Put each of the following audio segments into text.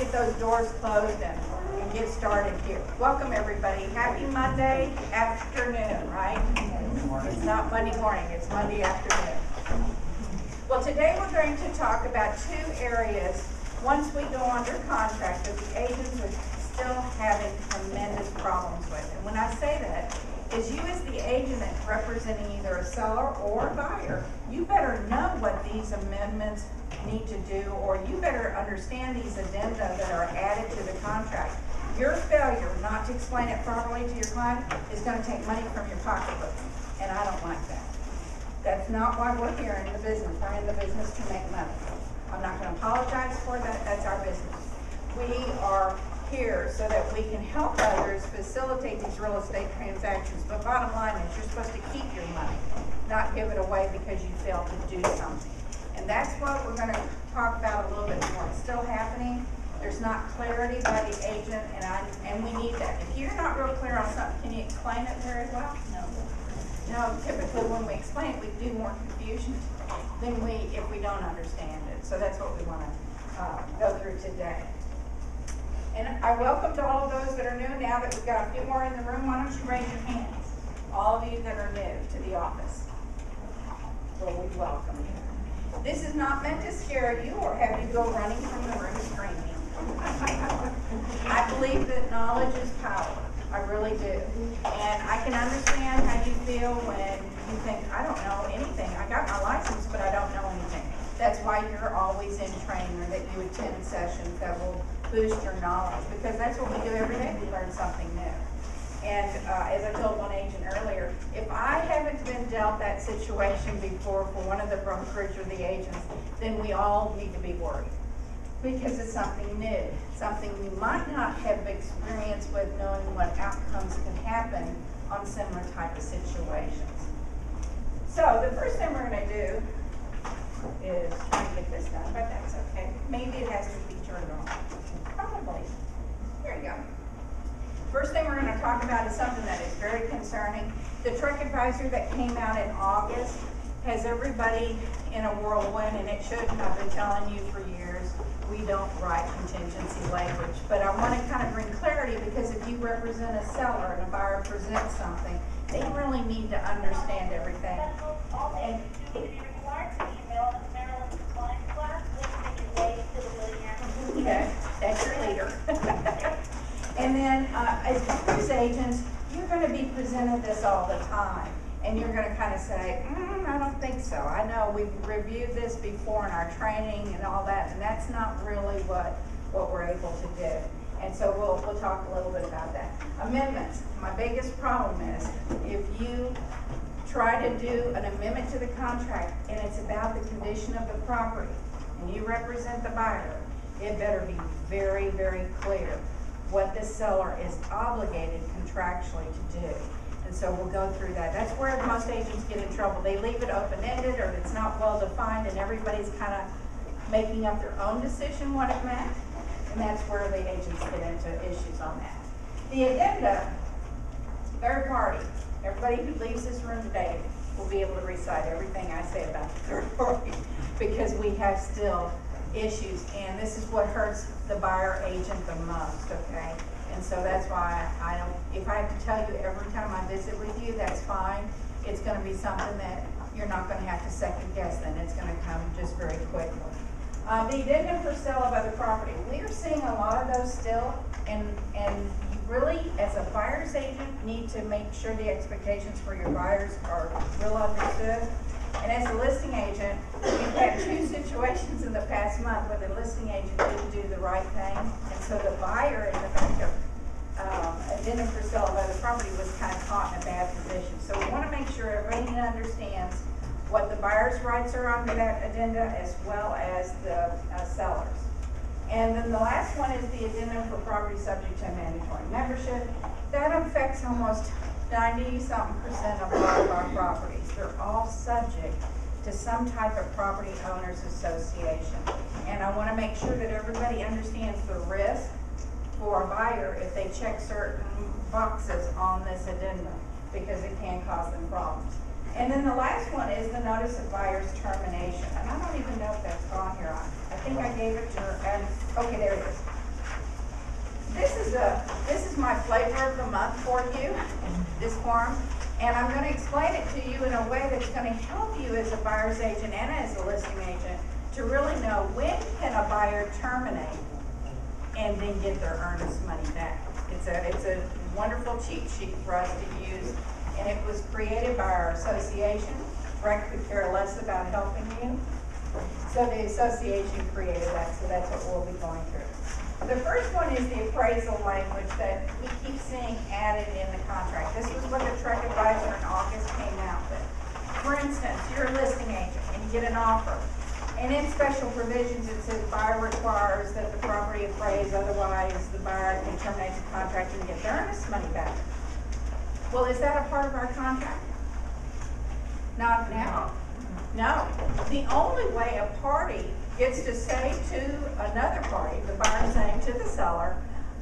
get those doors closed and get started here. Welcome everybody. Happy Monday afternoon, right? It's not Monday morning, it's Monday afternoon. Well, today we're going to talk about two areas once we go under contract that the agents are still having tremendous problems with. And when I say that, is you as the agent that's representing either a seller or a buyer, you better know what these amendments need to do, or you better understand these addenda that are added to the contract. Your failure not to explain it properly to your client is going to take money from your pocketbook, and I don't like that. That's not why we're here in the business. We're in the business to make money. I'm not going to apologize for that. That's our business. We are here so that we can help others facilitate these real estate transactions. But bottom line is you're supposed to keep your money, not give it away because you failed to do something. And that's what we're going to talk about a little bit more. It's still happening. There's not clarity by the agent, and we need that. If you're not real clear on something, can you explain it very well? No, typically when we explain it, we do more confusion than if we don't understand it. So that's what we want to go through today. And I welcome to all of those that are new now that we've got a few more in the room. Why don't you raise your hands? All of you that are new to the office. Well, we welcome you. This is not meant to scare you or have you go running from the room screaming. I believe that knowledge is power. I really do. And I can understand how you feel when you think, I don't know anything. I got my license, but I don't know anything. That's why you're always in training, or that you attend sessions that will boost your knowledge, because that's what we do every day. We learn something new. And as I told one agent earlier, if I haven't been dealt that situation before for one of the brokerage or the agents, then we all need to be worried, because it's something new, something we might not have experience with, knowing what outcomes can happen on similar type of situations. So the first thing we're going to do is try to get this done, but that's okay. Maybe it has to be turned on. Probably. Here you go. First thing we're going to talk about is something that is very concerning. The truck advisor that came out in August has everybody in a whirlwind, and it shouldn't. I've been telling you for years, we don't write contingency language. But I want to kind of bring clarity, because if you represent a seller and a buyer presents something, they really need to understand everything. And okay, that's your leader. And then as buyer's agents, you're going to be presented this all the time. And you're going to kind of say, I don't think so. I know we've reviewed this before in our training and all that, and that's not really what we're able to do. And so we'll talk a little bit about that. Amendments. My biggest problem is if you try to do an amendment to the contract and it's about the condition of the property and you represent the buyer, it better be very, very clear what the seller is obligated contractually to do. And so we'll go through that. That's where most agents get in trouble. They leave it open-ended, or it's not well defined, and everybody's kind of making up their own decision what it meant. And that's where the agents get into issues on that. The addenda, third party. Everybody who leaves this room today will be able to recite everything I say about the third party, because we have still issues, and this is what hurts the buyer agent the most, okay? And so that's why I don't, if I have to tell you every time I visit with you, that's fine. It's going to be something that you're not going to have to second guess, then it's going to come just very quickly. The addendum for sale of other property. We are seeing a lot of those still, and you really, as a buyer's agent, need to make sure the expectations for your buyers are real understood. And as a listing agent, we've had two situations in the past month where the listing agent didn't do the right thing, and so the buyer in the back of addendum for sale of other property was kind of caught in a bad position. So we want to make sure everybody understands what the buyer's rights are under that addenda, as well as the sellers. And then the last one is the addendum for property subject to mandatory membership. That affects almost 90-something% of all of our properties. They're all subject to some type of property owners association. And I want to make sure that everybody understands the risk for a buyer if they check certain boxes on this addendum, because it can cause them problems. And then the last one is the notice of buyer's termination. And I don't even know if that's on here. I think I gave it to her. Okay, there it is. This is my flavor of the month for you, this form, and I'm going to explain it to you in a way that's going to help you as a buyer's agent and as a listing agent to really know when can a buyer terminate and then get their earnest money back. It's a wonderful cheat sheet for us to use, and it was created by our association. Rec could care less about helping you. So the association created that, so that's what we'll be going through. The first one is the appraisal language that we keep seeing added in the contract. This was what the Trek Advisor in August came out with. For instance, you're a listing agent and you get an offer. And in special provisions, it says buyer requires that the property appraise, otherwise the buyer can terminate the contract and get their earnest money back. Well, is that a part of our contract? Not now. No. The only way a party gets to say to another party, the buyer saying to the seller,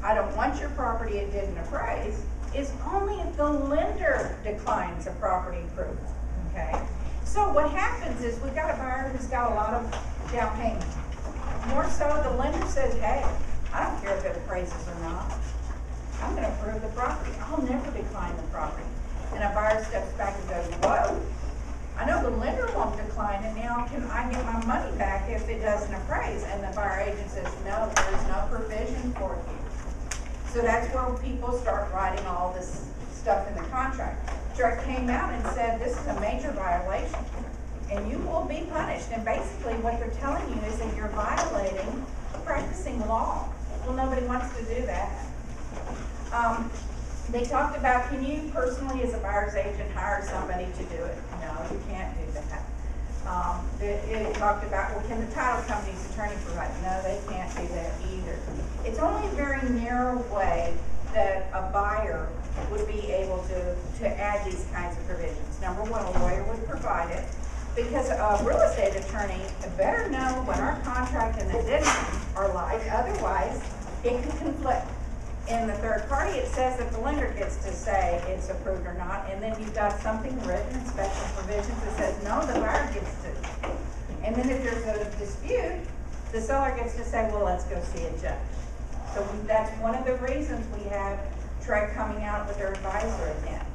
I don't want your property, it didn't appraise, is only if the lender declines a property proof. Okay? So what happens is we've got a buyer who's got a lot of down payment. More so, the lender says, hey, I don't care if it appraises or not. I'm going to approve the property. I'll never decline the property. And a buyer steps back and goes, whoa, I know the lender won't decline it. Now can I get my money back if it doesn't appraise? And the buyer agent says, no, there's no provision for you. So that's where people start writing all this stuff in the contract. Trek came out and said, this is a major violation and you will be punished. And basically what they're telling you is that you're violating practicing law. Well, nobody wants to do that. They talked about, can you personally as a buyer's agent hire somebody to do it? No, you can't do that. It talked about, well, can the title company's attorney provide? No, they can't do that either. It's only a very narrow way that a buyer would be able to add these kinds of provisions. Number one, a lawyer would provide it, because a real estate attorney better know what our contract and addenda are like, otherwise it could conflict. In the third party, it says that the lender gets to say it's approved or not, and then you've got something written in special provisions that says, no, the buyer gets to. And then if there's a dispute, the seller gets to say, well, let's go see a judge. So that's one of the reasons we have Trek coming out with their advisor again.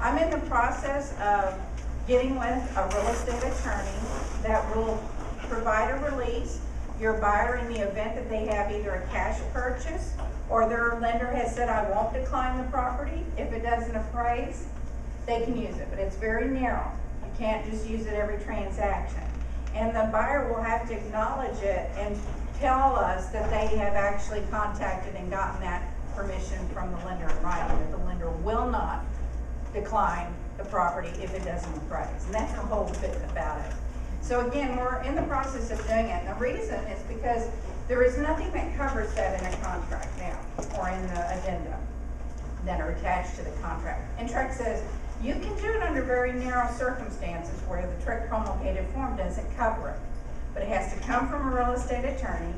I'm in the process of getting with a real estate attorney that will provide a release. Your buyer, in the event that they have either a cash purchase or their lender has said, I won't decline the property if it doesn't appraise, they can use it, but it's very narrow. You can't just use it every transaction. And the buyer will have to acknowledge it and tell us that they have actually contacted and gotten that permission from the lender in writing, that the lender will not decline the property if it doesn't appraise. And that's the whole bit about it. So again, we're in the process of doing it. And the reason is because there is nothing that covers that in a contract now, or in the addenda that are attached to the contract. And Trek says you can do it under very narrow circumstances where the Trek promulgated form doesn't cover it. But it has to come from a real estate attorney.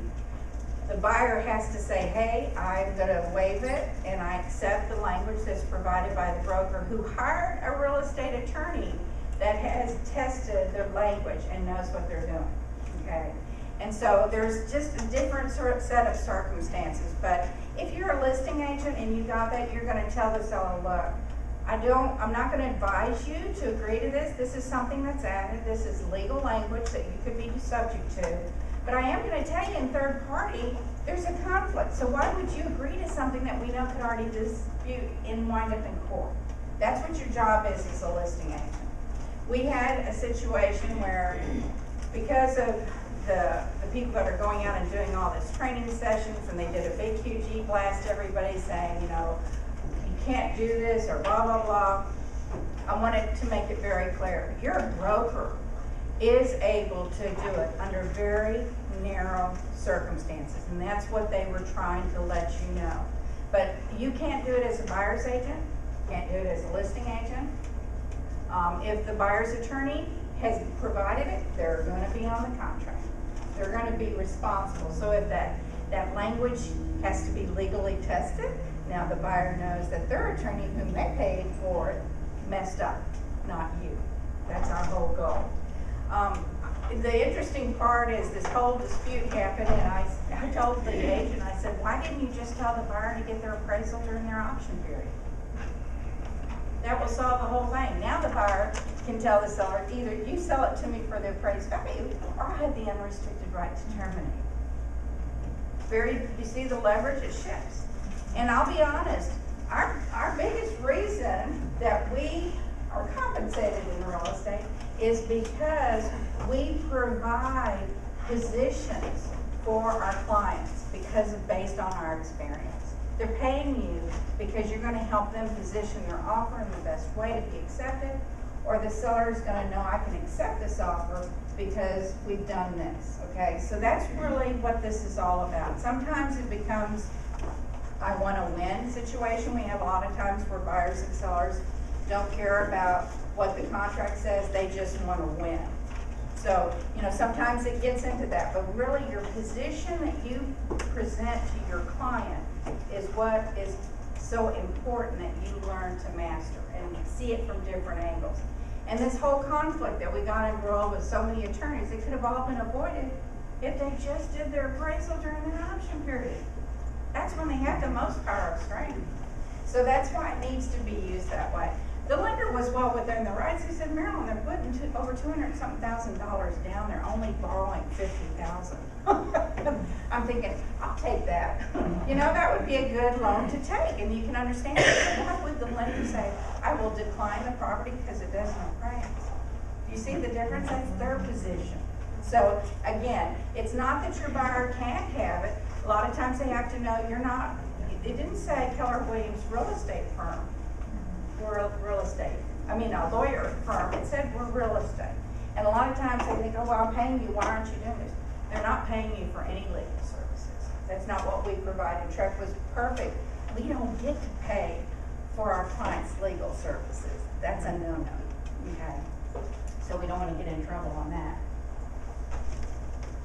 The buyer has to say, hey, I'm going to waive it, and I accept the language that's provided by the broker who hired a real estate attorney that has tested their language and knows what they're doing. Okay? And so there's just a different sort of set of circumstances. But if you're a listing agent and you got that, you're going to tell the seller, look, I'm not going to advise you to agree to this. This is something that's added. This is legal language that you could be subject to. But I am going to tell you, in third party, there's a conflict. So why would you agree to something that we know could already dispute and wind up in court? That's what your job is as a listing agent. We had a situation where, because of the people that are going out and doing all this training sessions, and they did a big huge e-blast, everybody saying, you know, you can't do this or blah, blah, blah. I wanted to make it very clear. Your broker is able to do it under very narrow circumstances, and that's what they were trying to let you know. But you can't do it as a buyer's agent, can't do it as a listing agent. If the buyer's attorney has provided it, they're going to be on the contract. They're going to be responsible. So if that language has to be legally tested, now the buyer knows that their attorney, whom they paid for it, messed up, not you. That's our whole goal. the interesting part is this whole dispute happened, and I told the agent, I said, why didn't you just tell the buyer to get their appraisal during their option period? That will solve the whole thing. Now the buyer can tell the seller, either you sell it to me for the appraised value, or I have the unrestricted right to terminate. You see the leverage, it shifts. And I'll be honest, our biggest reason that we are compensated in real estate is because we provide positions for our clients based on our experience. They're paying you because you're going to help them position their offer in the best way to be accepted, or the seller is going to know I can accept this offer because we've done this, okay? So that's really what this is all about. Sometimes it becomes I want to win situation. We have a lot of times where buyers and sellers don't care about what the contract says, they just want to win. So, sometimes it gets into that, but really your position that you present to your client is what is so important that you learn to master and see it from different angles. And this whole conflict that we got embroiled with so many attorneys, it could have all been avoided if they just did their appraisal during their option period. That's when they have the most power of strength. So that's why it needs to be used that way. The lender was well within the rights. He said, Marilyn, they're putting over $200-something thousand down. They're only borrowing $50,000. I'm thinking, I'll take that. That would be a good loan to take, and you can understand it. Why would the lender say, I will decline the property because it doesn't appraise? Do you see the difference? That's their position. So again, it's not that your buyer can't have it. A lot of times they have to know you're not. It didn't say Keller Williams real estate firm. We're a lawyer firm. It said we're real estate. And a lot of times they think, oh, well, I'm paying you. Why aren't you doing this? They're not paying you for any legal services. That's not what we provide. And Trek was perfect. We don't get to pay for our clients' legal services. That's a no-no. Okay? So we don't want to get in trouble on that.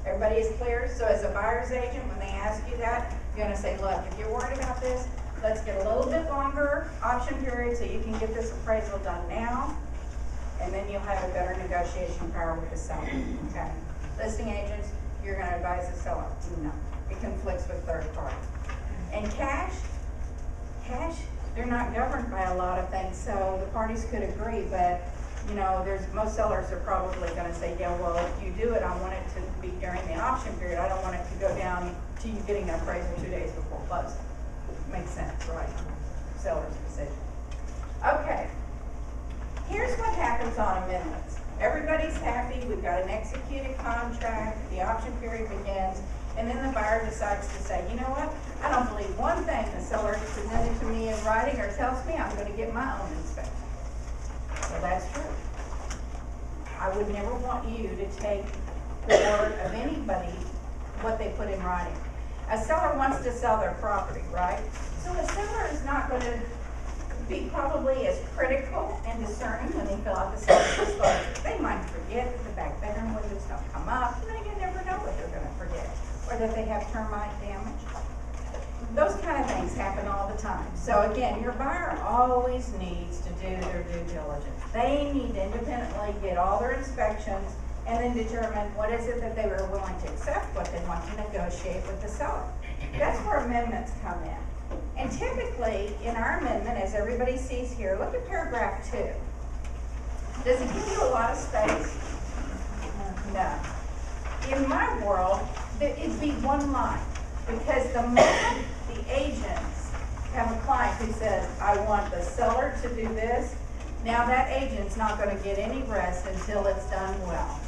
Everybody is clear? So as a buyer's agent, when they ask you that, you're going to say, look, if you're worried about this, let's get a little bit longer option period so you can get this appraisal done now, and then you'll have a better negotiation power with the seller. Okay? Listing agents, you're going to advise the seller. No. It conflicts with third party. And cash, they're not governed by a lot of things, so the parties could agree, but most sellers are probably going to say, yeah, well, if you do it, I want it to be during the option period. I don't want it to go down to you getting an appraisal 2 days before closing. Makes sense, right? Seller's decision. Okay. Here's what happens on amendments. Everybody's happy. We've got an executed contract. The option period begins. And then the buyer decides to say, you know what? I don't believe one thing the seller presented to me in writing or tells me. I'm going to get my own inspection. So that's true. I would never want you to take the word of anybody, what they put in writing. A seller wants to sell their property, right? So a seller is not going to be probably as critical and discerning when they fill out the seller's disclosure. They might forget that the back bedroom windows don't come up, and then you never know what they're going to forget. Or that they have termite damage. Those kind of things happen all the time. So again, your buyer always needs to do their due diligence. They need to independently get all their inspections and then determine what is it that they were willing to accept, what they want to negotiate with the seller. That's where amendments come in. And typically, in our amendment, as everybody sees here, look at paragraph 2. Does it give you a lot of space? No. In my world, it'd be one line. Because the moment the agents have a client who says, I want the seller to do this, now that agent's not going to get any rest until it's done well.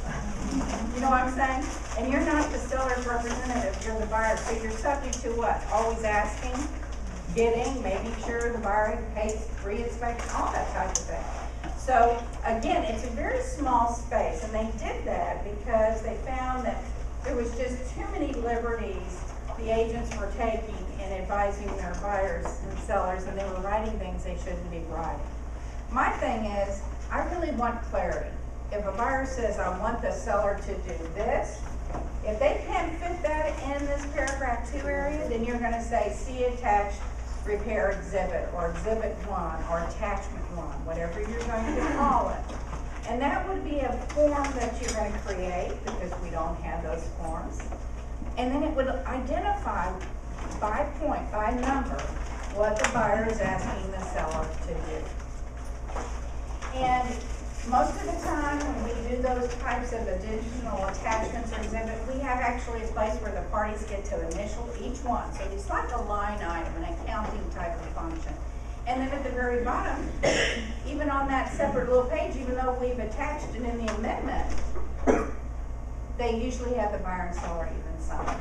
You know what I'm saying? And you're not the seller's representative, you're the buyer. So you're subject to what? Always asking, getting, making sure the buyer pays re-inspection, all that type of thing. So again, it's a very small space, and they did that because they found that there was just too many liberties the agents were taking in advising their buyers and sellers, and they were writing things they shouldn't be writing. My thing is, I really want clarity. If a buyer says, I want the seller to do this, if they can't fit that in this paragraph 2 area, then you're going to say, see attached repair exhibit, or exhibit 1, or attachment 1, whatever you're going to call it. And that would be a form that you're gonna create, because we don't have those forms. And then it would identify by point, by number, what the buyer is asking the seller to do. And most of the time, when we do those types of additional attachments or exhibits, we have actually a place where the parties get to initial each one. So it's like a line item, an accounting type of function. And then at the very bottom, even on that separate little page, even though we've attached it in the amendment, they usually have the buyer and seller even sign.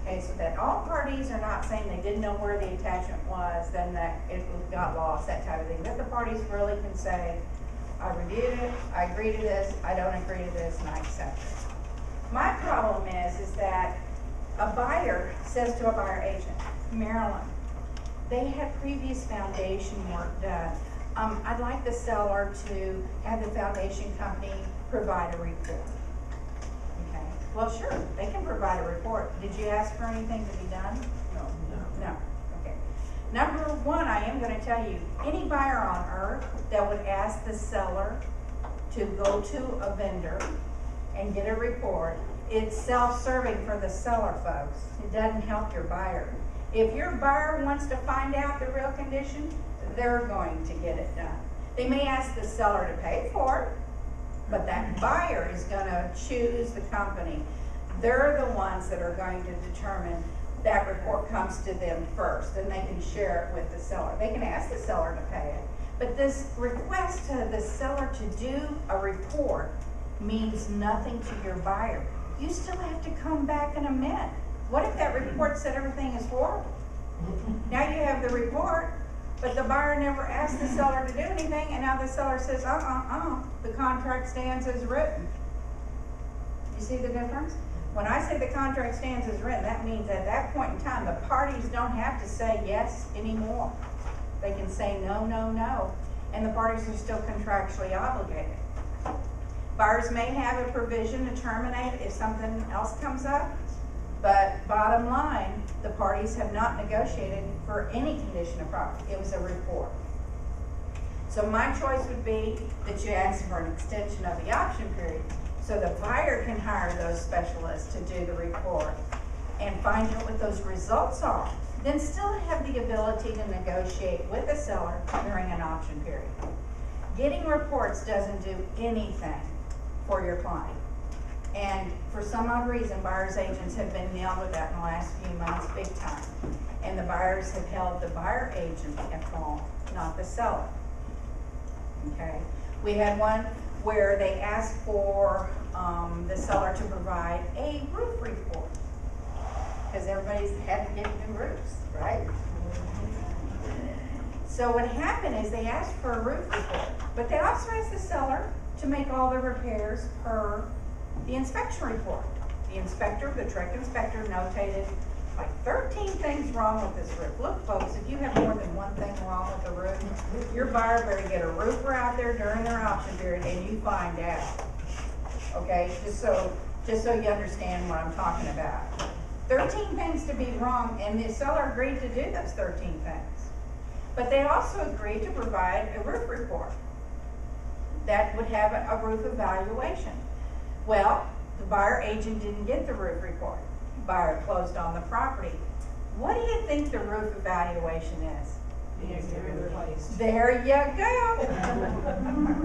Okay, so that all parties are not saying they didn't know where the attachment was, then that it got lost, that type of thing. That the parties really can say, I reviewed it, I agree to this, I don't agree to this, and I accept it. My problem is that a buyer says to a buyer agent, Marilyn, they had previous foundation work done. I'd like the seller to have the foundation company provide a report. Okay, well, sure, they can provide a report. Did you ask for anything to be done? No. Okay. Number one, I am going to tell you, any buyer on earth that would ask the seller to go to a vendor and get a report, it's self-serving for the seller, folks. It doesn't help your buyer. If your buyer wants to find out the real condition, they're going to get it done. They may ask the seller to pay for it, but that buyer is going to choose the company. They're the ones that are going to determine that report comes to them first, and they can share it with the seller. They can ask the seller to pay it, but this request to the seller to do a report means nothing to your buyer. You still have to come back and amend. What if that report said everything is horrible? Now you have the report, but the buyer never asked the seller to do anything, and now the seller says, the contract stands as written. You see the difference? When I say the contract stands as written, that means at that point in time, the parties don't have to say yes anymore. They can say no, no, no, and the parties are still contractually obligated. Buyers may have a provision to terminate if something else comes up, but bottom line, the parties have not negotiated for any condition of property. It was a report. So my choice would be that you ask for an extension of the option period so the buyer can hire those specialists to do the report and find out what those results are. Then still have the ability to negotiate with the seller during an option period. Getting reports doesn't do anything for your client. And for some odd reason, buyer's agents have been nailed with that in the last few months, big time. And the buyers have held the buyer agent at fault, not the seller. Okay? We had one where they asked for the seller to provide a roof report, because everybody's had to get new roofs, right? So what happened is they asked for a roof report, but they also asked the seller to make all the repairs per the inspection report. The inspector, the direct inspector, notated like 13 things wrong with this roof. Look, folks, if you have more than one thing wrong with the roof, your buyer better get a roofer out there during their option period and you find out. Okay, just so you understand what I'm talking about. 13 things to be wrong, and the seller agreed to do those 13 things. But they also agreed to provide a roof report that would have a roof evaluation. Well, the buyer agent didn't get the roof report. Buyer closed on the property. What do you think the roof evaluation is? There you go.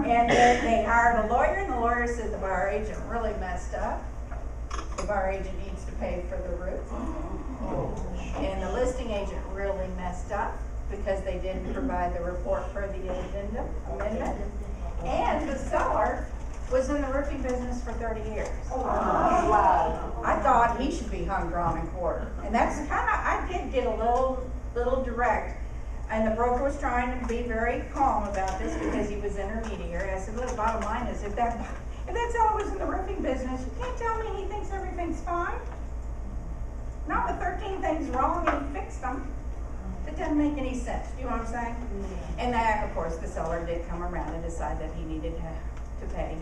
And then they hired a lawyer, and the lawyer said the buyer agent really messed up. The buyer agent needs to pay for the roof. And the listing agent really messed up because they didn't provide the report for the addenda amendment. And the seller was in the roofing business for 30 years. Wow. I thought he should be hung, drawn, and quartered. And that's kind of, I did get a little direct. And the broker was trying to be very calm about this because he was intermediary. I said, look, bottom line is if that seller was in the roofing business, you can't tell me he thinks everything's fine. Not with 13 things wrong and he fixed them. It doesn't make any sense. Do you know what I'm saying? Mm-hmm. And that, of course, the seller did come around and decide that he needed to pay.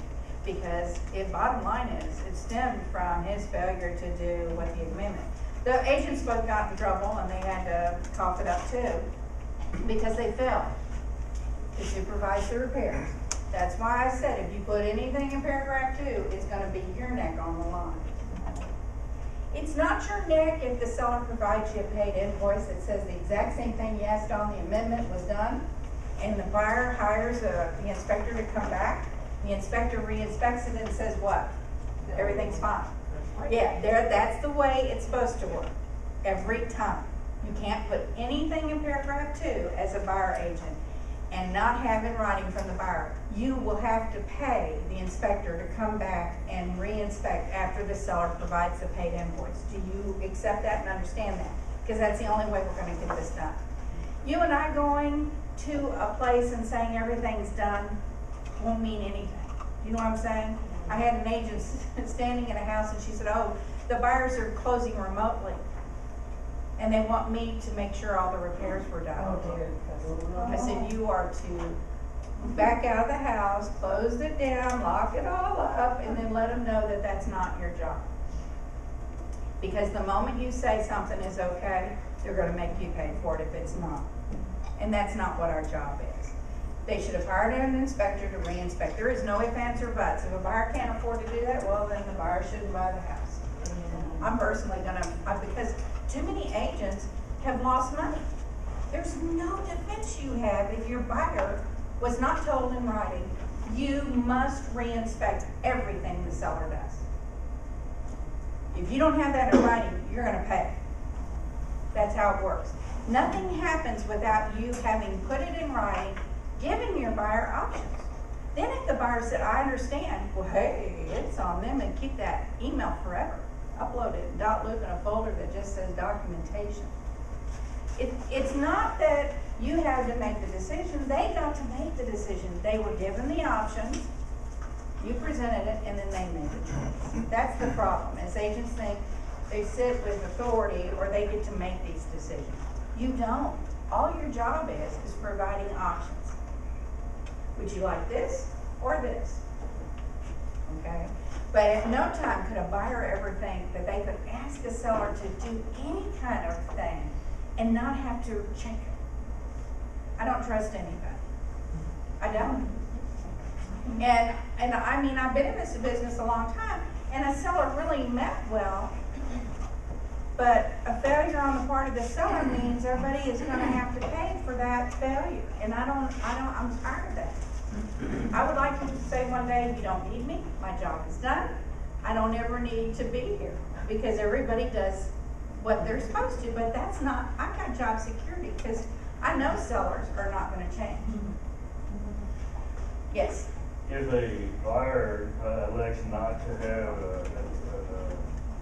Because bottom line is, it stemmed from his failure to do what the amendment. The agents both got in trouble and they had to cough it up too, because they failed to supervise the repairs. That's why I said if you put anything in paragraph 2, it's gonna be your neck on the line. It's not your neck if the seller provides you a paid invoice that says the exact same thing you asked on the amendment was done, and the buyer hires the inspector to come back. The inspector re-inspects it and says what? Everything's fine. Yeah, that's the way it's supposed to work, every time. You can't put anything in paragraph 2 as a buyer agent and not have in writing from the buyer. You will have to pay the inspector to come back and re-inspect after the seller provides the paid invoice. Do you accept that and understand that? Because that's the only way we're going to get this done. You and I going to a place and saying everything's done won't mean anything. You know what I'm saying? I had an agent standing in a house and she said, oh, the buyers are closing remotely. And they want me to make sure all the repairs were done. Oh, dear. I said, you are to back out of the house, close it down, lock it all up, and then let them know that that's not your job. Because the moment you say something is okay, they're going to make you pay for it if it's not. And that's not what our job is. They should have hired an inspector to re-inspect. There is no ifs, ands, or buts. If a buyer can't afford to do that, well, then the buyer shouldn't buy the house. I'm personally going to, because too many agents have lost money. There's no defense you have if your buyer was not told in writing, you must re-inspect everything the seller does. If you don't have that in writing, you're going to pay. That's how it works. Nothing happens without you having put it in writing, giving your buyer options. Then if the buyer said, I understand, well, hey, it's on them, and keep that email forever. Upload it in .loop in a folder that just says documentation. It's not that you have to make the decision. They got to make the decision. They were given the options, you presented it, and then they made the choice. That's the problem, is agents think they sit with authority or they get to make these decisions. You don't. All your job is providing options. Would you like this or this? Okay? But at no time could a buyer ever think that they could ask a seller to do any kind of thing and not have to check it. I don't trust anybody. I don't. And I mean, I've been in this business a long time, and a seller really meant well, but a failure on the part of the seller means everybody is going to have to pay for that failure. And I'm tired of that. I would like to say one day, you don't need me, my job is done. I don't ever need to be here, because everybody does what they're supposed to, but that's not, I've got job security, because I know sellers are not going to change. Yes? If a buyer elects not to have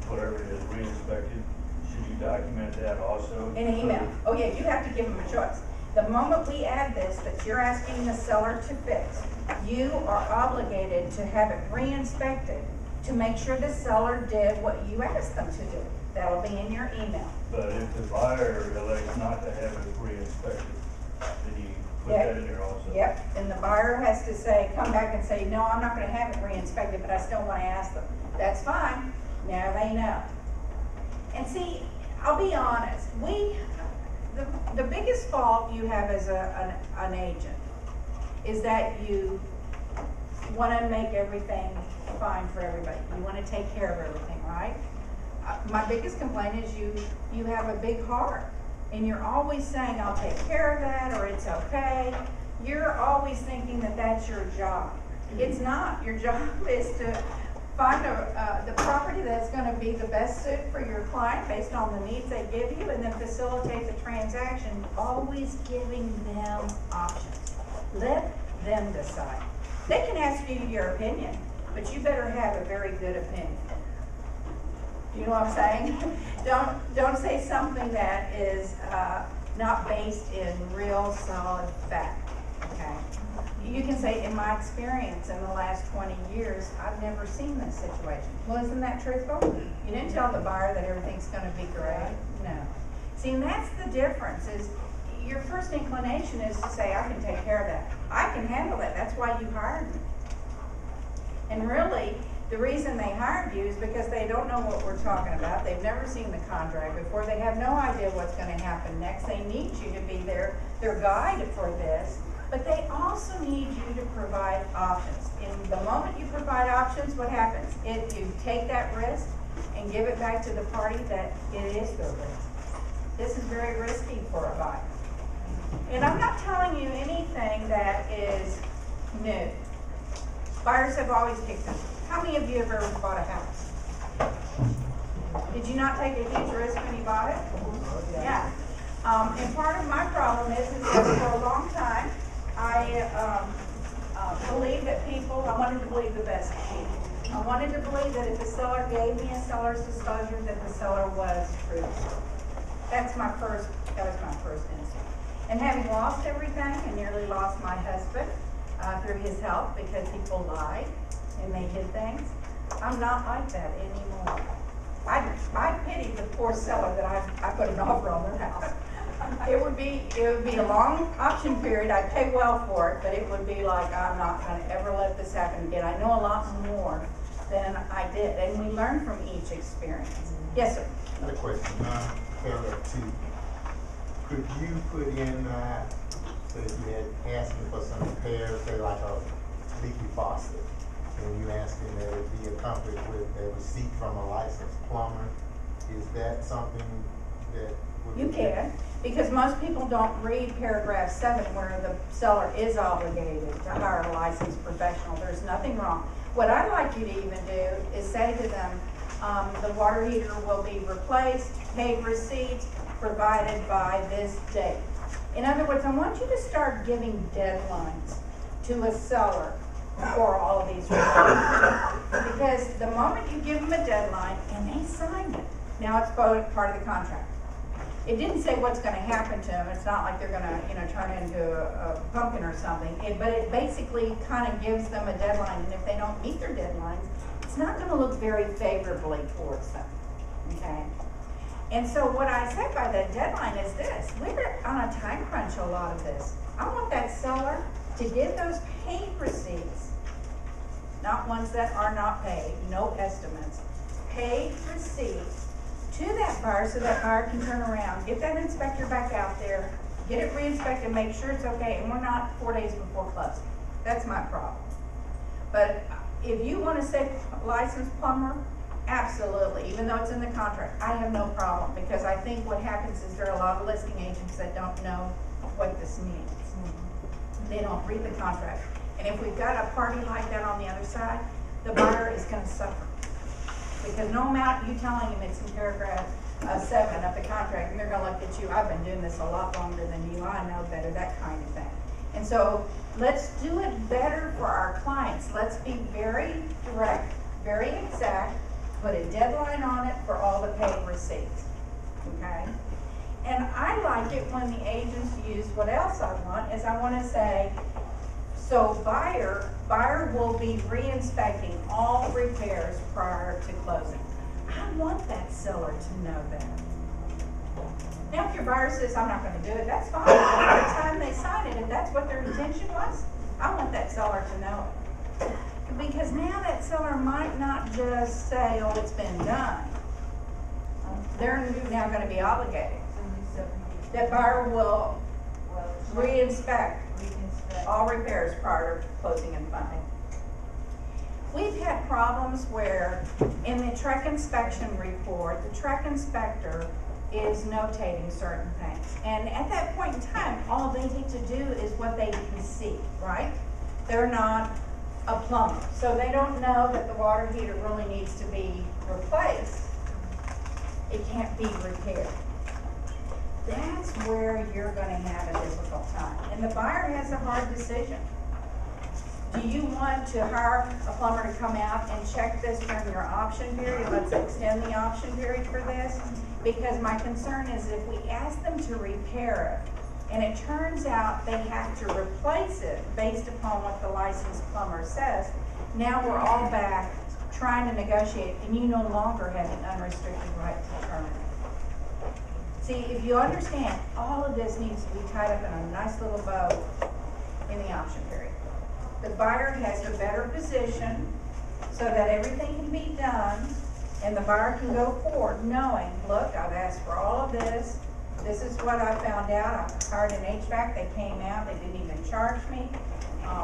whatever it is re-inspected, should you document that also? In an email. Oh yeah, you have to give them a choice. The moment we add this, that you're asking the seller to fix, you are obligated to have it re-inspected to make sure the seller did what you asked them to do. That'll be in your email. But if the buyer elects not to have it re-inspected, then you put that in there also? Yep, and the buyer has to say, come back and say, no, I'm not going to have it re-inspected, but I still want to ask them. That's fine. Now they know. And see, I'll be honest, the biggest fault you have as an agent is that you want to make everything fine for everybody. You want to take care of everything, right? My biggest complaint is you have a big heart, and you're always saying, I'll take care of that, or it's okay. You're always thinking that that's your job. It's not. Your job is to find the property that's going to be the best suit for your client based on the needs they give you, and then facilitate the transaction, always giving them options. Let them decide. They can ask you your opinion, but you better have a very good opinion. You know what I'm saying? Don't say something that is not based in real solid fact. Okay? You can say, in my experience in the last 20 years, I've never seen this situation. Well, isn't that truthful? You didn't tell the buyer that everything's going to be great. No. See, and that's the difference, is your first inclination is to say, I can take care of that. I can handle that. That's why you hired me. And really, the reason they hired you is because they don't know what we're talking about. They've never seen the contract before. They have no idea what's going to happen next. They need you to be their guide for this. But they also need you to provide options. And the moment you provide options, what happens? If you take that risk and give it back to the party that it is their risk. This is very risky for a buyer. And I'm not telling you anything that is new. Buyers have always kicked them. How many of you have ever bought a house? Did you not take a huge risk when you bought it? Yeah. And part of my problem is that for a long time, I believed that I wanted to believe the best in people. I wanted to believe that if the seller gave me a seller's disclosure, that the seller was truthful. That was my first instinct. And having lost everything, and nearly lost my husband through his health because people lied and they hid things, I'm not like that anymore. I pity the poor seller that I put an offer on their house. It would be a long option period. I'd pay well for it, but it would be like, I'm not going to ever let this happen again. I know a lot more than I did, and we learn from each experience. Yes, sir. I had a question. Keller, could you put in so if you had asking for some repairs, say like a leaky faucet, and you asking that it be accompanied with a receipt from a licensed plumber? Is that something that would You can, because most people don't read paragraph 7 where the seller is obligated to hire a licensed professional. There's nothing wrong. What I'd like you to even do is say to them, the water heater will be replaced, paid receipts provided by this date. In other words, I want you to start giving deadlines to a seller for all of these repairs. Because the moment you give them a deadline and they sign it, now it's part of the contract. It didn't say what's going to happen to them. It's not like they're going to, turn into a pumpkin or something. But it basically kind of gives them a deadline, and if they don't meet their deadlines, it's not going to look very favorably towards them. Okay. And so what I said by that deadline is this: we're on a time crunch. A lot of this. I want that seller to give those paid receipts, not ones that are not paid, no estimates, paid receipts, to that buyer so that buyer can turn around, get that inspector back out there, get it re-inspected, make sure it's okay, and we're not 4 days before closing. That's my problem. But if you want to say licensed plumber, absolutely, even though it's in the contract, I have no problem, because I think what happens is there are a lot of listing agents that don't know what this means. They don't read the contract. And if we've got a party like that on the other side, the buyer is going to suffer. Because no amount you telling him it's in paragraph 7 of the contract, and they're going to look at you, I've been doing this a lot longer than you, I know better, that kind of thing. And so let's do it better for our clients. Let's be very direct, very exact, put a deadline on it for all the paid receipts, okay? And I like it when the agents use, what else I want is I want to say, so buyer will be re-inspecting all repairs prior to closing. I want that seller to know that. Now, if your buyer says, I'm not going to do it, that's fine. But at the time they sign it, if that's what their intention was, I want that seller to know it. Because now that seller might not just say, oh, it's been done. They're now going to be obligated. That buyer will re-inspect all repairs prior to closing and funding. We've had problems where in the truck inspection report, the truck inspector is notating certain things. And at that point in time, all they need to do is what they can see, right? They're not a plumber, so they don't know that the water heater really needs to be replaced. It can't be repaired. That's where you're going to have a difficult time. And the buyer has a hard decision. Do you want to hire a plumber to come out and check this during your option period? Let's extend the option period for this. Because my concern is if we ask them to repair it, and it turns out they have to replace it based upon what the licensed plumber says, now we're all back trying to negotiate, and you no longer have an unrestricted right to terminate. See, if you understand, all of this needs to be tied up in a nice little bow in the option period. The buyer has a better position so that everything can be done, and the buyer can go forward knowing, look, I've asked for all of this, This is what I found out. I hired an HVAC, they came out, they didn't even charge me.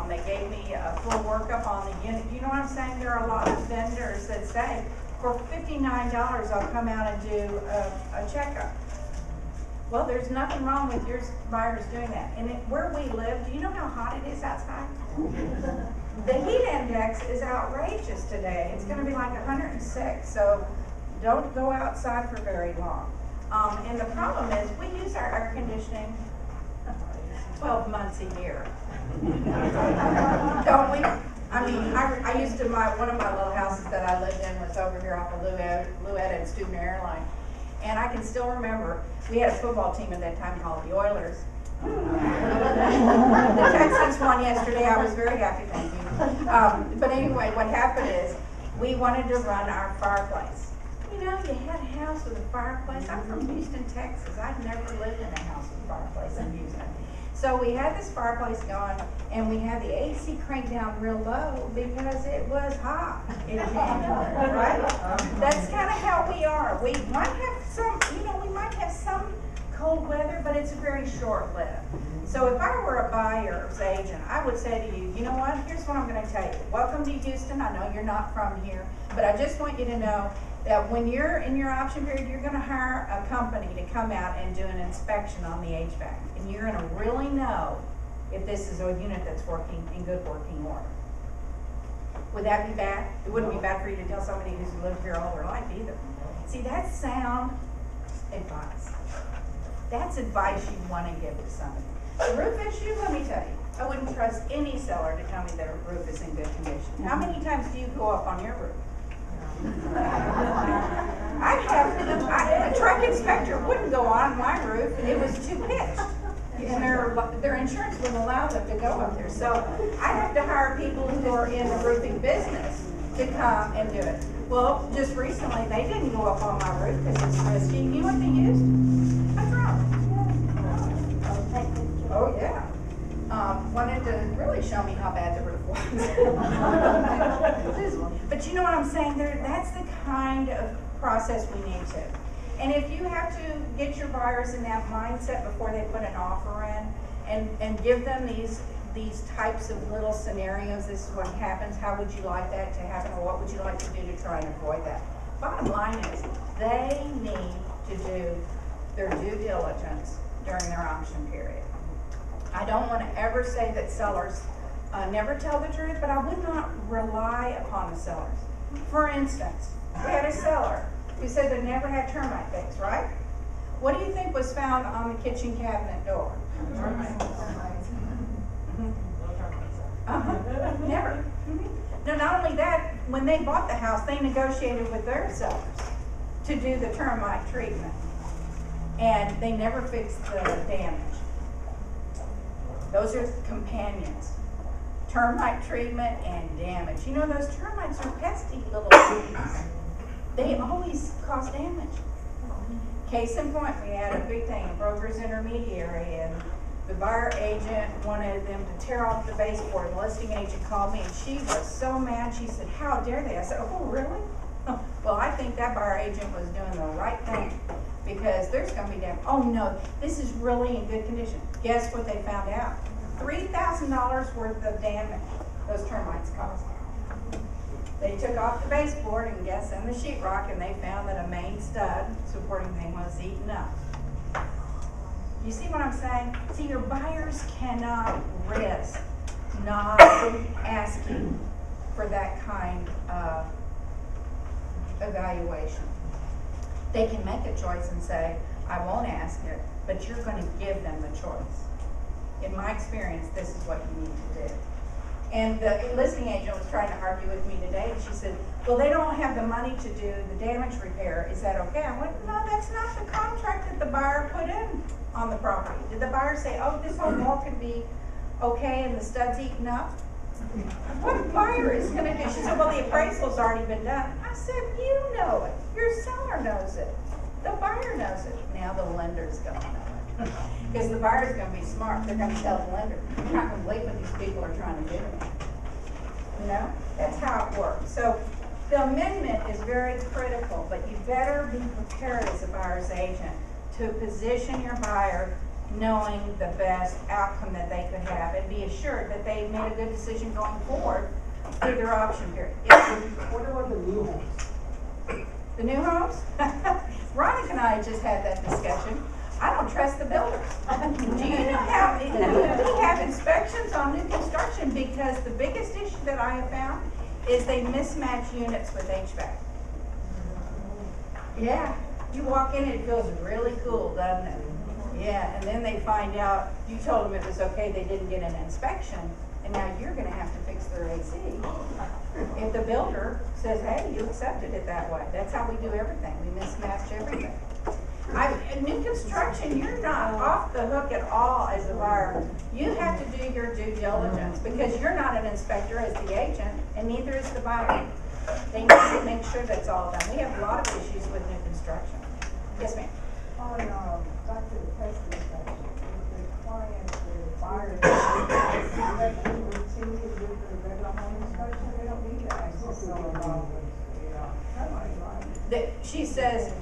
They gave me a full workup on the unit. You know what I'm saying? There are a lot of vendors that say, for $59, I'll come out and do a checkup. Well, there's nothing wrong with your buyers doing that. And where we live, do you know how hot it is outside? The heat index is outrageous today. It's gonna be like 106, so don't go outside for very long. And the problem is, we use our air conditioning 12 months a year. Don't we? I mean, I used to, one of my little houses that I lived in was over here off of Louetta and Student Airline. And I can still remember, we had a football team at that time called the Oilers. The Texans won yesterday. I was very happy, thank you. But anyway, what happened is, we wanted to run our fireplace. You know, you had a house with a fireplace. I'm from Houston, Texas. I've never lived in a house with a fireplace in Houston. So we had this fireplace going, and we had the AC cranked down real low because it was hot in January, right? That's kind of how we are. We might have some, we might have some cold weather, but it's very short-lived. So if I were a buyer's agent, I would say to you, you know what, here's what I'm going to tell you. Welcome to Houston. I know you're not from here, but I just want you to know that when you're in your option period, you're going to hire a company to come out and do an inspection on the HVAC. And you're going to really know if this is a unit that's working in good working order. Would that be bad? It wouldn't be bad for you to tell somebody who's lived here all their life either. See, that's sound advice. That's advice you want to give to somebody. The roof issue, let me tell you, I wouldn't trust any seller to tell me their roof is in good condition. How many times do you go up on your roof? A truck inspector wouldn't go on my roof, and it was too pitched. And their insurance wouldn't allow them to go up there. So I have to hire people who are in the roofing business to come and do it. Well, just recently, they didn't go up on my roof because it's risky. You know what they used? A drone. Oh, yeah. Wanted to really show me how bad the roof was. But you know what I'm saying? That's the kind of process we need to. And if you have to get your buyers in that mindset before they put an offer in, and give them these types of little scenarios, this is what happens, how would you like that to happen, or what would you like to do to try and avoid that? Bottom line is, they need to do their due diligence during their option period. I don't want to ever say that sellers never tell the truth, but I would not rely upon the sellers. For instance, we had a seller who said they never had termite fixed, right? What do you think was found on the kitchen cabinet door? Termites. Never. No, not only that, when they bought the house, they negotiated with their sellers to do the termite treatment. And they never fixed the damage. Those are companions. Termite treatment and damage. You know, those termites are pesky little things. They always cause damage. Case in point, we had a big thing, a broker's intermediary, and the buyer agent wanted them to tear off the baseboard. The listing agent called me, and she was so mad. She said, "How dare they?" I said, "Oh, really?" Well, I think that buyer agent was doing the right thing, because there's going to be damage. Oh, no, this is really in good condition. Guess what they found out? $3,000 worth of damage those termites caused. They took off the baseboard and guess in the sheetrock, and they found that a main stud supporting thing was eaten up. You see what I'm saying? See, your buyers cannot risk not asking for that kind of evaluation. They can make a choice and say, "I won't ask it," but you're going to give them the choice. In my experience, this is what you need to do. And the listing agent was trying to argue with me today, and she said, "Well, they don't have the money to do the damage repair. Is that okay?" I went, "No, that's not the contract that the buyer put in on the property. Did the buyer say, 'Oh, this whole wall could be okay and the stud's eaten up'?" What buyer is going to do? She said, "Well, the appraisal's already been done." I said, "You know it. Your seller knows it. The buyer knows it. Now the lender's going to know it." Because the buyer's going to be smart. They're going to tell the lender, "You're not going to believe what these people are trying to do to me." You know? That's how it works. So the amendment is very critical, but you better be prepared as a buyer's agent to position your buyer knowing the best outcome that they could have and be assured that they made a good decision going forward through their option period. Yes? What about the new homes? The new homes? Veronica and I just had that discussion. I don't trust the builders. Do you know how we have inspections on new construction because the biggest issue that I have found is they mismatch units with HVAC. Yeah, you walk in, it feels really cool, doesn't it? Yeah, and then they find out, you told them it was okay, they didn't get an inspection, and now you're gonna have to fix their AC. If the builder says, hey, you accepted it that way, that's how we do everything, we mismatch everything. In new construction, you're not off the hook at all as a buyer. You have to do your due diligence because you're not an inspector as the agent, and neither is the buyer. They need to make sure that's all done. We have a lot of issues with new construction. Yes, ma'am. On, back to the pest inspection, the client, the buyer, inspection routine with the regular home inspection, they don't need to access some of termites, right? She says,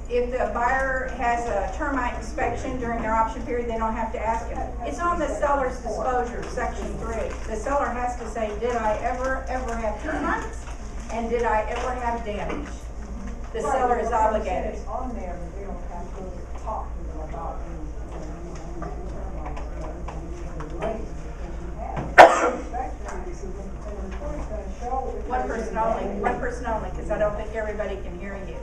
if the buyer has a termite inspection during their option period, they don't have to ask it. It's on the seller's disclosure, section 3. The seller has to say, did I ever have termites? And did I ever have damage? The seller is obligated. It's on there, but they don't have to talk to them about termites, because you have inspection, and the report's gonna show. One person only, because I don't think everybody can hear you.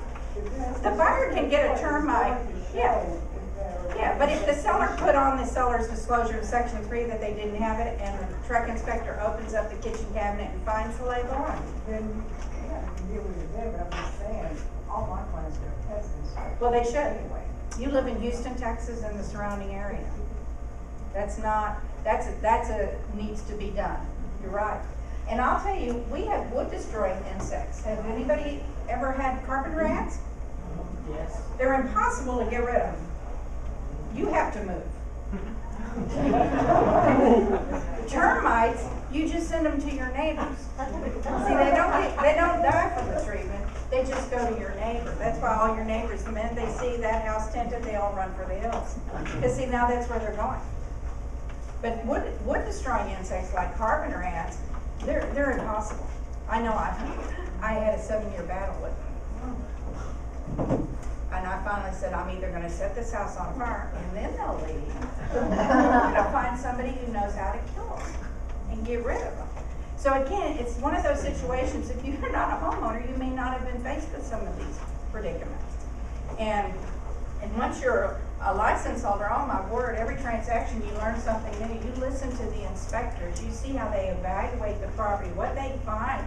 The buyer can get a termite, yeah, but if the seller put on the seller's disclosure in section 3 that they didn't have it, and the truck inspector opens up the kitchen cabinet and finds the label on it, then, yeah, you can deal with it there, but I'm just saying, all my clients are pest inspectors. well, they should. Anyway. You live in Houston, Texas, and the surrounding area. That's needs to be done. You're right. And I'll tell you, we have wood destroying insects. Have anybody ever had carpenter ants? Yes. They're impossible to get rid of. You have to move. Termites, you just send them to your neighbors. See, they don't die from the treatment. They just go to your neighbor. That's why all your neighbors, the minute they see that house tinted, they all run for the hills. Because see, now that's where they're going. But wood destroying insects like carpenter ants, they're impossible. I know I had a 7-year battle with them. And I finally said, I'm either gonna set this house on fire and then they'll leave. Or I'm gonna find somebody who knows how to kill them and get rid of them. So again, it's one of those situations, if you're not a homeowner, you may not have been faced with some of these predicaments. And once you're a license holder, oh my word, every transaction you learn something new. You listen to the inspectors, you see how they evaluate the property, what they find,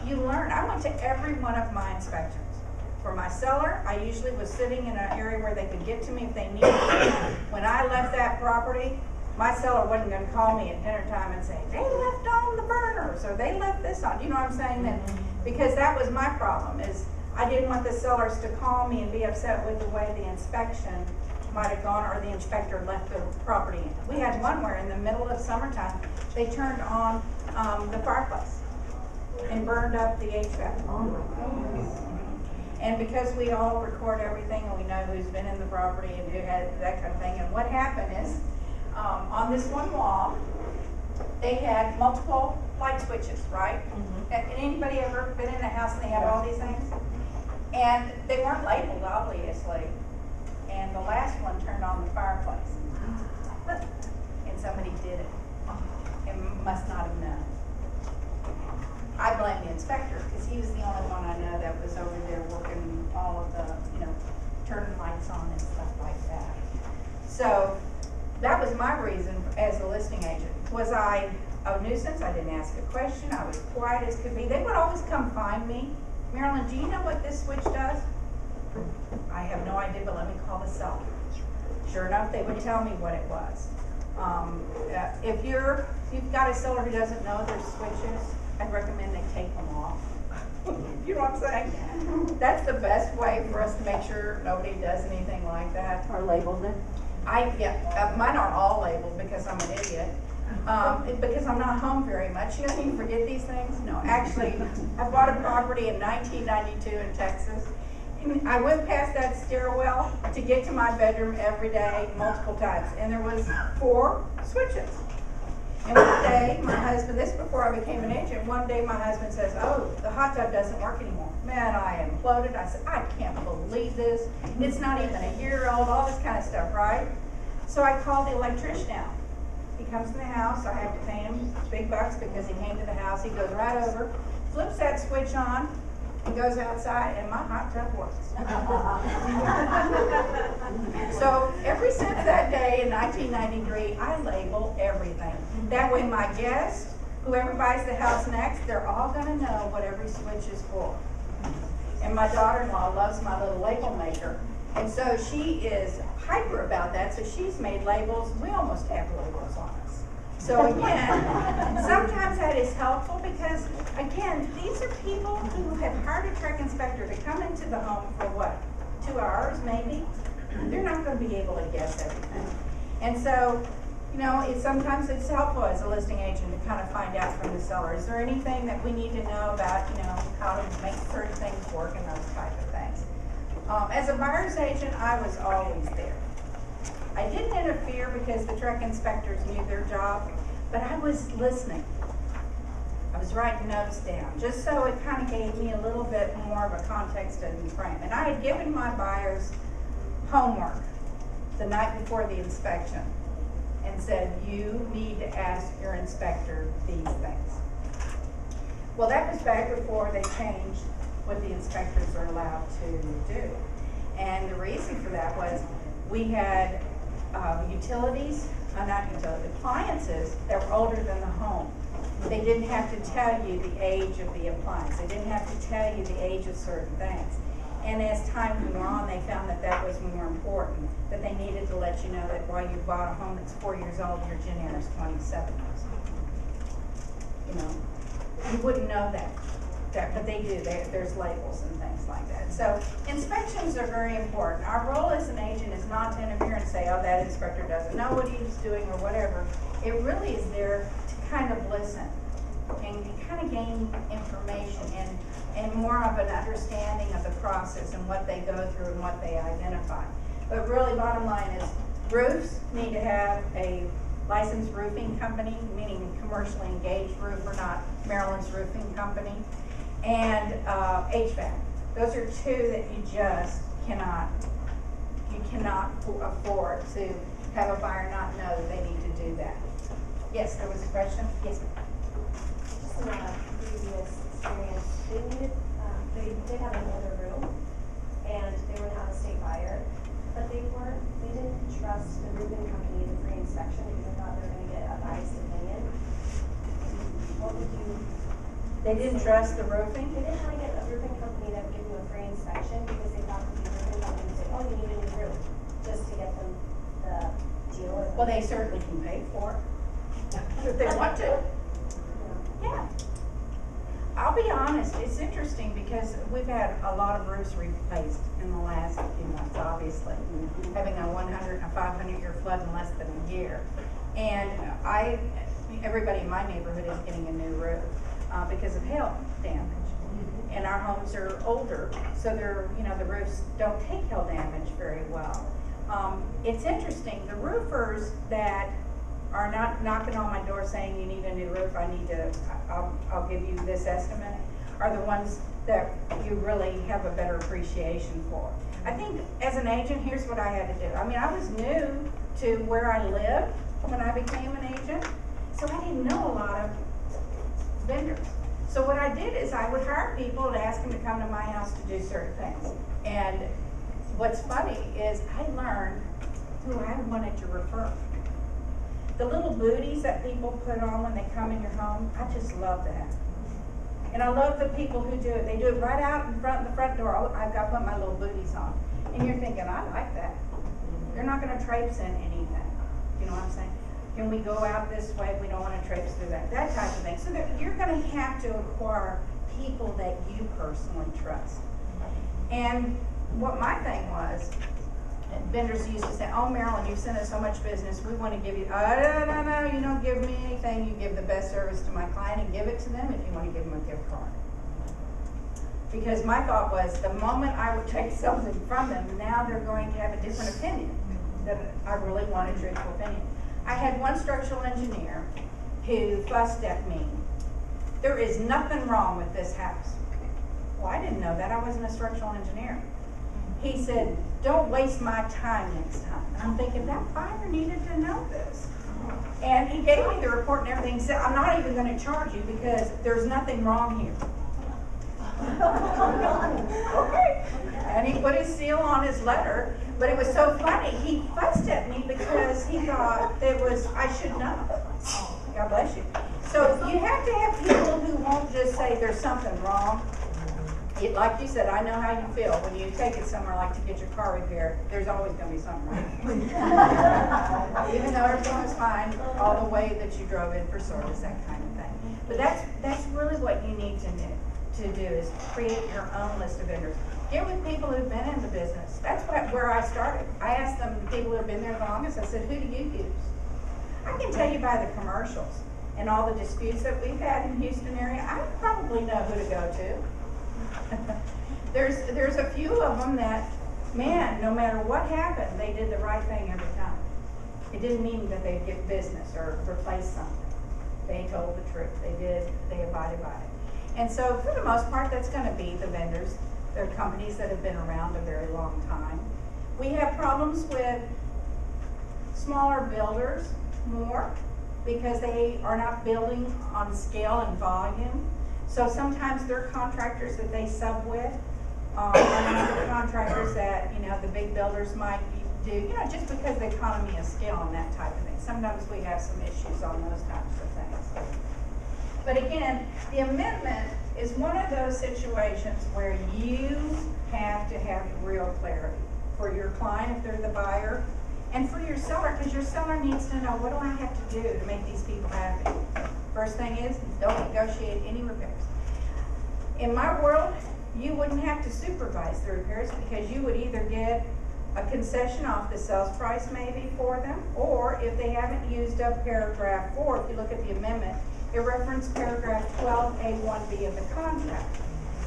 you learn. I went to every one of my inspections. For my seller, I usually was sitting in an area where they could get to me if they needed me. When I left that property, my seller wasn't gonna call me at dinner time and say, they left on the burners, or they left this on, you know what I'm saying? That, because that was my problem, is I didn't want the sellers to call me and be upset with the way the inspection might have gone, or the inspector left the property. We had one where in the middle of summertime, they turned on the fireplace and burned up the HVAC. And because we all record everything and we know who's been in the property and who had that kind of thing, and what happened is, on this one wall, they had multiple light switches, right? And anybody ever been in a house and they had all these things? And they weren't labeled, obviously. And the last one turned on the fireplace. And somebody did it. And must not have known. I blame the inspector, because he was the only one I know that was over there working all of the, turning lights on and stuff like that. So that was my reason as a listing agent. Was I a nuisance? I didn't ask a question. I was quiet as could be. They would always come find me. Marilyn, do you know what this switch does? I have no idea, but let me call the seller. Sure enough, they would tell me what it was. If you've got a seller who doesn't know their switches, I'd recommend they take them off. You know what I'm saying? That's the best way for us to make sure nobody does anything like that. Or labeled it? Mine are all labeled because I'm an idiot. Because I'm not home very much. You don't even forget these things? No, actually, I bought a property in 1992 in Texas, I went past that stairwell to get to my bedroom every day, multiple times, and there was 4 switches. And one day, my husband, this before I became an agent, one day my husband says, oh, the hot tub doesn't work anymore. Man, I imploded. I said, I can't believe this. It's not even a year old, all this kind of stuff, right? So I called the electrician out. He comes to the house, I have to pay him big bucks because he came to the house. He goes right over, flips that switch on, and goes outside, and my hot tub works. So every since that day in 1993, I label everything. That way my guests, whoever buys the house next, they're all gonna know what every switch is for. And my daughter-in-law loves my little label maker. And so she is hyper about that, so she's made labels. We almost have labels on us. So again, sometimes that is helpful because, again, these are people who have hired a truck inspector to come into the home for what, 2 hours maybe? They're not going to be able to guess everything. And so, you know, sometimes it's helpful as a listing agent to kind of find out from the seller, is there anything that we need to know about, you know, how to make certain things work and those type of things. As a buyer's agent, I was always there. I didn't interfere because the truck inspectors knew their job, but I was listening. I was writing notes down, just so it kind of gave me a little bit more of a context and frame. And I had given my buyers homework the night before the inspection and said, you need to ask your inspector these things. Well, that was back before they changed what the inspectors are allowed to do. And the reason for that was we had appliances that were older than the home. They didn't have to tell you the age of the appliance. They didn't have to tell you the age of certain things. And as time went on, they found that that was more important, that they needed to let you know that while you bought a home that's 4 years old, your Gen Air is 27 years old. You know, you wouldn't know that, but they do. There's labels and things like that. So inspections are very important. Our role as an agent is not to interfere and say, oh, that inspector doesn't know what he's doing or whatever. It really is there to kind of listen and kind of gain information and more of an understanding of the process and what they go through and what they identify. But really, bottom line is roofs need to have a licensed roofing company, meaning commercially engaged roofer, not Maryland's roofing company, and HVAC. Those are 2 that you just cannot afford to have a buyer not know that they need to do that. Yes, there was a question? Yes. Just in a previous experience, they did have an older room, and they were an out-of-state buyer, but they didn't trust the roofing company to free inspection because they thought they were going to get a biased opinion. What would you? They didn't trust the roofing? They didn't want to get a roofing company that would give you a free inspection because they thought that the roofing company would say, oh, you need a new roof, just to get them the deal. Well, they certainly can pay for it if they want to. Yeah. I'll be honest, it's interesting because we've had a lot of roofs replaced in the last few months, obviously. Having a 500-year flood in less than a year. And everybody in my neighborhood is getting a new roof because of hail damage. And our homes are older, so the roofs don't take hail damage very well. It's interesting, the roofers that are not knocking on my door saying you need a new roof, I'll give you this estimate, are the ones that you really have a better appreciation for. I think as an agent, here's what I had to do. I mean, I was new to where I lived when I became an agent, so I didn't know a lot of vendors. So what I did is I would hire people and ask them to come to my house to do certain things. And what's funny is I learned who I wanted to refer. The little booties that people put on when they come in your home, I just love that. And I love the people who do it. They do it right out in front of the front door. I've got to put my little booties on. And you're thinking, I like that. They're not going to traipse in anything. You know what I'm saying? Can we go out this way? We don't want to traipse through that. That type of thing. So you're going to have to acquire people that you personally trust. And what my thing was, vendors used to say, oh, Marilyn, you've sent us so much business, we want to give you, no, you don't give me anything, you give the best service to my client and give it to them if you want to give them a gift card. Because my thought was, the moment I would take something from them, now they're going to have a different opinion, that I really want a truthful opinion. I had one structural engineer who fussed at me. There is nothing wrong with this house. Well, I didn't know that. I wasn't a structural engineer. He said, don't waste my time next time. And I'm thinking, that buyer needed to know this. And he gave me the report and everything. He said, I'm not even going to charge you because there's nothing wrong here. Okay. And he put his seal on his letter. But it was so funny. He fussed at me because he thought I should know. God bless you. So you have to have people who won't just say there's something wrong. Like you said, I know how you feel when you take it somewhere like to get your car repaired. There's always going to be something wrong. Even though everything was fine all the way that you drove in for service, that kind of thing. But that's really what you need to do is create your own list of vendors. Get with people who've been in the business. That's where I started. I asked them, people who have been there the longest, I said, who do you use? I can tell you by the commercials and all the disputes that we've had in the Houston area, I probably know who to go to. There's a few of them that, man, no matter what happened, they did the right thing every time. It didn't mean that they'd get business or replace something. They told the truth. They abided by it. And so for the most part, that's going to be the vendors. They're companies that have been around a very long time. We have problems with smaller builders more because they are not building on scale and volume. So sometimes they're contractors that they sub with, are not the contractors that, the big builders might do, just because the economy of scale and that type of thing. Sometimes we have some issues on those types of things. But again, the amendment is one of those situations where you have to have real clarity for your client if they're the buyer, and for your seller, because your seller needs to know, what do I have to do to make these people happy? First thing is, don't negotiate any repairs. In my world, you wouldn't have to supervise the repairs because you would either get a concession off the sales price maybe for them, or if they haven't used up paragraph 4, if you look at the amendment, it referenced paragraph 12A1B of the contract.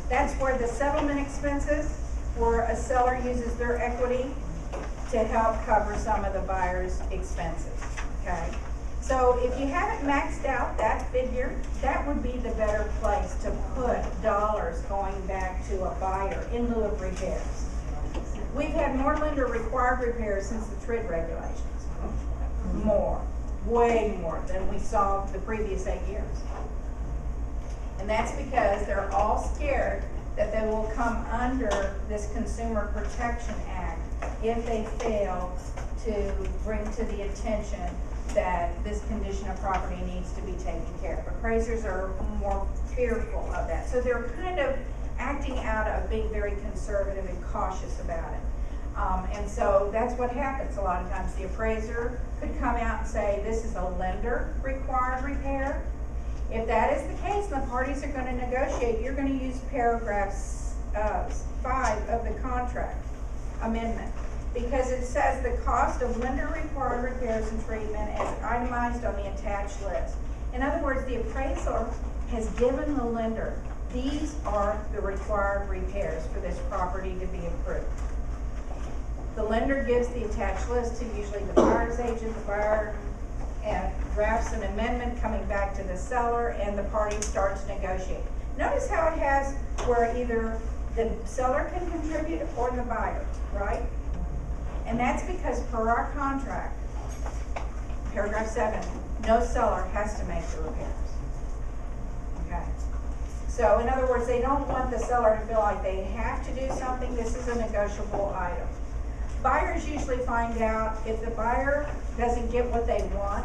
That's where the settlement expenses, where a seller uses their equity to help cover some of the buyer's expenses, okay? So if you haven't maxed out that figure, that would be the better place to put dollars going back to a buyer in lieu of repairs. We've had more lender required repairs since the TRID regulations. More, way more than we saw the previous 8 years. And that's because they're all scared that they will come under this Consumer Protection Act if they fail to bring to the attention that this condition of property needs to be taken care of. Appraisers are more fearful of that. So they're kind of acting out of being very conservative and cautious about it. And so that's what happens a lot of times. The appraiser could come out and say, this is a lender required repair. If that is the case, and the parties are going to negotiate, you're going to use paragraph 5 of the contract amendment, because it says the cost of lender required repairs and treatment as itemized on the attached list. In other words, the appraiser has given the lender, these are the required repairs for this property to be approved. The lender gives the attached list to usually the buyer's agent. The buyer drafts an amendment coming back to the seller, and the party starts to negotiate. Notice how it has where either the seller can contribute or the buyer, right? And that's because per our contract, paragraph 7, no seller has to make the repairs. Okay? So in other words, they don't want the seller to feel like they have to do something. This is a negotiable item. Buyers usually find out if the buyer doesn't get what they want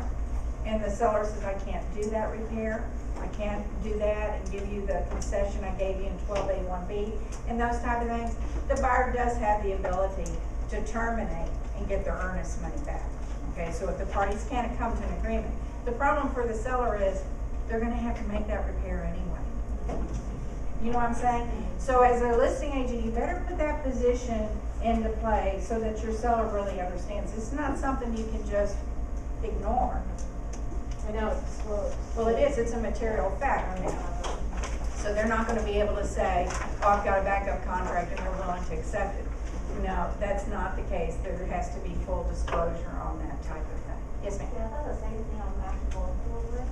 and the seller says, I can't do that repair, I can't do that and give you the concession I gave you in 12A1B and those type of things, the buyer does have the ability to terminate and get their earnest money back. Okay, so if the parties can't come to an agreement, the problem for the seller is they're going to have to make that repair anyway. You know what I'm saying? So as a listing agent, you better put that position into play so that your seller really understands. It's not something you can just ignore. I know it's slow. Well, it is. It's a material fact. So they're not gonna be able to say, oh, I've got a backup contract and they're willing to accept it. No, that's not the case. There has to be full disclosure on that type of thing. Yes, ma'am? Yeah, that's the same thing I'm actually going through with.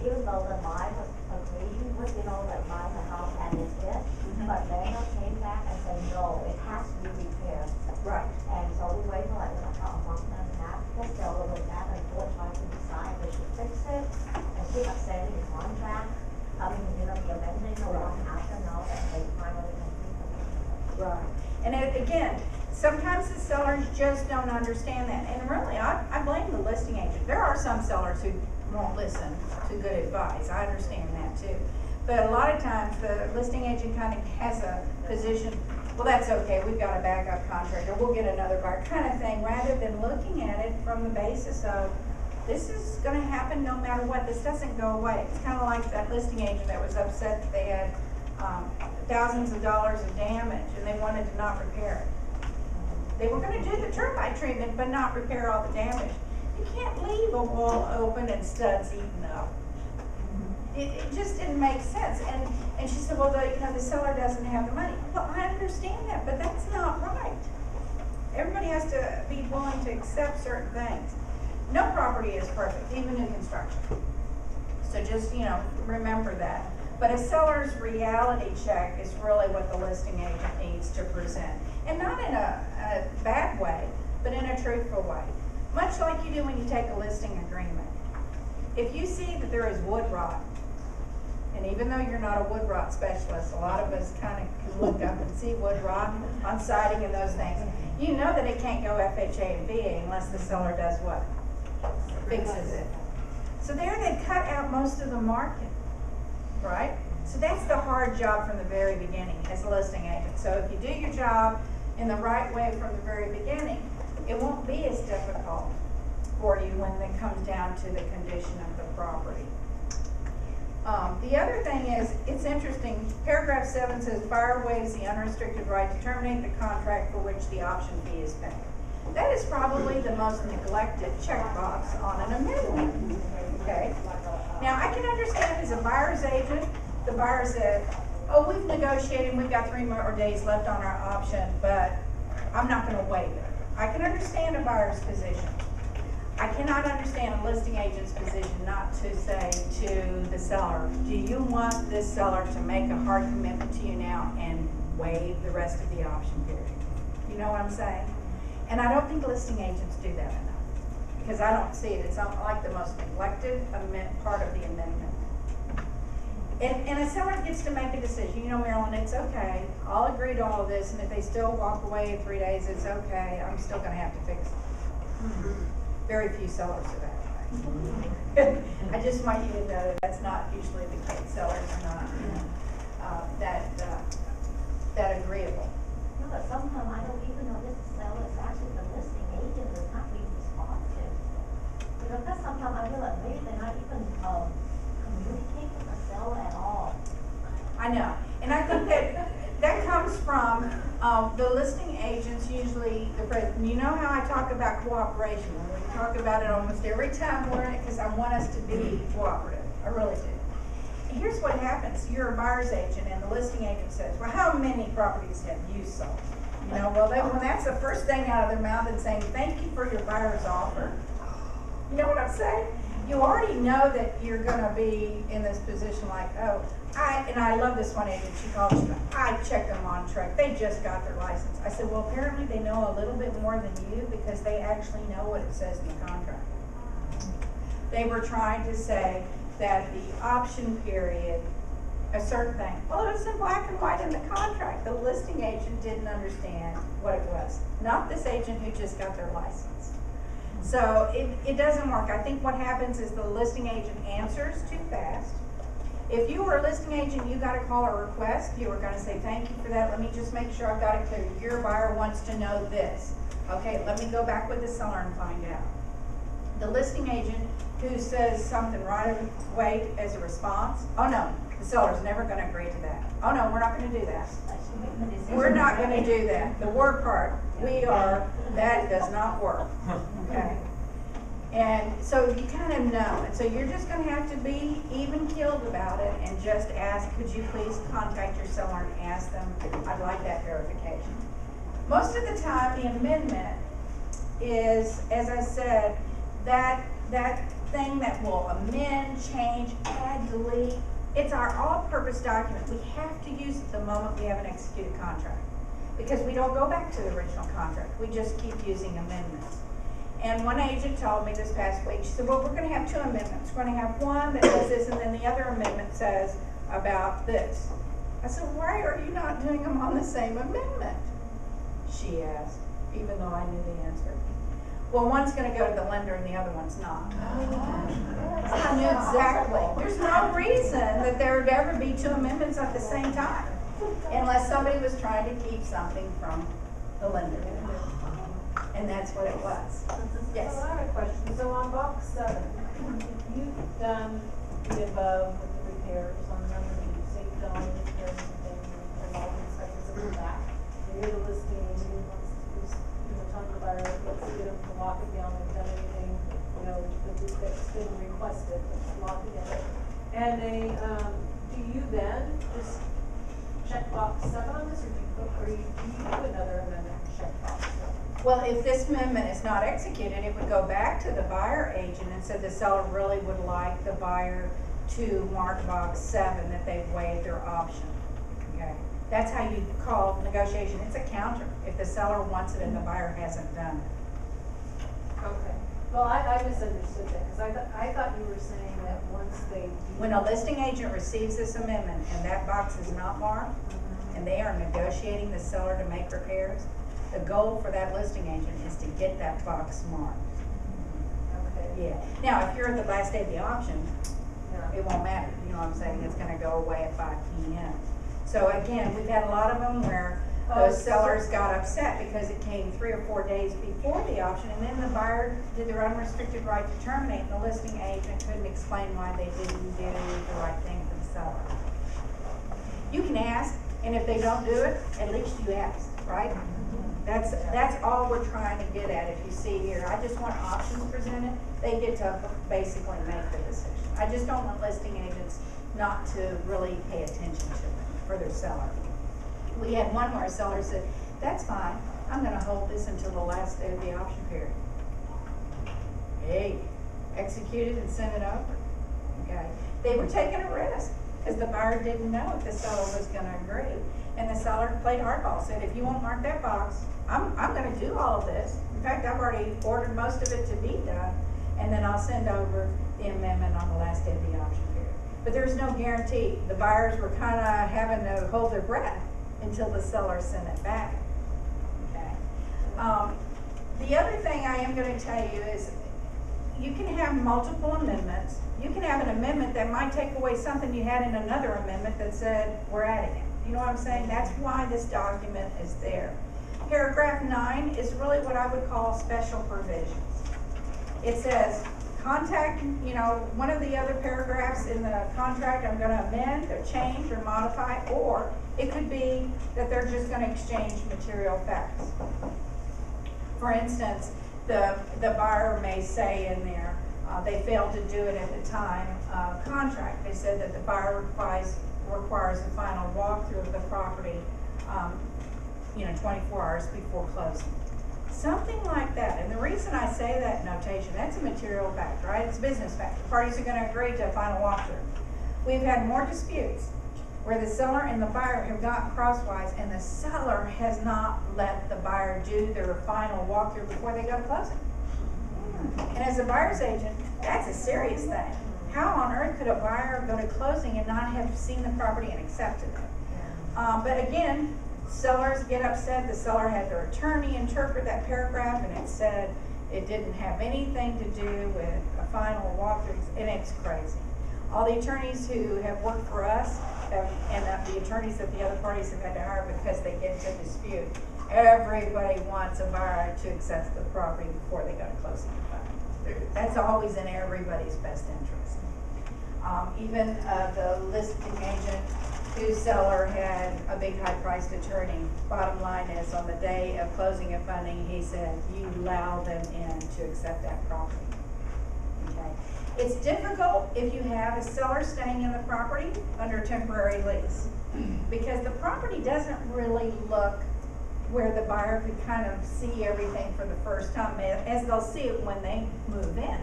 Even though the buyer was agreeing with, like buying the house as it is, but landlord came back and said, no, it has to be repaired. Right. And so we waited for like a month and a half, the seller went back and forth trying to decide if we should fix it, and she kept sending the contract, the amendment, one after now, that they finally completed. Right. And again, sometimes the sellers just don't understand that. And really, I blame the listing agent. There are some sellers who won't listen to good advice. I understand that too. But a lot of times, the listing agent kind of has a position, well, that's okay, we've got a backup contract, or we'll get another buyer, kind of thing, rather than looking at it from the basis of, this is gonna happen no matter what. This doesn't go away. It's kind of like that listing agent that was upset that they had thousands of dollars of damage and they wanted to not repair it. They were gonna do the termite treatment, but not repair all the damage. You can't leave a wall open and studs eaten up. It just didn't make sense. And she said, well, the seller doesn't have the money. Well, I understand that, but that's not right. Everybody has to be willing to accept certain things. No property is perfect, even new construction. So just, remember that. But a seller's reality check is really what the listing agent needs to present. And not in a bad way, but in a truthful way. Much like you do when you take a listing agreement. If you see that there is wood rot, and even though you're not a wood rot specialist, a lot of us kind of can look up and see wood rot on siding and those things. You know that it can't go FHA and VA unless the seller does what? Fixes it. So there they cut out most of the market, right? So that's the hard job from the very beginning as a listing agent. So if you do your job in the right way from the very beginning, it won't be as difficult for you when it comes down to the condition of the property. The other thing is, it's interesting, paragraph 7 says, buyer waives the unrestricted right to terminate the contract for which the option fee is paid. That is probably the most neglected checkbox on an amendment, okay? Now, I can understand as a buyer's agent, the buyer said, oh, we've negotiated, we've got 3 more days left on our option, but I'm not gonna waive it. I can understand a buyer's position. I cannot understand a listing agent's position not to say to the seller, do you want this seller to make a hard commitment to you now and waive the rest of the option period? You know what I'm saying? And I don't think listing agents do that enough, because I don't see it. It's not like the most neglected part of the amendment. And a seller gets to make a decision. Marilyn, it's okay. I'll agree to all of this, and if they still walk away in 3 days, it's okay. I'm still gonna have to fix it. Very few sellers are that way. I just want you to know that's not usually the case. Sellers are not that agreeable. No, but sometimes I don't even know this seller is actually the listing agent is not being responsive. Because sometimes I feel like maybe they're not even communicating with the seller at all. I know, and I think that comes from the listing agents usually, you know how I talk about cooperation. We talk about it almost every time we're in it because I want us to be cooperative. I really do. And here's what happens. You're a buyer's agent and the listing agent says, well, how many properties have you sold? Well, when that's the first thing out of their mouth and saying, thank you for your buyer's offer. You know what I'm saying? You already know that you're going to be in this position like, oh, I love this one agent. She called me. I checked them on track. They just got their license. I said, well, apparently they know a little bit more than you because they actually know what it says in the contract. They were trying to say that the option period, a certain thing, well, it was in black and white in the contract. The listing agent didn't understand what it was. Not this agent who just got their license. So it doesn't work. I think what happens is the listing agent answers too fast. If you were a listing agent, you got a call or request, you were going to say, thank you for that. Let me just make sure I've got it clear. Your buyer wants to know this. Okay, let me go back with the seller and find out. The listing agent who says something right away as a response, oh no, the seller's never going to agree to that. Oh no, we're not going to do that. We're not going to do that. The word part, that does not work. Okay. And so you kind of know, and so you're just gonna have to be even-keeled about it and just ask, could you please contact your seller and ask them, I'd like that verification. Most of the time, the amendment is, as I said, that thing that will amend, change, add, delete. It's our all-purpose document. We have to use it the moment we have an executed contract, because we don't go back to the original contract. We just keep using amendments. And one agent told me this past week, she said, well, we're gonna have 2 amendments. We're gonna have one that says this, and then the other amendment says about this. I said, why are you not doing them on the same amendment? She asked, even though I knew the answer. Well, one's gonna go to the lender and the other one's not. I knew exactly. There's no reason that there would ever be 2 amendments at the same time, unless somebody was trying to keep something from the lender. And that's what it was. Yes. So I have a question. So on box 7, you've done the above with the repairs on them, and you saved all the repairs and things, and all the inspections in the back. And you're the listing agent who wants to, talk about it, let's get them to lock it down, they've done anything, that's been requested, lock it down. And do you then just check box 7 on this, or do you do another amendment and check box 7? Well, if this amendment is not executed, it would go back to the buyer agent and said the seller really would like the buyer to mark box 7 that they've waived their option. Okay, that's how you call negotiation. It's a counter if the seller wants it and the buyer hasn't done it. Okay. Well, I misunderstood that, because I thought you were saying that once they do. When a listing agent receives this amendment and that box is not marked, and they are negotiating the seller to make repairs, the goal for that listing agent is to get that box marked. Okay. Yeah. Now, if you're at the last day of the auction, Yeah. it won't matter. You know what I'm saying? It's gonna go away at 5 p.m. So again, we've had a lot of them where those sellers got upset because it came 3 or 4 days before the auction, and then the buyer did their unrestricted right to terminate, and the listing agent couldn't explain why they didn't do the right thing for the seller. You can ask, and if they don't do it, at least you asked, right? That's all we're trying to get at. If you see here, I just want options presented. They get to basically make the decision. I just don't want listing agents not to really pay attention to it for their seller. We had one where a seller said, that's fine, I'm gonna hold this until the last day of the option period. Hey, executed and sent it over. Okay, they were taking a risk because the buyer didn't know if the seller was gonna agree. And the seller played hardball, said, if you won't mark that box, I'm gonna do all of this. In fact, I've already ordered most of it to be done, and then I'll send over the amendment on the last day of the option period. But there's no guarantee. The buyers were kind of having to hold their breath until the seller sent it back. Okay. The other thing I am gonna tell you is, you can have multiple amendments. You can have an amendment that might take away something you had in another amendment that said, we're adding it. You know what I'm saying? That's why this document is there. Paragraph 9 is really what I would call special provisions. It says, contact, one of the other paragraphs in the contract I'm gonna amend or change or modify, or it could be that they're just gonna exchange material facts. For instance, the buyer may say in there, they failed to do it at the time contract. They said that the buyer requires a final walkthrough of the property, 24 hours before closing. Something like that. And the reason I say that notation, that's a material fact, right? It's a business fact. The parties are going to agree to a final walkthrough. We've had more disputes where the seller and the buyer have gotten crosswise, and the seller has not let the buyer do their final walkthrough before they go to closing. And as a buyer's agent, that's a serious thing. How on earth could a buyer go to closing and not have seen the property and accepted it? But again, sellers get upset. The seller had their attorney interpret that paragraph, and it said it didn't have anything to do with a final walkthrough, and it's crazy. All the attorneys who have worked for us and the attorneys that the other parties have had to hire because they get into dispute, everybody wants a buyer to accept the property before they go to closing. That's always in everybody's best interest. Even the listing agent whose seller had a big high-priced attorney, bottom line is, on the day of closing and funding, he said, you allow them in to accept that property. okay? It's difficult if you have a seller staying in the property under temporary lease, because the property doesn't really look where the buyer could kind of see everything for the first time, as they'll see it when they move in.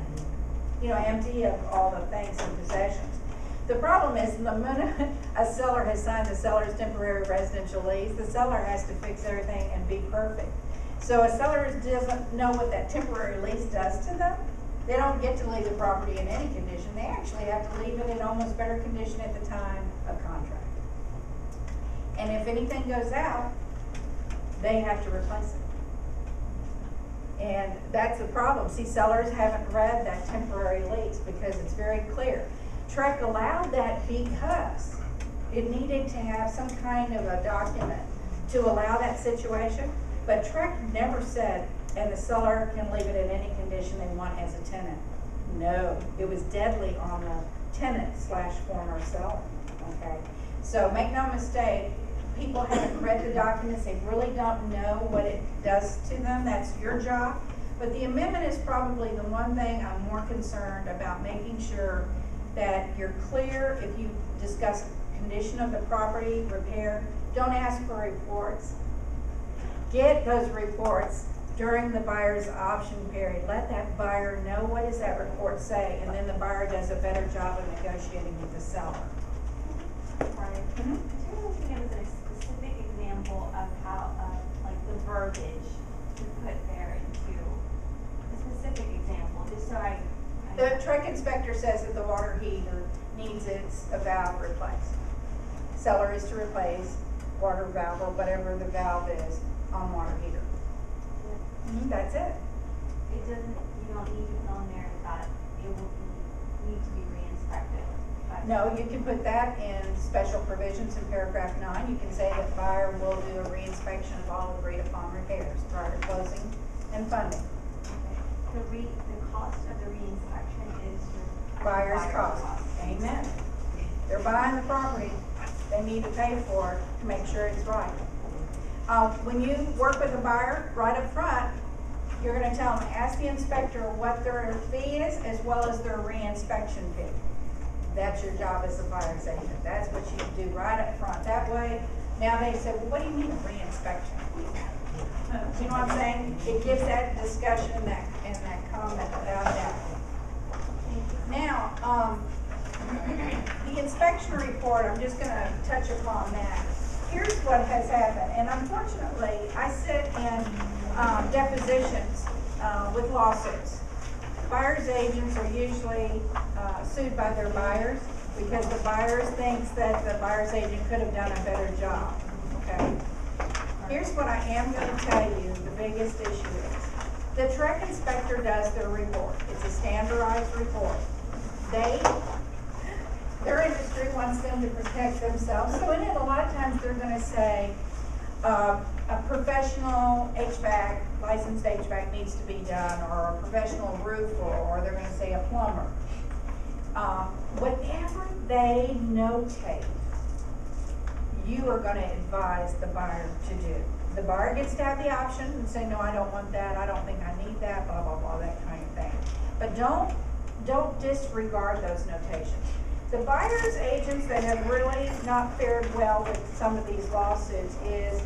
You know, empty of all the things and possessions. The problem is, the minute a seller has signed the seller's temporary residential lease, the seller has to fix everything and be perfect. So a seller doesn't know what that temporary lease does to them. They don't get to leave the property in any condition. They actually have to leave it in almost better condition at the time of contract. And if anything goes out, they have to replace it. And that's the problem. See, sellers haven't read that temporary lease because it's very clear. Trek allowed that because it needed to have some kind of a document to allow that situation, but Trek never said, and the seller can leave it in any condition they want as a tenant. No, it was deadly on the tenant / former seller, okay? So make no mistake, people haven't read the documents, they really don't know what it does to them. That's your job. But the amendment is probably the one thing I'm more concerned about, making sure that you're clear. If you discuss condition of the property, repair, don't ask for reports. Get those reports during the buyer's option period. Let that buyer know what does that report say, and then the buyer does a better job of negotiating with the seller. Right. Mhm. Could you give us a specific example of how, like the verbiage to put there into a specific example, just so I. The Trek inspector says that the water heater needs its valve replaced. Seller is to replace water valve or whatever the valve is on water heater. That's it. It doesn't, you don't need to put on there that it will need to be re-inspected. No, you can put that in special provisions in paragraph 9. You can say that buyer will do a re-inspection of all agreed upon repairs prior to closing and funding. The cost of the re-inspection is your Buyer's cost. Amen. They're buying the property. They need to pay for it to make sure it's right. When you work with a buyer right up front, you're going to tell them, ask the inspector what their fee is as well as their re-inspection fee. That's your job as a buyer's agent. That's what you do right up front. That way, now they say, well, what do you mean a re-inspection? You know what I'm saying? It gives that discussion and that comment about that. Now, the inspection report, I'm just going to touch upon that. Here's what has happened, and unfortunately, I sit in depositions with lawsuits. Buyer's agents are usually sued by their buyers because the buyers thinks that the buyer's agent could have done a better job, okay? Here's what I am going to tell you the biggest issue is. The Trek inspector does their report. It's a standardized report. Their industry wants them to protect themselves. So in it, a lot of times they're going to say a professional HVAC, licensed HVAC needs to be done, or a professional roofer, or they're going to say a plumber. Whatever they notate, you are going to advise the buyer to do. The buyer gets to have the option and say, no, I don't want that, I don't think I need that, blah, blah, blah, that kind of thing. But don't disregard those notations. The buyer's agents that have really not fared well with some of these lawsuits is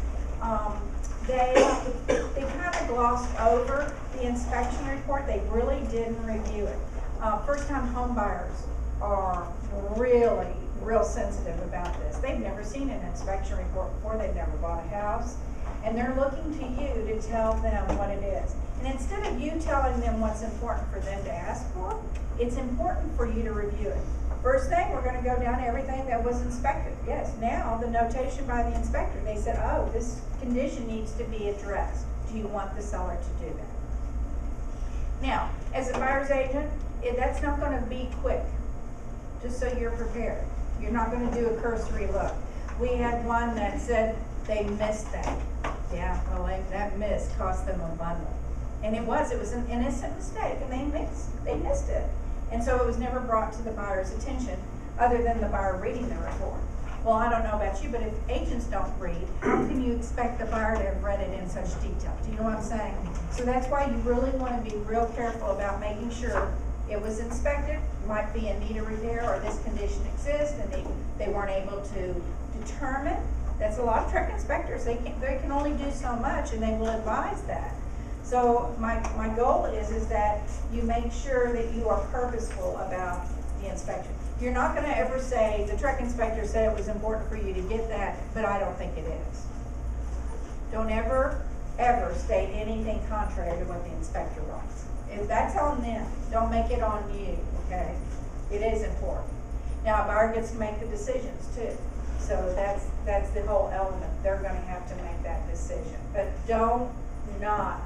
they kind of glossed over the inspection report. They really didn't review it. First-time home buyers are really real sensitive about this. They've never seen an inspection report before. They've never bought a house. And they're looking to you to tell them what it is. And instead of you telling them what's important for them to ask for, it's important for you to review it. First thing, we're going to go down everything that was inspected. Yes, now the notation by the inspector, they said, oh, this condition needs to be addressed. Do you want the seller to do that? Now, as a buyer's agent, that's not going to be quick, just so you're prepared. You're not going to do a cursory look. We had one that said they missed that. Yeah, well, that miss cost them a bundle. And it was an innocent mistake, and they missed it. And so it was never brought to the buyer's attention, other than the buyer reading the report. Well, I don't know about you, but if agents don't read, how can you expect the buyer to have read it in such detail? Do you know what I'm saying? So that's why you really want to be real careful about making sure it was inspected, might be in need of repair, or this condition exists, and they weren't able to determine. That's a lot of truck inspectors, they can only do so much, and they will advise that. So my goal is that you make sure that you are purposeful about the inspection. You're not gonna ever say, the truck inspector said it was important for you to get that, but I don't think it is. Don't ever state anything contrary to what the inspector writes. If that's on them, don't make it on you, okay? It is important. Now, a buyer gets to make the decisions too. So that's the whole element. They're gonna have to make that decision. But don't not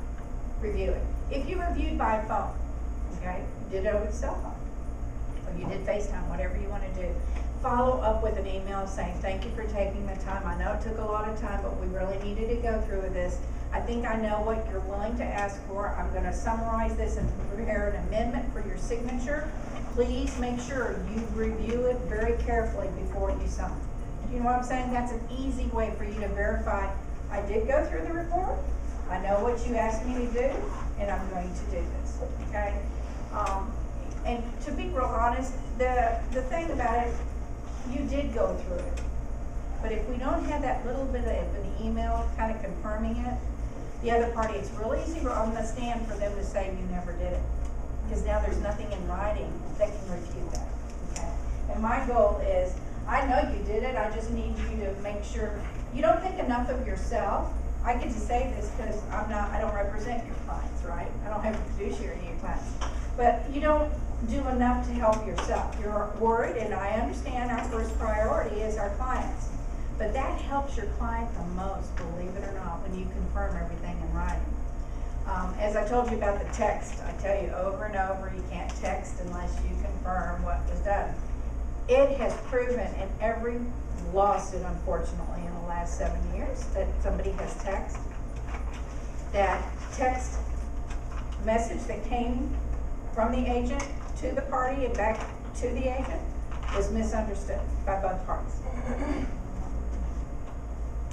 review it. If you reviewed by phone, okay, you did it over the cell phone, or you did FaceTime, whatever you wanna do, follow up with an email saying, thank you for taking the time. I know it took a lot of time, but we really needed to go through with this. I think I know what you're willing to ask for. I'm gonna summarize this and prepare an amendment for your signature. Please make sure you review it very carefully before you sign. You know what I'm saying? That's an easy way for you to verify, I did go through the report, I know what you asked me to do, and I'm going to do this, okay? And to be real honest, the thing about it, you did go through it. But if we don't have that little bit of an email kind of confirming it, the other party, it's real easy on the stand for them to say you never did it. Because now there's nothing in writing that can refute that, okay? And my goal is, I know you did it, I just need you to make sure, you don't think enough of yourself. I get to say this because I don't represent your clients, right? I don't have a fiduciary in your clients. But you don't do enough to help yourself. You're worried, and I understand our first priority is our clients. But that helps your client the most, believe it or not, when you confirm everything in writing. As I told you about the text, I tell you over and over, you can't text unless you confirm what was done. It has proven in every lawsuit, unfortunately, in the last 7 years, that somebody has text. That text message that came from the agent to the party and back to the agent was misunderstood by both parties.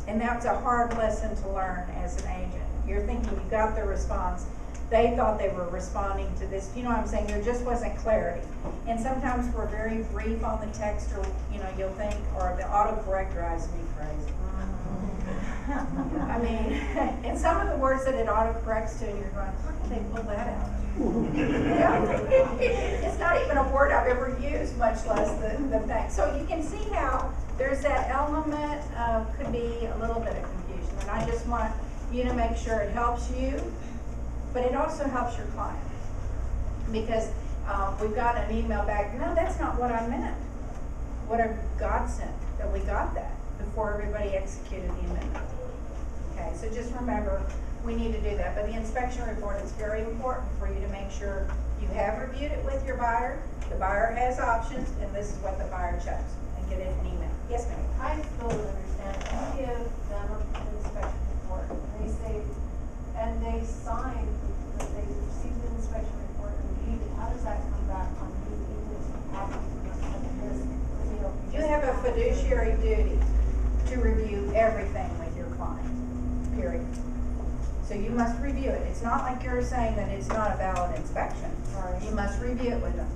And that's a hard lesson to learn as an agent. You're thinking you got the response. They thought they were responding to this. You know what I'm saying? There just wasn't clarity. And sometimes we're very brief on the text, or you'll think, or the autocorrect drives me crazy. I mean, and some of the words that it autocorrects to, you're going, how can they pull that out? It's not even a word I've ever used, much less the fact. So you can see how there's that element of, could be a little bit of confusion. And I just want you to make sure it helps you, but it also helps your client. Because we've got an email back, no, that's not what I meant. What a godsend that we got that before everybody executed the amendment. Okay, so just remember, we need to do that. But the inspection report is very important for you to make sure you have reviewed it with your buyer, the buyer has options, and this is what the buyer chose, and get it in an email. Yes, ma'am? I still don't understand. You give them an inspection report, and they say, and they sign that they received the inspection report and reviewed it. How does that come back on you, even if you have this? You have a fiduciary duty to review everything with your client, period. So you must review it. It's not like you're saying that it's not a valid inspection. Right. You must review it with them.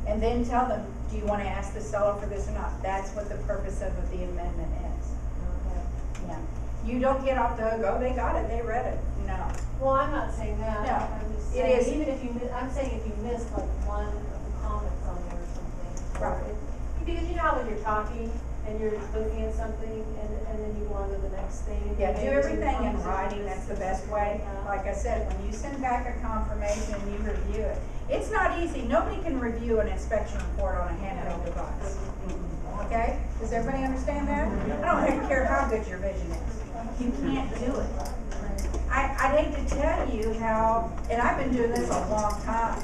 And then tell them, do you want to ask the seller for this or not? That's what the purpose of the amendment is. Okay. Yeah. You don't get off the hook, oh, they got it, they read it. No. Well, I'm not saying that. No, I'm just it saying, is- even if you, I'm saying if you missed like one of the comments on there or something. or Right. Because you know how when you're talking and you're looking at something and then you go on to the next thing. and Yeah, maybe do everything in something writing, that's the best way. Yeah. Like I said, when you send back a confirmation, you review it. It's not easy, nobody can review an inspection report on a handheld device. Okay, does everybody understand that? I don't care how good your vision is, you can't do it. I'd hate to tell you how, and I've been doing this a long time,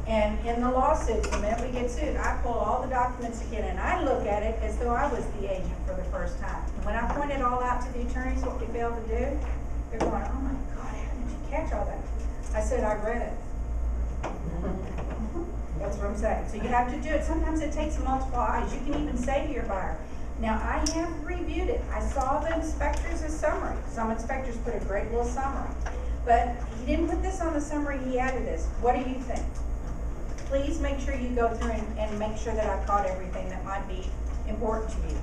and in the lawsuit, the minute we get sued, I pull all the documents again, and I look at it as though I was the agent for the first time. And when I point it all out to the attorneys, what we failed to do, they're going, oh my God, how did you catch all that? I said, I read it. That's what I'm saying. So you have to do it. Sometimes it takes multiple eyes. You can even say to your buyer, now I have reviewed it. I saw the inspector's summary. Some inspectors put a great little summary. But he didn't put this on the summary, he added this. What do you think? please make sure you go through and make sure that I caught everything that might be important to you.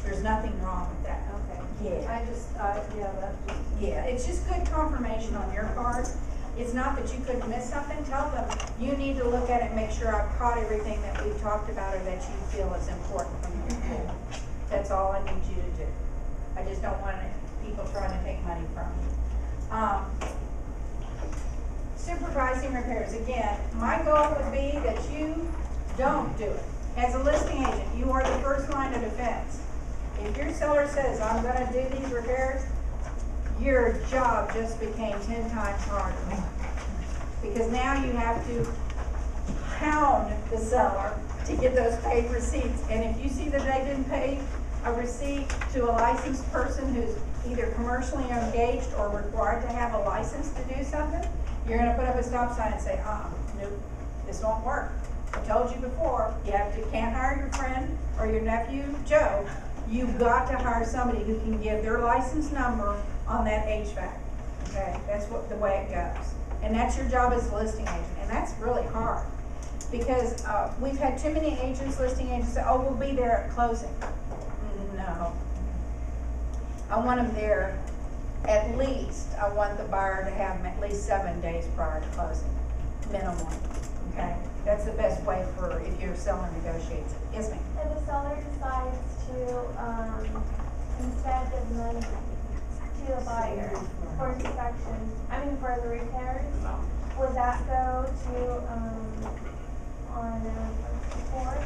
There's nothing wrong with that. Okay. Yeah. I just, yeah, that's just. Yeah, it's just good confirmation on your part. It's not that you could miss something. Tell them you need to look at it and make sure I've caught everything that we've talked about or that you feel is important from your report. That's all I need you to do. I just don't want people trying to take money from you. Supervising repairs, again, my goal would be that you don't do it. As a listing agent, you are the first line of defense. If your seller says, I'm gonna do these repairs, your job just became 10 times harder. Because now you have to hound the seller to get those paid receipts. And if you see that they didn't pay a receipt to a licensed person who's either commercially engaged or required to have a license to do something, you're gonna put up a stop sign and say, nope, this won't work. I told you before, can't hire your friend or your nephew, Joe. You've got to hire somebody who can give their license number on that HVAC, okay? That's the way it goes. And that's your job as a listing agent, and that's really hard. Because we've had too many listing agents say, oh, we'll be there at closing. No. I want them there at least, I want the buyer to have them at least 7 days prior to closing, minimum, okay? That's the best way for if your seller negotiates it. Yes, ma'am? If the seller decides to, instead give money to the buyer for inspection, for the repairs, would that go to, on a report?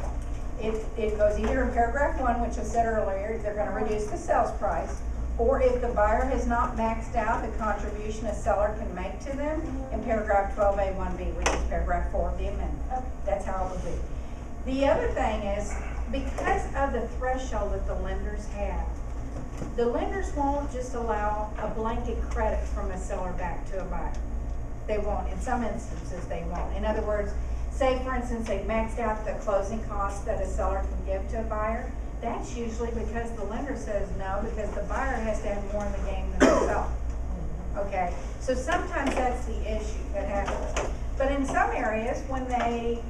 It goes either in paragraph 1, which I said earlier, they're gonna reduce the sales price, or if the buyer has not maxed out the contribution a seller can make to them, in paragraph 12A1B, which is paragraph 4 of the amendment. Okay. That's how it would be. The other thing is, because of the threshold that the lenders have, the lenders won't just allow a blanket credit from a seller back to a buyer. They won't. In some instances, they won't. In other words, say for instance, they've maxed out the closing costs that a seller can give to a buyer. That's usually because the lender says no, because the buyer has to have more in the game than the seller. Okay, so sometimes that's the issue that happens. But in some areas, when they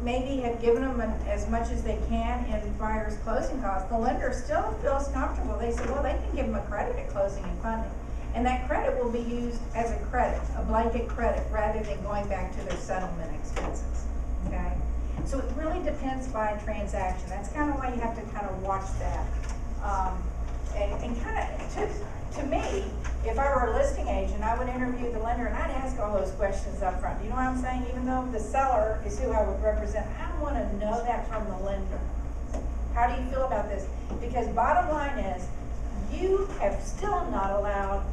maybe have given them as much as they can in buyer's closing costs, the lender still feels comfortable. They say, well, they can give them a credit at closing and funding. And that credit will be used as a credit, a blanket credit, rather than going back to their settlement expenses, okay? So it really depends by transaction. That's kind of why you have to kind of watch that. And kind of, to me, if I were a listing agent, I would interview the lender and I'd ask all those questions up front. You know what I'm saying? Even though the seller is who I would represent, I want to know that from the lender. How do you feel about this? Because bottom line is, you have still not allowed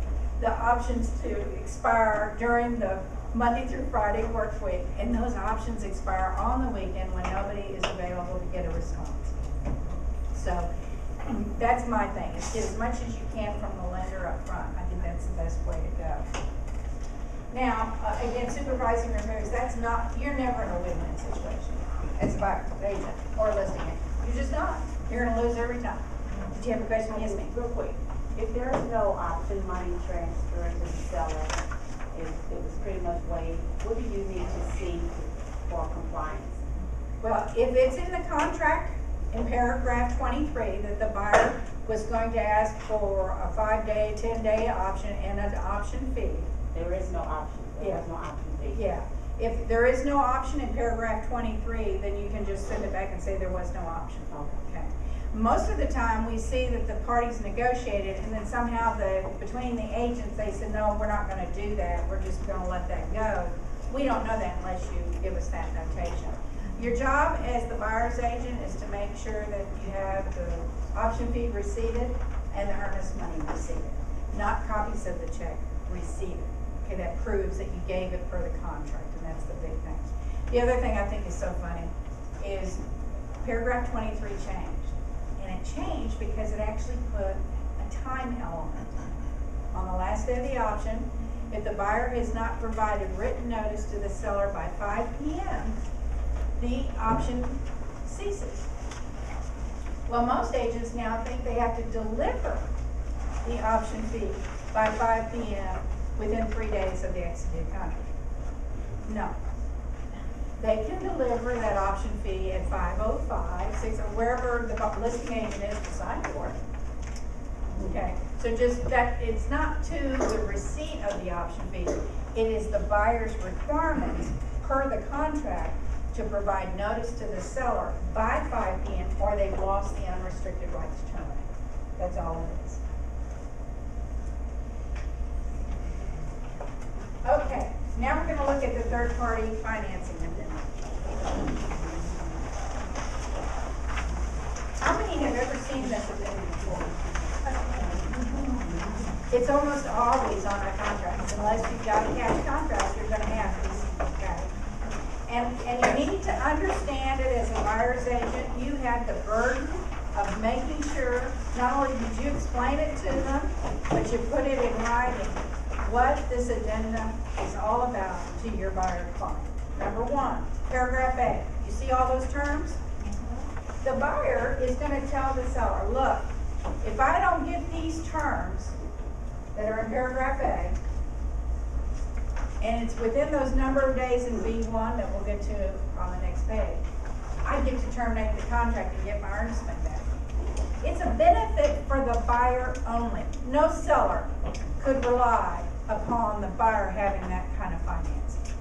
the options to expire during the Monday through Friday work week, and those options expire on the weekend when nobody is available to get a response. So that's my thing, is get as much as you can from the lender up front. I think that's the best way to go. Now, again, supervising repairs, you're never in a win-win situation as a buyer, agent, or listing agent. You're just not. You're gonna lose every time. Did you have a question? Yes, ma'am. Real quick, if there is no option money transferred to the seller, if it was pretty much waived, what do you need to see for compliance? Well, if it's in the contract in paragraph 23 that the buyer was going to ask for a 5-day, 10-day option and an option fee. There is no option, there is no option fee. Yeah. If there is no option in paragraph 23, then you can just send it back and say there was no option. Okay. Most of the time, we see that the parties negotiated, and then somehow between the agents, they said, no, we're not gonna do that, we're just gonna let that go. We don't know that unless you give us that notation. Your job as the buyer's agent is to make sure that you have the option fee receipted and the earnest money receipted. Not copies of the check, receipted. Okay, that proves that you gave it per the contract, and that's the big thing. The other thing I think is so funny is paragraph 23 changed. And it changed because it actually put a time element. On the last day of the option, if the buyer has not provided written notice to the seller by 5 p.m., the option ceases. Well, most agents now think they have to deliver the option fee by 5 p.m. within 3 days of the executed contract. No. they can deliver that option fee at 5:05, 6, or wherever the listing agent is to sign for it. Okay, so just that, it's not to the receipt of the option fee, it is the buyer's requirements per the contract to provide notice to the seller by 5 p.m. or they've lost the unrestricted right to terminate. That's all it is. Okay, now we're gonna look at the third-party financing addendum. How many have ever seen this addendum before? It's almost always on our contracts, unless you've got a cash contract, you're gonna have these, okay? And you need to understand it as a buyer's agent, you have the burden of making sure, not only did you explain it to them, but you put it in writing, what this addendum is all about to your buyer client. Number 1, paragraph A, you see all those terms? The buyer is gonna tell the seller, look, if I don't get these terms that are in paragraph A, and it's within those number of days in B1 that we'll get to on the next page, I get to terminate the contract and get my earnest money back. It's a benefit for the buyer only. No seller could rely upon the buyer having that kind of financing.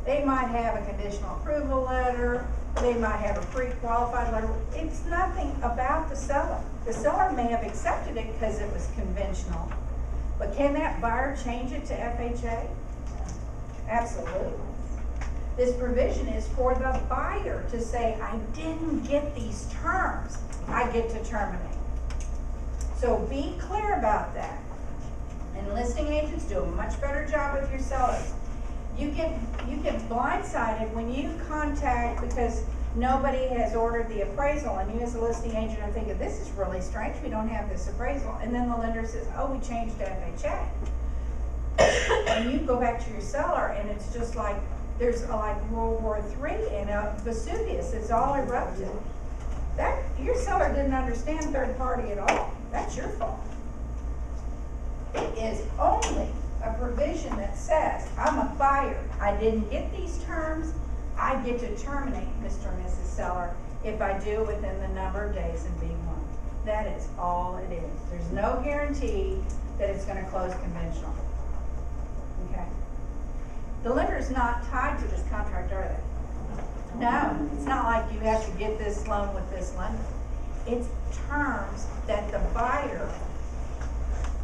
They might have a conditional approval letter, they might have a pre-qualified letter. It's nothing about the seller. The seller may have accepted it because it was conventional, but can that buyer change it to FHA? Absolutely. This provision is for the buyer to say, I didn't get these terms, I get to terminate. So be clear about that. And listing agents do a much better job with your sellers. You get blindsided when you contact, because nobody has ordered the appraisal, and you as a listing agent are thinking, this is really strange, we don't have this appraisal. And then the lender says, oh, we changed to FHA. And you go back to your seller, and it's just like, there's like World War III and Vesuvius, it's all erupted. That, your seller didn't understand third party at all. That's your fault. It is only a provision that says, I'm a buyer, I didn't get these terms, I get to terminate Mr. and Mrs. Seller if I do within the number of days in B1. That is all it is. There's no guarantee that it's going to close conventional. Okay? The lender's not tied to this contract, are they? No, it's not like you have to get this loan with this lender. It's terms that the buyer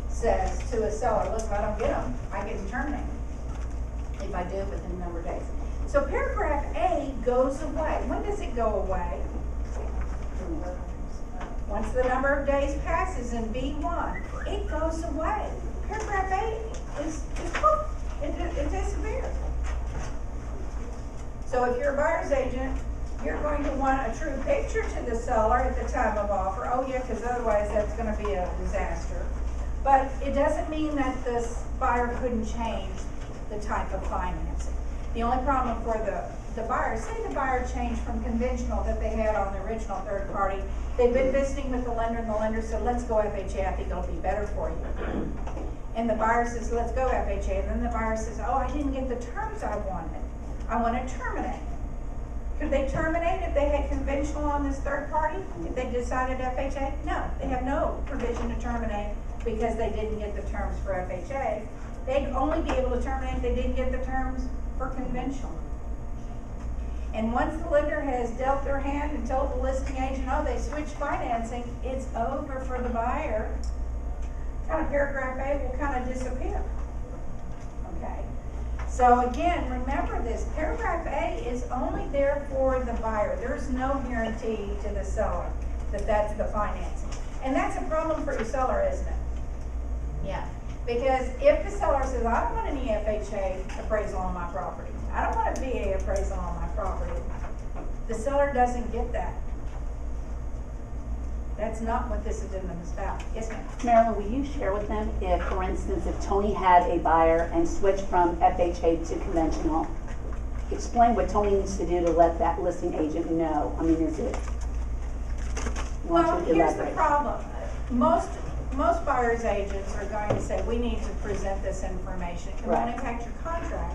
says to a seller, look, if I don't get them, I get to terminate if I do it within a number of days. So paragraph A goes away. When does it go away? Once the number of days passes in B1, it goes away. Paragraph A is poof, it disappears. So if you're a buyer's agent, you're going to want a true picture to the seller at the time of offer. Oh yeah, because otherwise that's going to be a disaster. But it doesn't mean that this buyer couldn't change the type of financing. The only problem for the buyer, say the buyer changed from conventional that they had on the original third party, they've been visiting with the lender and the lender said, let's go FHA, I think it'll be better for you. And the buyer says, let's go FHA, and then the buyer says, oh, I didn't get the terms I wanted. I want to terminate. Could they terminate if they had conventional on this third party? If they decided FHA? No, they have no provision to terminate because they didn't get the terms for FHA. They'd only be able to terminate if they didn't get the terms for conventional. And once the lender has dealt their hand and told the listing agent, oh, they switched financing, it's over for the buyer. Kind of paragraph A will kind of disappear. Okay. So again, remember this, paragraph A is only there for the buyer. There's no guarantee to the seller that that's the financing. And that's a problem for your seller, isn't it? Yeah. Because if the seller says, I don't want any FHA appraisal on my property, I don't want a VA appraisal on my property, the seller doesn't get that. That's not what this addendum is about. Yes, ma'am? Marilyn, will you share with them if, for instance, if Tony had a buyer and switched from FHA to conventional, explain what Tony needs to do to let that listing agent know? I mean, is it? Well, here's the problem. Most buyer's agents are going to say, we need to present this information. It can Right. impact your contract,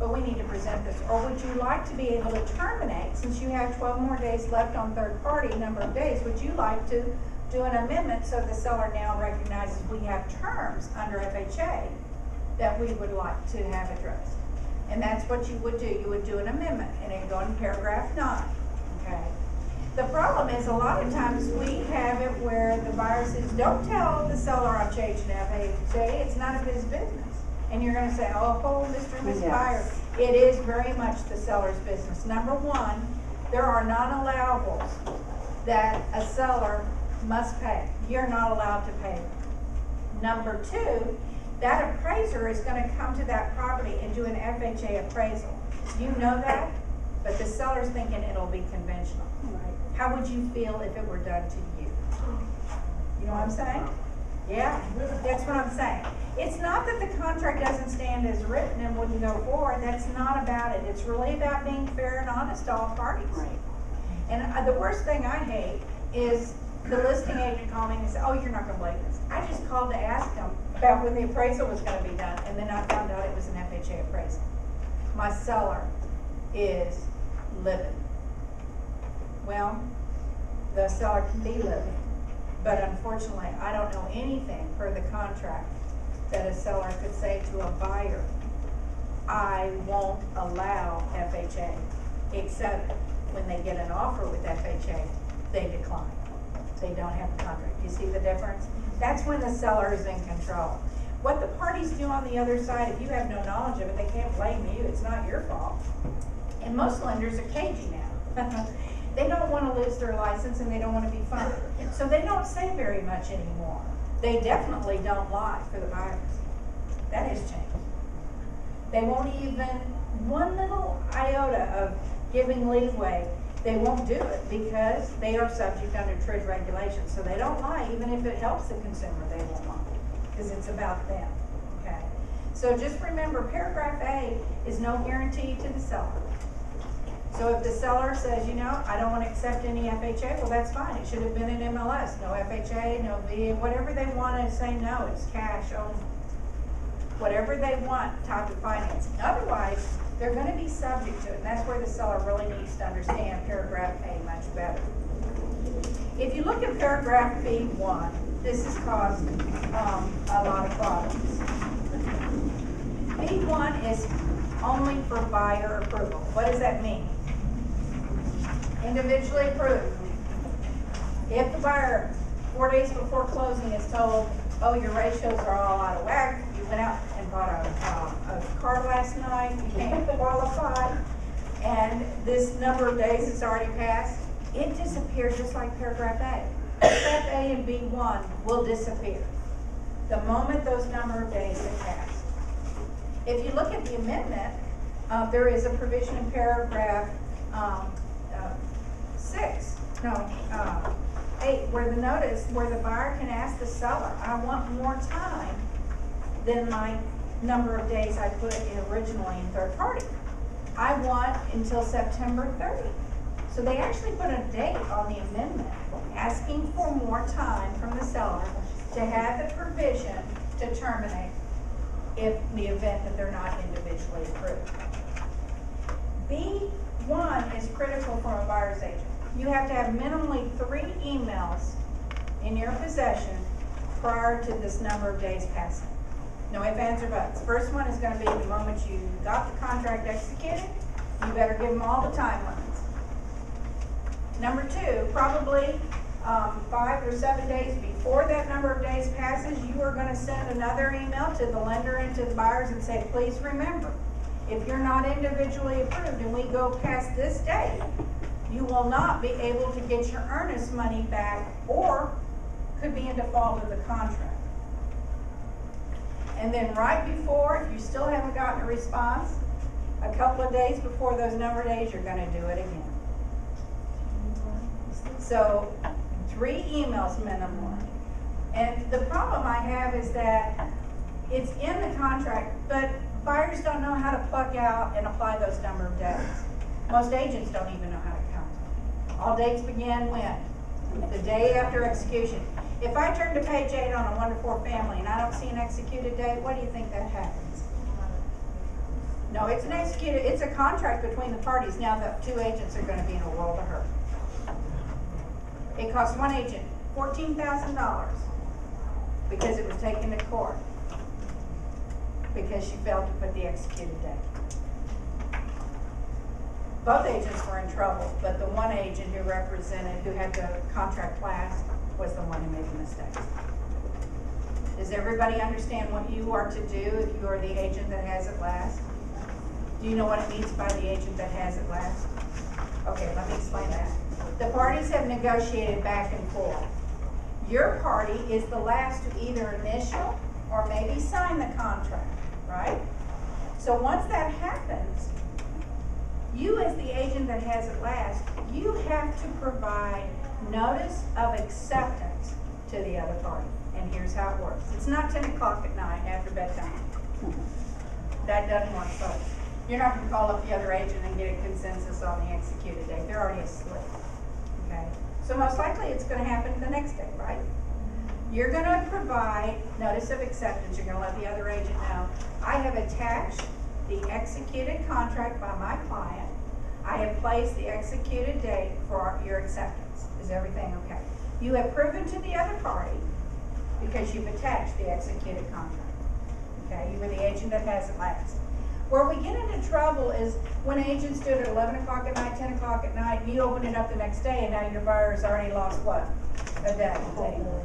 but we need to present this. Or would you like to be able to terminate, since you have 12 more days left on third party, number of days, would you like to do an amendment so the seller now recognizes we have terms under FHA that we would like to have addressed? And that's what you would do. You would do an amendment, and it'd go in paragraph 9, okay? The problem is, a lot of times we have it where the buyer says, don't tell the seller I'm changing FHA, it's none of his business. And you're gonna say, oh, Mr. and Miss Yes. Buyer, it is very much the seller's business. Number one, there are non-allowables that a seller must pay. You're not allowed to pay. Number two, that appraiser is gonna come to that property and do an FHA appraisal. You know that, but the seller's thinking it'll be conventional. Right. How would you feel if it were done to you? You know what I'm saying? Yeah, that's what I'm saying. It's not that the contract doesn't stand as written and wouldn't go forward. That's not about it. It's really about being fair and honest to all parties. Right. And the worst thing I hate is the listing agent called me and said, oh, you're not gonna believe this. I just called to ask them about when the appraisal was gonna be done, and then I found out it was an FHA appraisal. My seller is livid. Well, the seller can be livid, but unfortunately, I don't know anything per the contract that a seller could say to a buyer, I won't allow FHA, except when they get an offer with FHA, they decline. They don't have a contract. You see the difference? That's when the seller is in control. What the parties do on the other side, if you have no knowledge of it, they can't blame you. It's not your fault. And most lenders are cagey now. They don't want to lose their license and they don't want to be fined. So they don't say very much anymore. They definitely don't lie for the buyers. That has changed. They won't even, one little iota of giving leeway, they won't do it because they are subject under TRID regulations. So they don't lie, even if it helps the consumer, they won't lie, because it's about them, okay? So just remember, paragraph A is no guarantee to the seller. So if the seller says, you know, I don't want to accept any FHA, well, that's fine. It should have been an MLS, no FHA, no VA, whatever they want to say no, it's cash only. Whatever they want, type of financing. Otherwise, they're going to be subject to it, and that's where the seller really needs to understand paragraph A much better. If you look at paragraph B1, this has caused a lot of problems. B1 is only for buyer approval. What does that mean? Individually approved. If the buyer, 4 days before closing, is told, oh, your ratios are all out of whack, you went out and bought a car last night, you can't qualify, and this number of days has already passed, it disappears just like paragraph A. Paragraph A and B1 will disappear the moment those number of days have passed. If you look at the amendment, there is a provision in paragraph 8, where the notice, where the buyer can ask the seller, I want more time than my number of days I put in originally in third party. I want until September 30. So they actually put a date on the amendment, asking for more time from the seller to have the provision to terminate if the event that they're not individually approved. B1 is critical from a buyer's agent. You have to have minimally 3 emails in your possession prior to this number of days passing. No ifs, ands, or buts. First one is going to be the moment you got the contract executed. You better give them all the timelines. Number 2, probably 5 or 7 days before that number of days passes, you are going to send another email to the lender and to the buyers and say, please remember, if you're not individually approved and we go past this date, you will not be able to get your earnest money back or could be in default of the contract. And then right before, if you still haven't gotten a response, a couple of days before those number of days, you're going to do it again. So 3 emails minimally. And the problem I have is that it's in the contract, but buyers don't know how to pluck out and apply those number of days. Most agents don't even know how to count them. All dates begin when? The day after execution. If I turn to page 8 on a 1 to 4 family and I don't see an executed date, what do you think that happens? No No, it's an executed, it's a contract between the parties. Now the two agents are gonna be in a world of hurt. It cost one agent $14,000 because it was taken to court because she failed to put the executed date. Both agents were in trouble, but the one agent who represented, who had the contract last, was the one who made the mistake. Does everybody understand what you are to do if you are the agent that has it last? Do you know what it means by the agent that has it last? Okay, let me explain that. The parties have negotiated back and forth. Your party is the last to either initial or maybe sign the contract, right? So once that happens, you as the agent that has it last, you have to provide notice of acceptance to the other party. And here's how it works. It's not 10 o'clock at night after bedtime. That doesn't work, folks. You're not going to call up the other agent and get a consensus on the executed date. They're already asleep. Okay? So most likely it's going to happen the next day, right? You're going to provide notice of acceptance. You're going to let the other agent know, I have attached the executed contract by my client. I have placed the executed date for your acceptance. Is everything okay? You have proven to the other party because you've attached the executed contract. Okay? You were the agent that has it last. Where we get into trouble is when agents do it at 11 o'clock at night, 10 o'clock at night, and you open it up the next day, and now your buyer has already lost what? A day.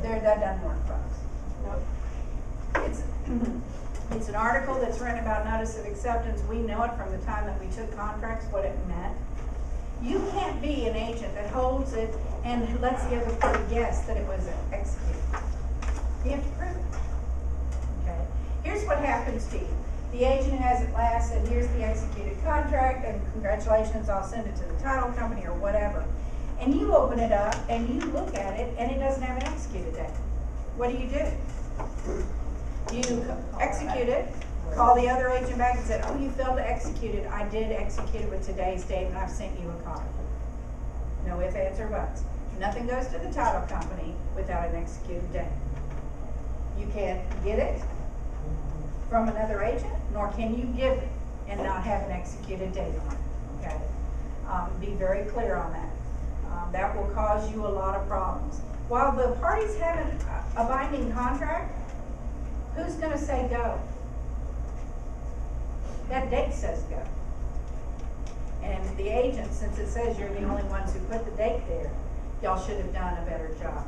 That doesn't work, folks. Nope. It's an article that's written about notice of acceptance. We know it from the time that we took contracts, what it meant. You can't be an agent that holds it and lets the other party guess that it was executed. You have to prove it. Okay? Here's what happens to you. The agent has it last, and here's the executed contract, and congratulations, I'll send it to the title company or whatever. And you open it up, and you look at it, and it doesn't have an executed date. What do? You execute it, call the other agent back and said, oh, you failed to execute it. I did execute it with today's date, and I've sent you a copy. No ifs, ands, or buts. Nothing goes to the title company without an executed date. You can't get it from another agent, nor can you give it and not have an executed date on it, okay? Be very clear on that. That will cause you a lot of problems. While the parties have a binding contract, who's gonna say go? That date says go. And the agent, since it says you're the only ones who put the date there, y'all should have done a better job.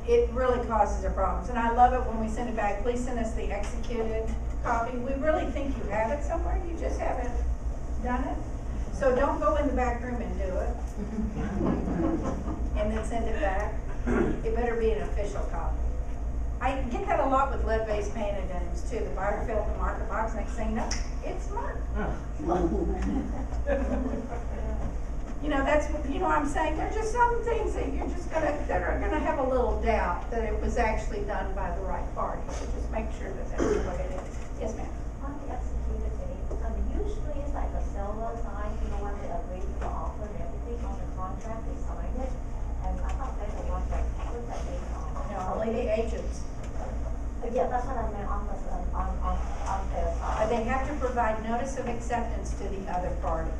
It really causes our problems. And I love it when we send it back. Please send us the executed copy. We really think you have it somewhere. You just haven't done it. So don't go in the back room and do it. And then send it back. It better be an official copy. I get that a lot with lead-based paint addendums too. The buyer failed to mark the box, next thing you know, it's marked. You know, that's what, you know what I'm saying? There's just some things that you're just that are gonna have a little doubt that it was actually done by the right party. So just make sure that that's what it is. Yes, ma'am. On the executed date, usually it's like a seller sign, when they agree to the offer and everything on the contract, they sign it. And I thought they were one that put that date on. No, only the agents. Yeah, that's what I meant on their side. They have to provide notice of acceptance to the other party.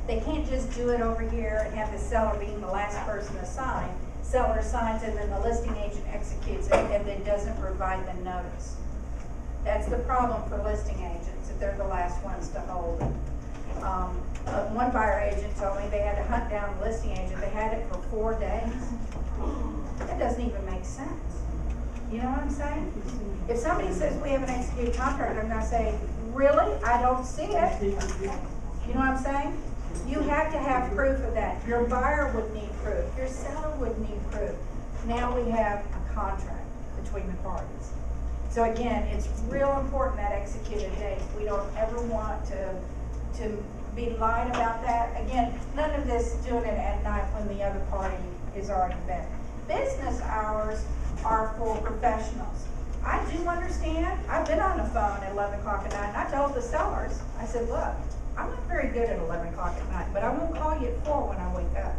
They can't just do it over here and have the seller being the last person to sign. Seller signs and then the listing agent executes it and then doesn't provide the notice. That's the problem for listing agents, if they're the last ones to hold it. One buyer agent told me they had to hunt down the listing agent. They had it for 4 days. That doesn't even make sense. You know what I'm saying? If somebody says we have an executed contract, I'm gonna say, really? I don't see it. You know what I'm saying? You have to have proof of that. Your buyer would need proof. Your seller would need proof. Now we have a contract between the parties. So again, it's real important that executed date. We don't ever want to be lying about that. Again, none of this doing it at night when the other party is already bed. Business hours are for professionals. I do understand. I've been on the phone at 11 o'clock at night, and I told the sellers, I said, look, I'm not very good at 11 o'clock at night, but I won't call you at 4 when I wake up.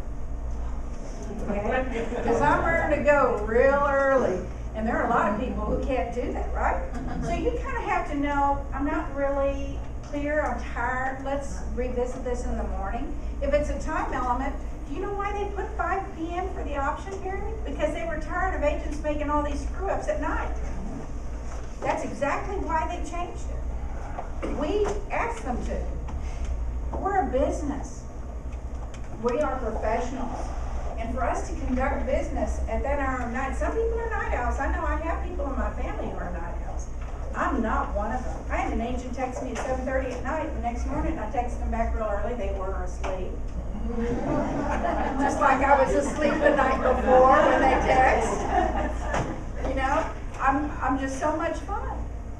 Okay? Because I'm ready to go real early. And there are a lot of people who can't do that, right? So you kind of have to know, I'm not really clear, I'm tired, let's revisit this in the morning. If it's a time element, do you know why they put 5 p.m. for the option period? Because they were tired of agents making all these screw ups at night. That's exactly why they changed it. We asked them to. We're a business. We are professionals. And for us to conduct business at that hour of night, some people are night owls. I know I have people in my family who are night owls. I'm not one of them. I had an agent text me at 7:30 at night, and the next morning I texted them back real early, they were asleep. Just like I was asleep the night before when they text. You know, I'm just so much fun.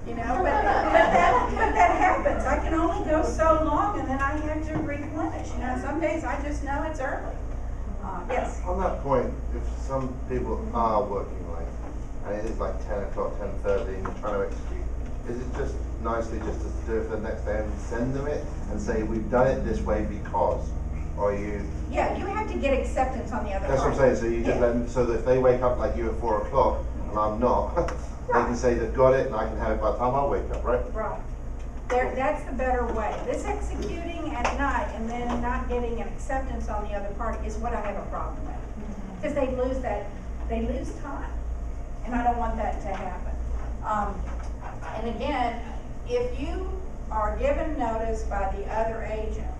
You know, but that happens. I can only go so long, and then I have to replenish. You know, some days I just know it's early. Yes. On that point, if some people are working late, and it is like 10 o'clock, 10:30, and you're trying to execute, is it just nicely just to do it for the next day and send them it and say, we've done it this way because, or you... Yeah, you have to get acceptance on the other That's what I'm party. saying, so you just let them, so that if they wake up like you at 4 o'clock, and I'm not, they can say they've got it, and I can have it by the time I wake up, right? Right. That's the better way. This executing at night and then not getting an acceptance on the other party is what I have a problem with. Because they lose time. And I don't want that to happen. And again, if you are given notice by the other agent,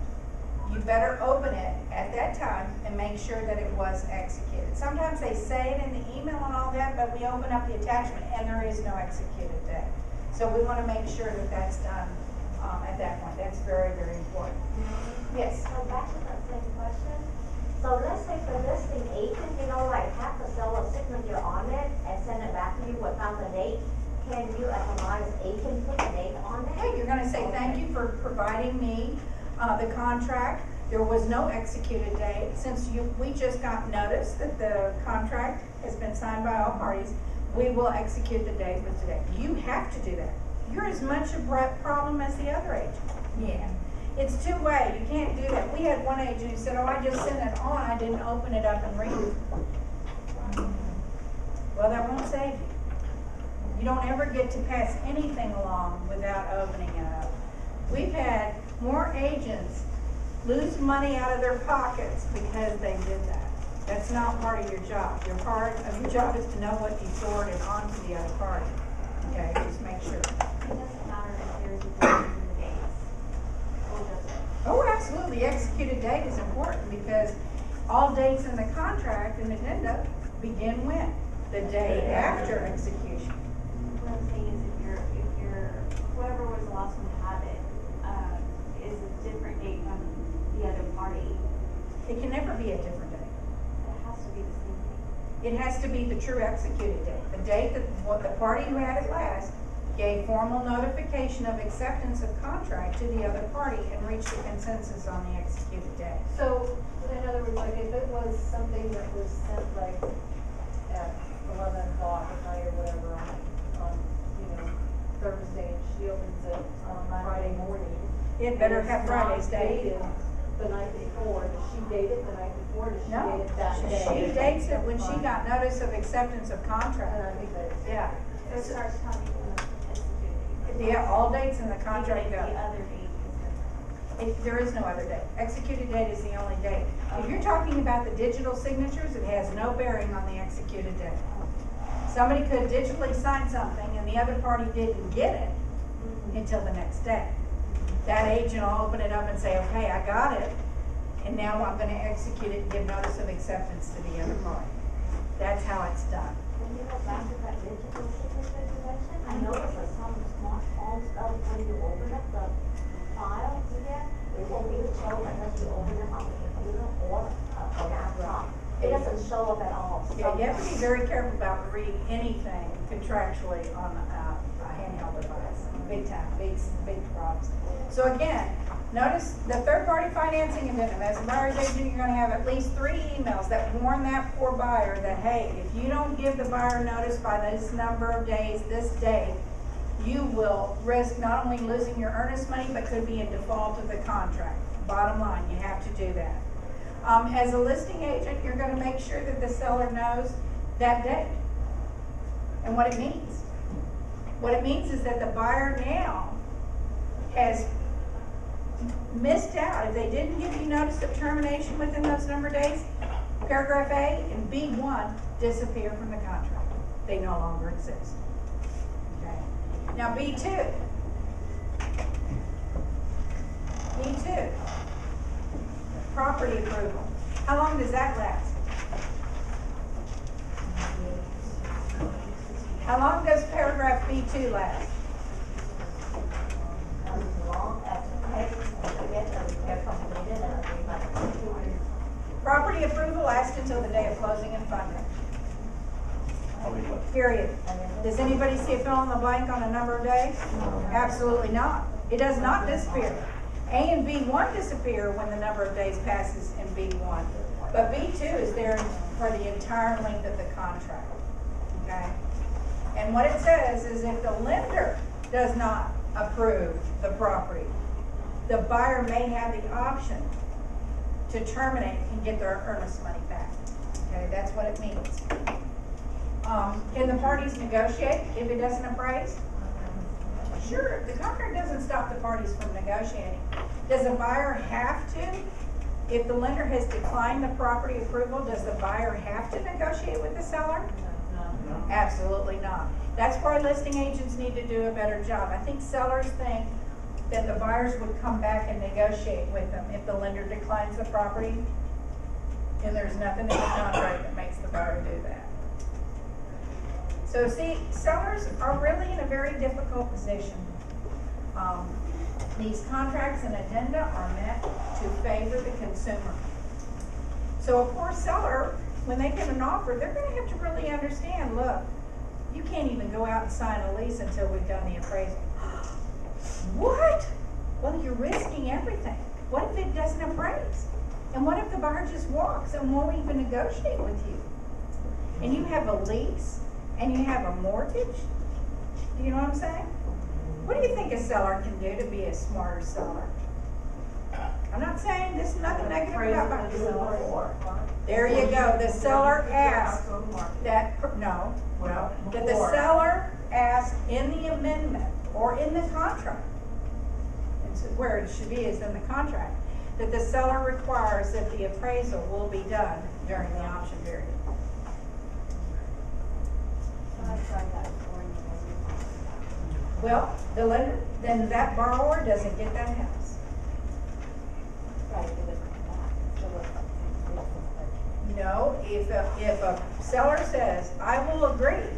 you better open it at that time and make sure that it was executed. Sometimes they say it in the email and all that, but we open up the attachment and there is no executed date. So we want to make sure that that's done at that point. That's very, very important. Yes? So back to that same question. So let's say for listing agent, you know, like have the seller's signature on it and send it back to you without the date. Can you as a buyer's agent put the date on it? Hey, you're going to say thank you for providing me the contract. There was no executed date. Since we just got notice that the contract has been signed by all parties, we will execute the date with today. You have to do that. You're as much a problem as the other agent. Yeah. It's two-way. You can't do that. We had one agent who said, oh, I just sent it on. I didn't open it up and read it. Well, that won't save you. You don't ever get to pass anything along without opening it up. We've had more agents lose money out of their pockets because they did that. That's not part of your job. Your part of your job is to know what you forwarded on to the other party. Okay, just make sure. It doesn't matter if there's a difference in the dates. Or does it? Oh, absolutely. Executed date is important because all dates in the contract and addenda begin when? The day after execution. What I'm saying is if you're, whoever was the last one to have it, is a different date from the other party, It can never be a different date. it has to be the same date. It has to be the true executed date. The date that the party who had it last gave formal notification of acceptance of contract to the other party and reached a consensus on the executed date. So, in other words, like if it was something that was sent like at 11 o'clock at night or whatever on Thursday, and she opens it on Friday morning. It better have Friday's date. Dated the night before, does she date it the night before, does she No, date it that day? she dates it when she got notice of acceptance of And contract. I think that's. Yeah. So it starts counting from the executed date. Yeah, all dates in the contract Even if go. the other date is different. There is no other date. Executed date is the only date. If you're talking about the digital signatures, it has no bearing on the executed date. Somebody could digitally sign something and the other party didn't get it until the next day. That agent will open it up and say, okay, I got it, and now I'm going to execute it and give notice of acceptance to the other party. That's how it's done. When you go back to that digital signature you mentioned, I noticed that some smartphones, when you open up the file in there, it won't even show unless you open it on the computer or a laptop. It doesn't show up at all. Yeah, you have to be very careful about reading anything contractually on a handheld device. Big time, big problems. So again, notice the third-party financing addendum. As a buyer's agent, you're going to have at least 3 emails that warn that poor buyer that, hey, if you don't give the buyer notice by this number of days, this date, you will risk not only losing your earnest money, but could be in default of the contract. Bottom line, you have to do that. As a listing agent, you're going to make sure that the seller knows that date and what it means. What it means is that the buyer now has missed out, if they didn't give you notice of termination within those number of days, paragraph A and B1 disappear from the contract. They no longer exist. Okay. Now B2. B2. Property approval. How long does that last? How long does paragraph B2 last? As long as it takes to get the repair completed and agreement. Property approval lasts until the day of closing and funding. Period. Does anybody see a fill in the blank on a number of days? Absolutely not. It does not disappear. A and B1 disappear when the number of days passes in B1. But B2 is there for the entire length of the contract. Okay? And what it says is if the lender does not approve the property, the buyer may have the option to terminate and get their earnest money back. Okay, that's what it means. Can the parties negotiate if it doesn't appraise? Sure, the contract doesn't stop the parties from negotiating. Does the buyer have to? If the lender has declined the property approval, does the buyer have to negotiate with the seller? No. Absolutely not. That's why listing agents need to do a better job. I think sellers think that the buyers would come back and negotiate with them if the lender declines the property, and there's nothing in the contract that makes the buyer do that. So see, sellers are really in a very difficult position. These contracts and addenda are meant to favor the consumer. So of course, seller, when they get an offer, they're going to have to really understand, look, you can't even go out and sign a lease until we've done the appraisal. What? Well, you're risking everything. What if it doesn't appraise? And what if the buyer just walks and won't even negotiate with you? And you have a lease and you have a mortgage? Do you know what I'm saying? What do you think a seller can do to be a smarter seller? I'm not saying this is nothing negative about the seller. There you go. The seller asked that, that the seller asked in the amendment or in the contract, it's where it should be is in the contract, that the seller requires that the appraisal will be done during the option period. Well, the lender, then that borrower doesn't get that house. No, if a seller says, I will agree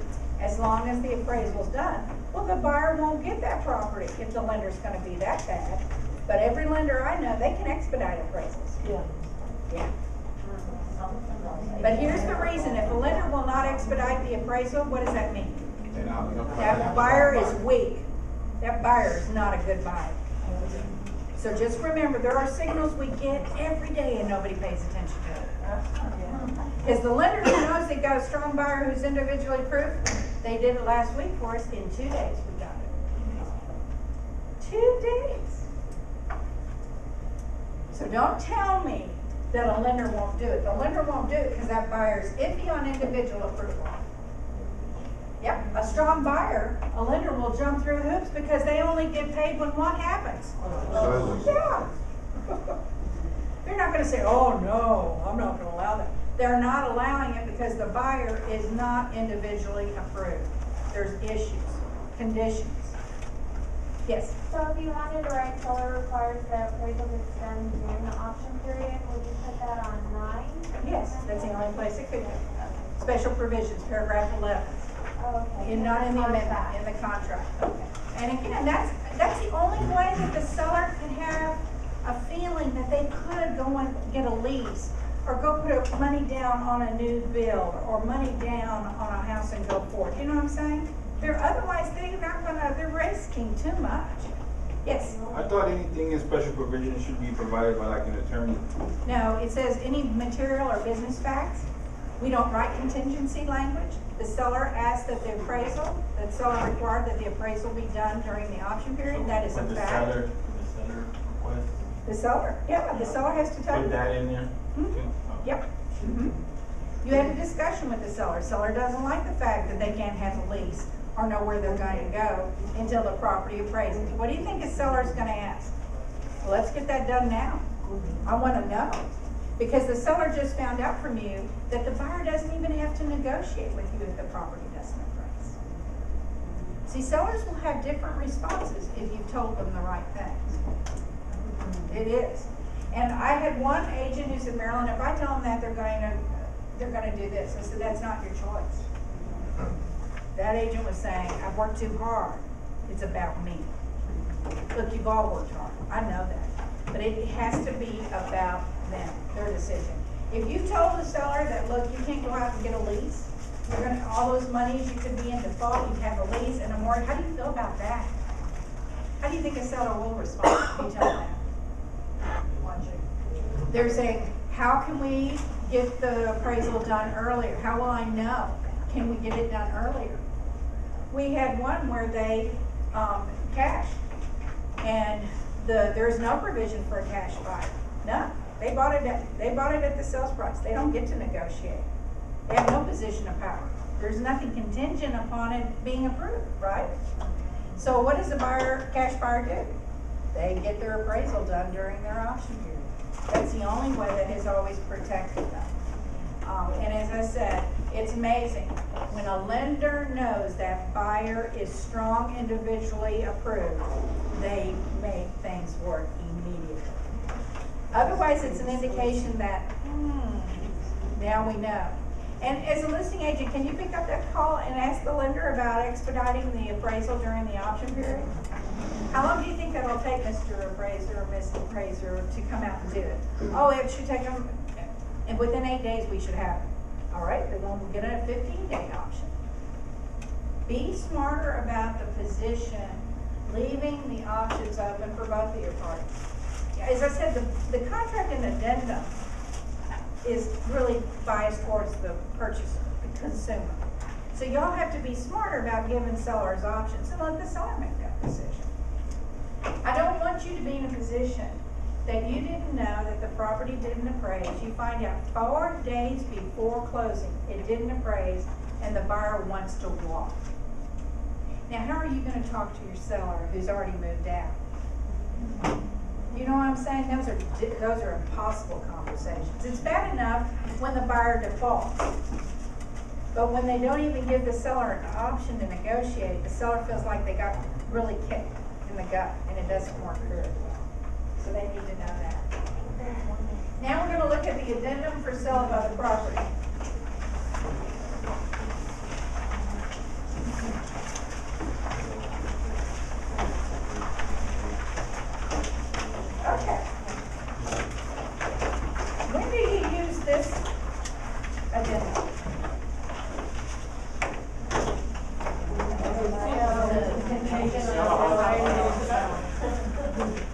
as long as the appraisal's done, well, the buyer won't get that property if the lender's gonna be that bad. But every lender I know, they can expedite appraisals. Yeah. But here's the reason, if a lender will not expedite the appraisal, what does that mean? That buyer is weak. That buyer is not a good buyer. So just remember, there are signals we get every day and nobody pays attention to it. Because the lender who knows they got a strong buyer who's individually approved, they did it last week for us. In 2 days we got it. 2 days. So don't tell me that a lender won't do it. The lender won't do it because that buyer's iffy on individual approval. Yep, a strong buyer, a lender will jump through hoops because they only get paid when what happens. Yeah. They're not going to say, oh no, I'm not going to allow that. They're not allowing it because the buyer is not individually approved. There's issues, conditions. Yes? So if you wanted to write seller requires that appraisal gets done during the option period, would you put that on 9? Yes, that's the only place it could go. Special provisions, paragraph 11. Okay. And not in the amendment, in the contract. Okay. And again, that's the only way that the seller can have a feeling that they could go and get a lease or go put money down on a new build or money down on a house and go forward. You know what I'm saying? Otherwise, they're risking too much. Yes? I thought anything in special provision should be provided by like an attorney. No, it says any material or business facts. We don't write contingency language. The seller asked that the seller required that the appraisal be done during the option period. That is a fact. The seller request. The seller, yeah, the seller has to tell you. Put that in there? Mm-hmm. Yep. Mm-hmm. You had a discussion with the seller. Seller doesn't like the fact that they can't have a lease or know where they're going to go until the property appraises. What do you think a seller's going to ask? Well, let's get that done now. I wanna know. Because the seller just found out from you that the buyer doesn't even have to negotiate with you if the property doesn't appraise. See, sellers will have different responses if you've told them the right things. It is. And I had one agent who said, Marilyn, if I tell them that they're gonna do this, I said, that's not your choice. That agent was saying, I've worked too hard. It's about me. Look, you've all worked hard. I know that. But it has to be about them, their decision. If you told the seller that, look, you can't go out and get a lease, you're gonna, all those monies, you could be in default, you have a lease and a mortgage, how do you feel about that? How do you think a seller will respond if you tell them that? They're saying, how can we get the appraisal done earlier? How will I know? Can we get it done earlier? We had one where they cashed, and there's no provision for a cash buyer. No, they bought it at the sales price. They don't get to negotiate. They have no position of power. There's nothing contingent upon it being approved, right? So what does the cash buyer do? They get their appraisal done during their option period. That's the only way that has always protected them. And as I said, it's amazing. When a lender knows that buyer is strong individually approved, they make things work immediately. Otherwise, it's an indication that, now we know. And as a listing agent, can you pick up that call and ask the lender about expediting the appraisal during the option period? How long do you think that'll take, Mr. Appraiser or Ms. Appraiser, to come out and do it? Oh, it should take them, and within 8 days we should have it. All right, they're going to get a 15-day option. Be smarter about the position, leaving the options open for both of your parties. As I said, the contract in addendum is really biased towards the purchaser, the consumer. So y'all have to be smarter about giving sellers options and let the seller make that decision. I don't want you to be in a position that you didn't know that the property didn't appraise. You find out 4 days before closing it didn't appraise and the buyer wants to walk. Now, how are you going to talk to your seller who's already moved out? You know what I'm saying? Those are impossible conversations. It's bad enough when the buyer defaults. But when they don't even give the seller an option to negotiate, the seller feels like they got really kicked in the gut, and it doesn't work very well. So they need to know that. Now we're going to look at the addendum for sale of other property. Okay. When do you use this addendum?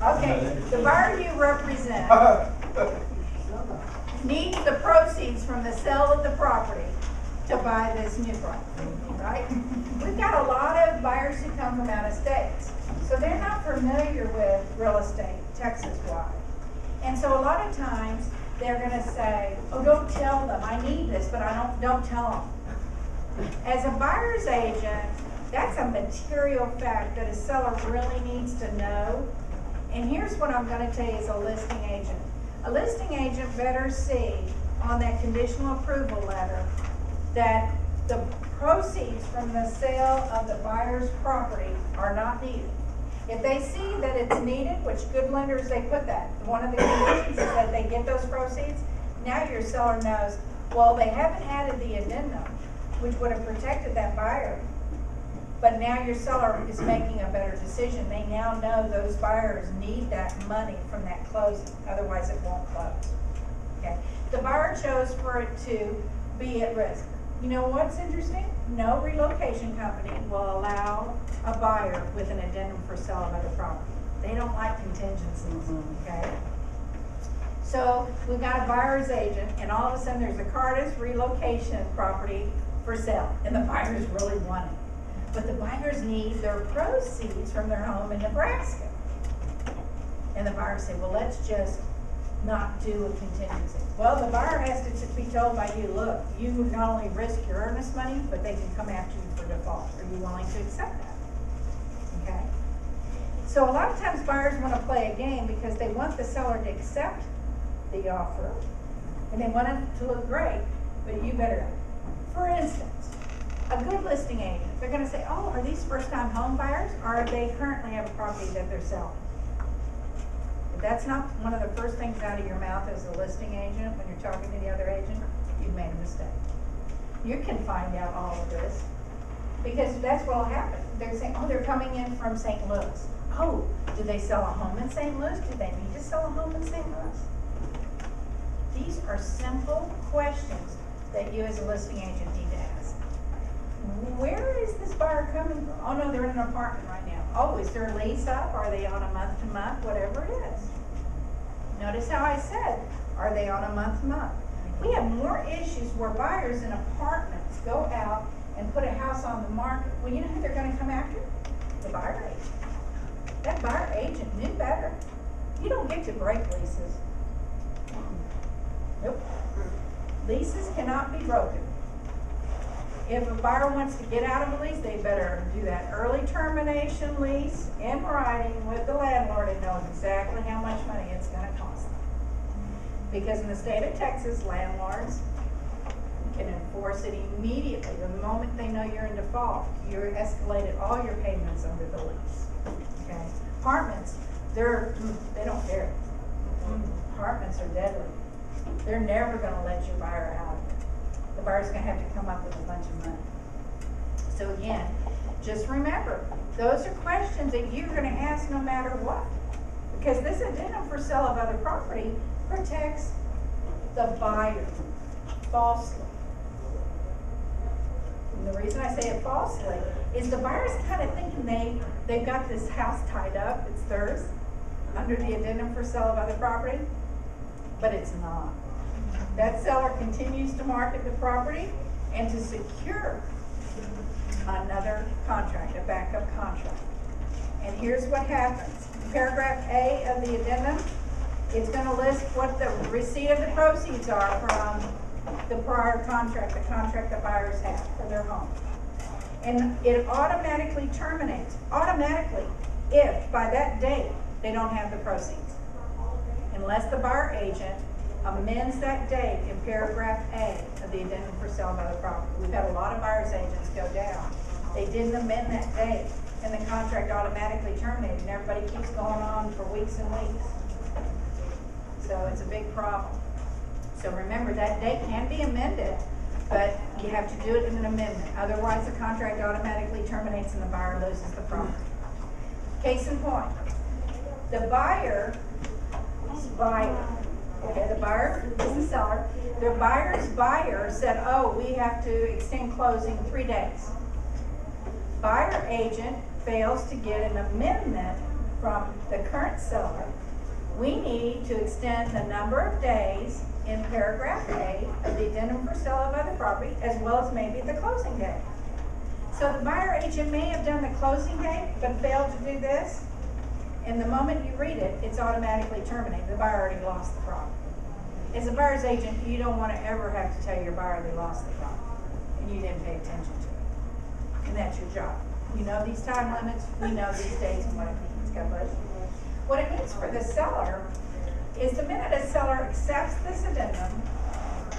Okay, the buyer you represent needs the proceeds from the sale of the property to buy this new property, right? We've got a lot of buyers who come from out of states, so they're not familiar with real estate Texas-wide. And so a lot of times they're gonna say, oh, don't tell them, I need this, but don't tell them. As a buyer's agent, that's a material fact that a seller really needs to know. And here's what I'm going to tell you as a listing agent. A listing agent better see on that conditional approval letter that the proceeds from the sale of the buyer's property are not needed. If they see that it's needed, which good lenders, they put that. One of the conditions is that they get those proceeds. Now your seller knows, well, they haven't added the addendum, which would have protected that buyer. But now your seller is making a better decision. They now know those buyers need that money from that closing, otherwise it won't close. Okay. The buyer chose for it to be at risk. You know what's interesting? No relocation company will allow a buyer with an addendum for sale of other property. They don't like contingencies, okay? So we've got a buyer's agent, and all of a sudden there's a Cardis relocation property for sale, and the buyers really want it. But the buyers need their proceeds from their home in Nebraska. And the buyers say, well, let's just not do a contingency. Well, the buyer has to be told by you, look, you not only risk your earnest money, but they can come after you for default. Are you willing to accept that? Okay? So a lot of times buyers want to play a game because they want the seller to accept the offer and they want it to look great, but you better, for instance, a good listing agent, they're going to say, oh, are these first-time home buyers, or they currently have a property that they're selling? If that's not one of the first things out of your mouth as a listing agent when you're talking to the other agent, you've made a mistake. You can find out all of this because that's what will happen. They're saying, oh, they're coming in from St. Louis. Oh, do they sell a home in St. Louis? Do they need to sell a home in St. Louis? These are simple questions that you as a listing agent need to ask. Where is this buyer coming from? Oh no, they're in an apartment right now. Oh, is their lease up? Are they on a month to month? Whatever it is. Notice how I said, are they on a month to month? We have more issues where buyers in apartments go out and put a house on the market. Well, you know who they're going to come after? The buyer agent. That buyer agent knew better. You don't get to break leases. Nope. Leases cannot be broken. If a buyer wants to get out of a lease, they better do that early termination lease in writing with the landlord and know exactly how much money it's going to cost them. Because in the state of Texas, landlords can enforce it immediately. The moment they know you're in default, you're escalated all your payments under the lease. Okay? Apartments, they don't care. Apartments are deadly. They're never going to let your buyer out. The buyer's going to have to come up with a bunch of money. So again, just remember, those are questions that you're going to ask no matter what. Because this addendum for sale of other property protects the buyer falsely. And the reason I say it falsely is the buyer's kind of thinking they've got this house tied up, it's theirs, under the addendum for sale of other property, but it's not. That seller continues to market the property and to secure another contract, a backup contract. And here's what happens. Paragraph A of the addendum, it's going to list what the receipt of the proceeds are from the prior contract, the contract the buyers have for their home. And it automatically terminates, if by that date they don't have the proceeds. Unless the buyer agent amends that date in paragraph A of the addendum for sale of other property. We've had a lot of buyer's agents go down. They didn't amend that date, and the contract automatically terminated, and everybody keeps going on for weeks and weeks. So it's a big problem. So remember, that date can be amended, but you have to do it in an amendment. Otherwise, the contract automatically terminates and the buyer loses the property. Case in point, the buyer, okay, the buyer is the seller. Their buyer's buyer said, oh, we have to extend closing 3 days. Buyer agent fails to get an amendment from the current seller. We need to extend the number of days in paragraph A of the addendum for sale of other property, as well as maybe the closing date. So the buyer agent may have done the closing date, but failed to do this. And the moment you read it, it's automatically terminated. The buyer already lost the property. As a buyer's agent, you don't want to ever have to tell your buyer they lost the property and you didn't pay attention to it. And that's your job. You know these time limits, we know these days and what it means. God bless you. What it means for the seller is the minute a seller accepts this addendum,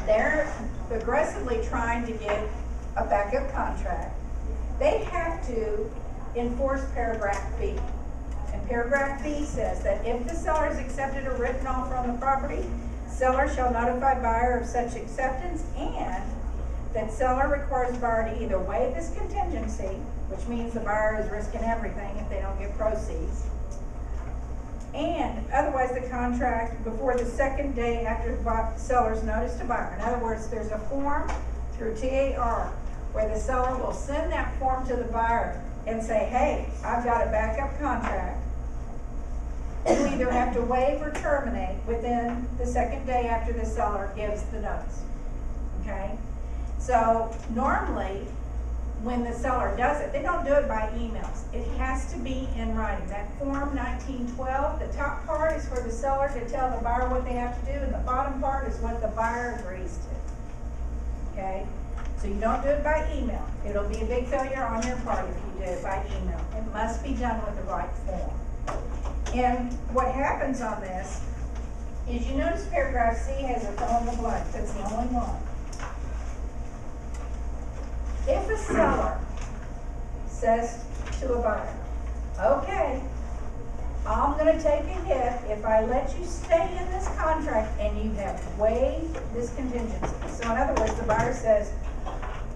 they're aggressively trying to get a backup contract. They have to enforce paragraph B. And paragraph B says that if the seller has accepted a written offer on the property, seller shall notify buyer of such acceptance, and that seller requires the buyer to either waive this contingency, which means the buyer is risking everything if they don't get proceeds, and otherwise the contract before the second day after the seller's notice to buyer. In other words, there's a form through TAR where the seller will send that form to the buyer and say, hey, I've got a backup contract. You either have to waive or terminate within the second day after the seller gives the notice. Okay? So normally, when the seller does it, they don't do it by emails. It has to be in writing. That form 1912, the top part is for the seller to tell the buyer what they have to do, and the bottom part is what the buyer agrees to. Okay? So you don't do it by email. It'll be a big failure on your part if you do it by email. It must be done with the right form. And what happens on this is you notice paragraph C has a fill in the blank, that's the only one. If a seller says to a buyer, okay, I'm gonna take a hit if I let you stay in this contract and you have waived this contingency. So in other words, the buyer says,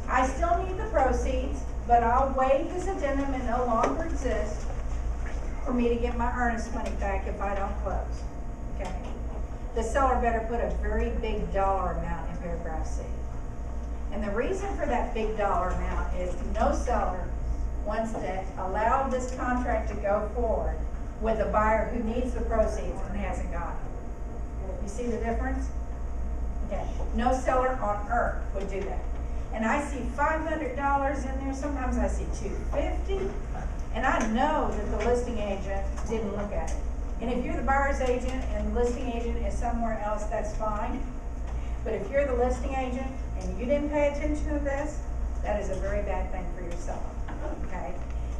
I still need the proceeds, but I'll waive this addendum and no longer exist for me to get my earnest money back if I don't close, okay? The seller better put a very big dollar amount in paragraph C. And the reason for that big dollar amount is no seller wants to allow this contract to go forward with a buyer who needs the proceeds and hasn't got it. You see the difference? Okay, no seller on earth would do that. And I see $500 in there, sometimes I see $250, and I know that the listing agent didn't look at it. And if you're the buyer's agent and the listing agent is somewhere else, that's fine. But if you're the listing agent and you didn't pay attention to this, that is a very bad thing for your seller, okay?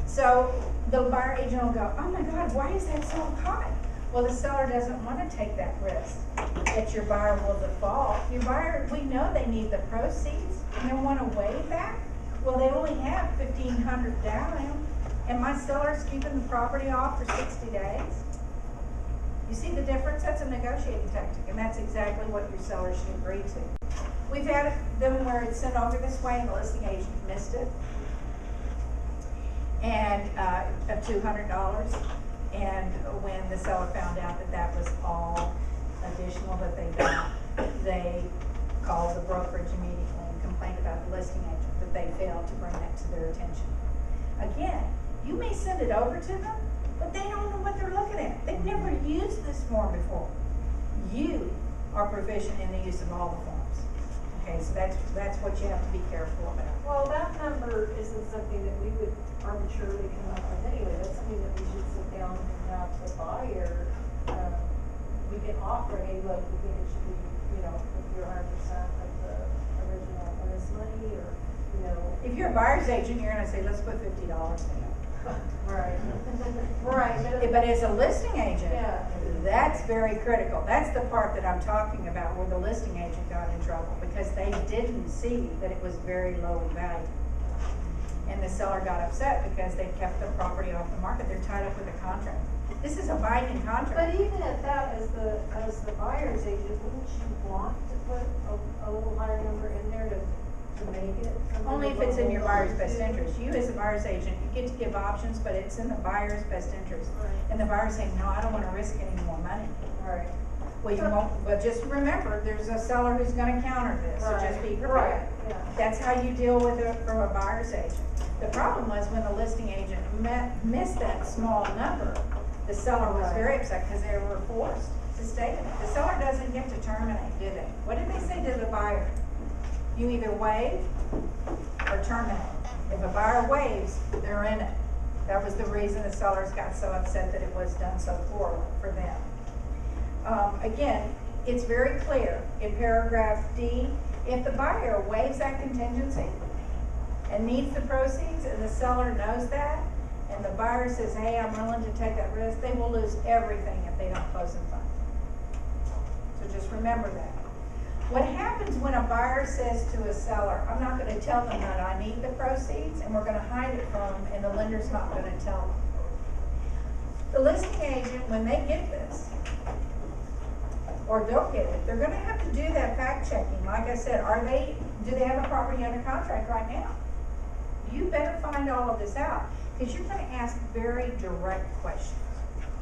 So the buyer agent will go, oh my God, why is that so high? Well, the seller doesn't want to take that risk that your buyer will default. Your buyer, we know they need the proceeds and they want to waive that. Well, they only have $1,500 down and my seller's keeping the property off for 60 days. You see the difference? That's a negotiating tactic, and that's exactly what your seller should agree to. We've had them where it's sent over this way and the listing agent missed it, and of $200. And when the seller found out that that was all additional that they got, they called the brokerage immediately and complained about the listing agent that they failed to bring that to their attention. Again, you may send it over to them, but they don't know what they're looking at. They've never used this form before. You are proficient in the use of all the forms. Okay, so that's what you have to be careful about. Well, that number isn't something that we would arbitrarily come up with anyway. That's something that we should sit down and have the buyer, we can offer, hey, look, we think it should be, you know, if you're 100% of the original earnest money, or, you know. If you're a buyer's agent, you're gonna say, let's put $50 in. Right. Right. But as a listing agent, Yeah. that's very critical. That's the part that I'm talking about where the listing agent got in trouble because they didn't see that it was very low in value. And the seller got upset because they kept the property off the market. They're tied up with a contract. This is a binding contract. But even at that, as the buyer's agent, wouldn't you want to put a little higher number in there to make it? Only if it's in your buyer's best interest. You as a buyer's agent, you get to give options, but it's in the buyer's best interest. Right. And the buyer's saying, no, I don't want to risk any more money. Right. Well, you won't, but just remember, there's a seller who's gonna counter this, so just be prepared. Right, yeah. That's how you deal with it from a buyer's agent. The problem was when the listing agent missed that small number, the seller was very upset because they were forced to stay in it. The seller doesn't get to terminate, do they? What did they say to the buyer? You either waive or terminate. If a buyer waives, they're in it. That was the reason the sellers got so upset that it was done so poorly for them. Again, it's very clear in paragraph D, if the buyer waives that contingency and needs the proceeds and the seller knows that, and the buyer says, hey, I'm willing to take that risk, they will lose everything if they don't close in fund. So just remember that. What happens when a buyer says to a seller, I'm not going to tell them that I need the proceeds and we're going to hide it from them and the lender's not going to tell them. The listing agent, when they get this, or don't get it, they're going to have to do that fact checking. Like I said, do they have a property under contract right now? You better find all of this out because you're going to ask very direct questions.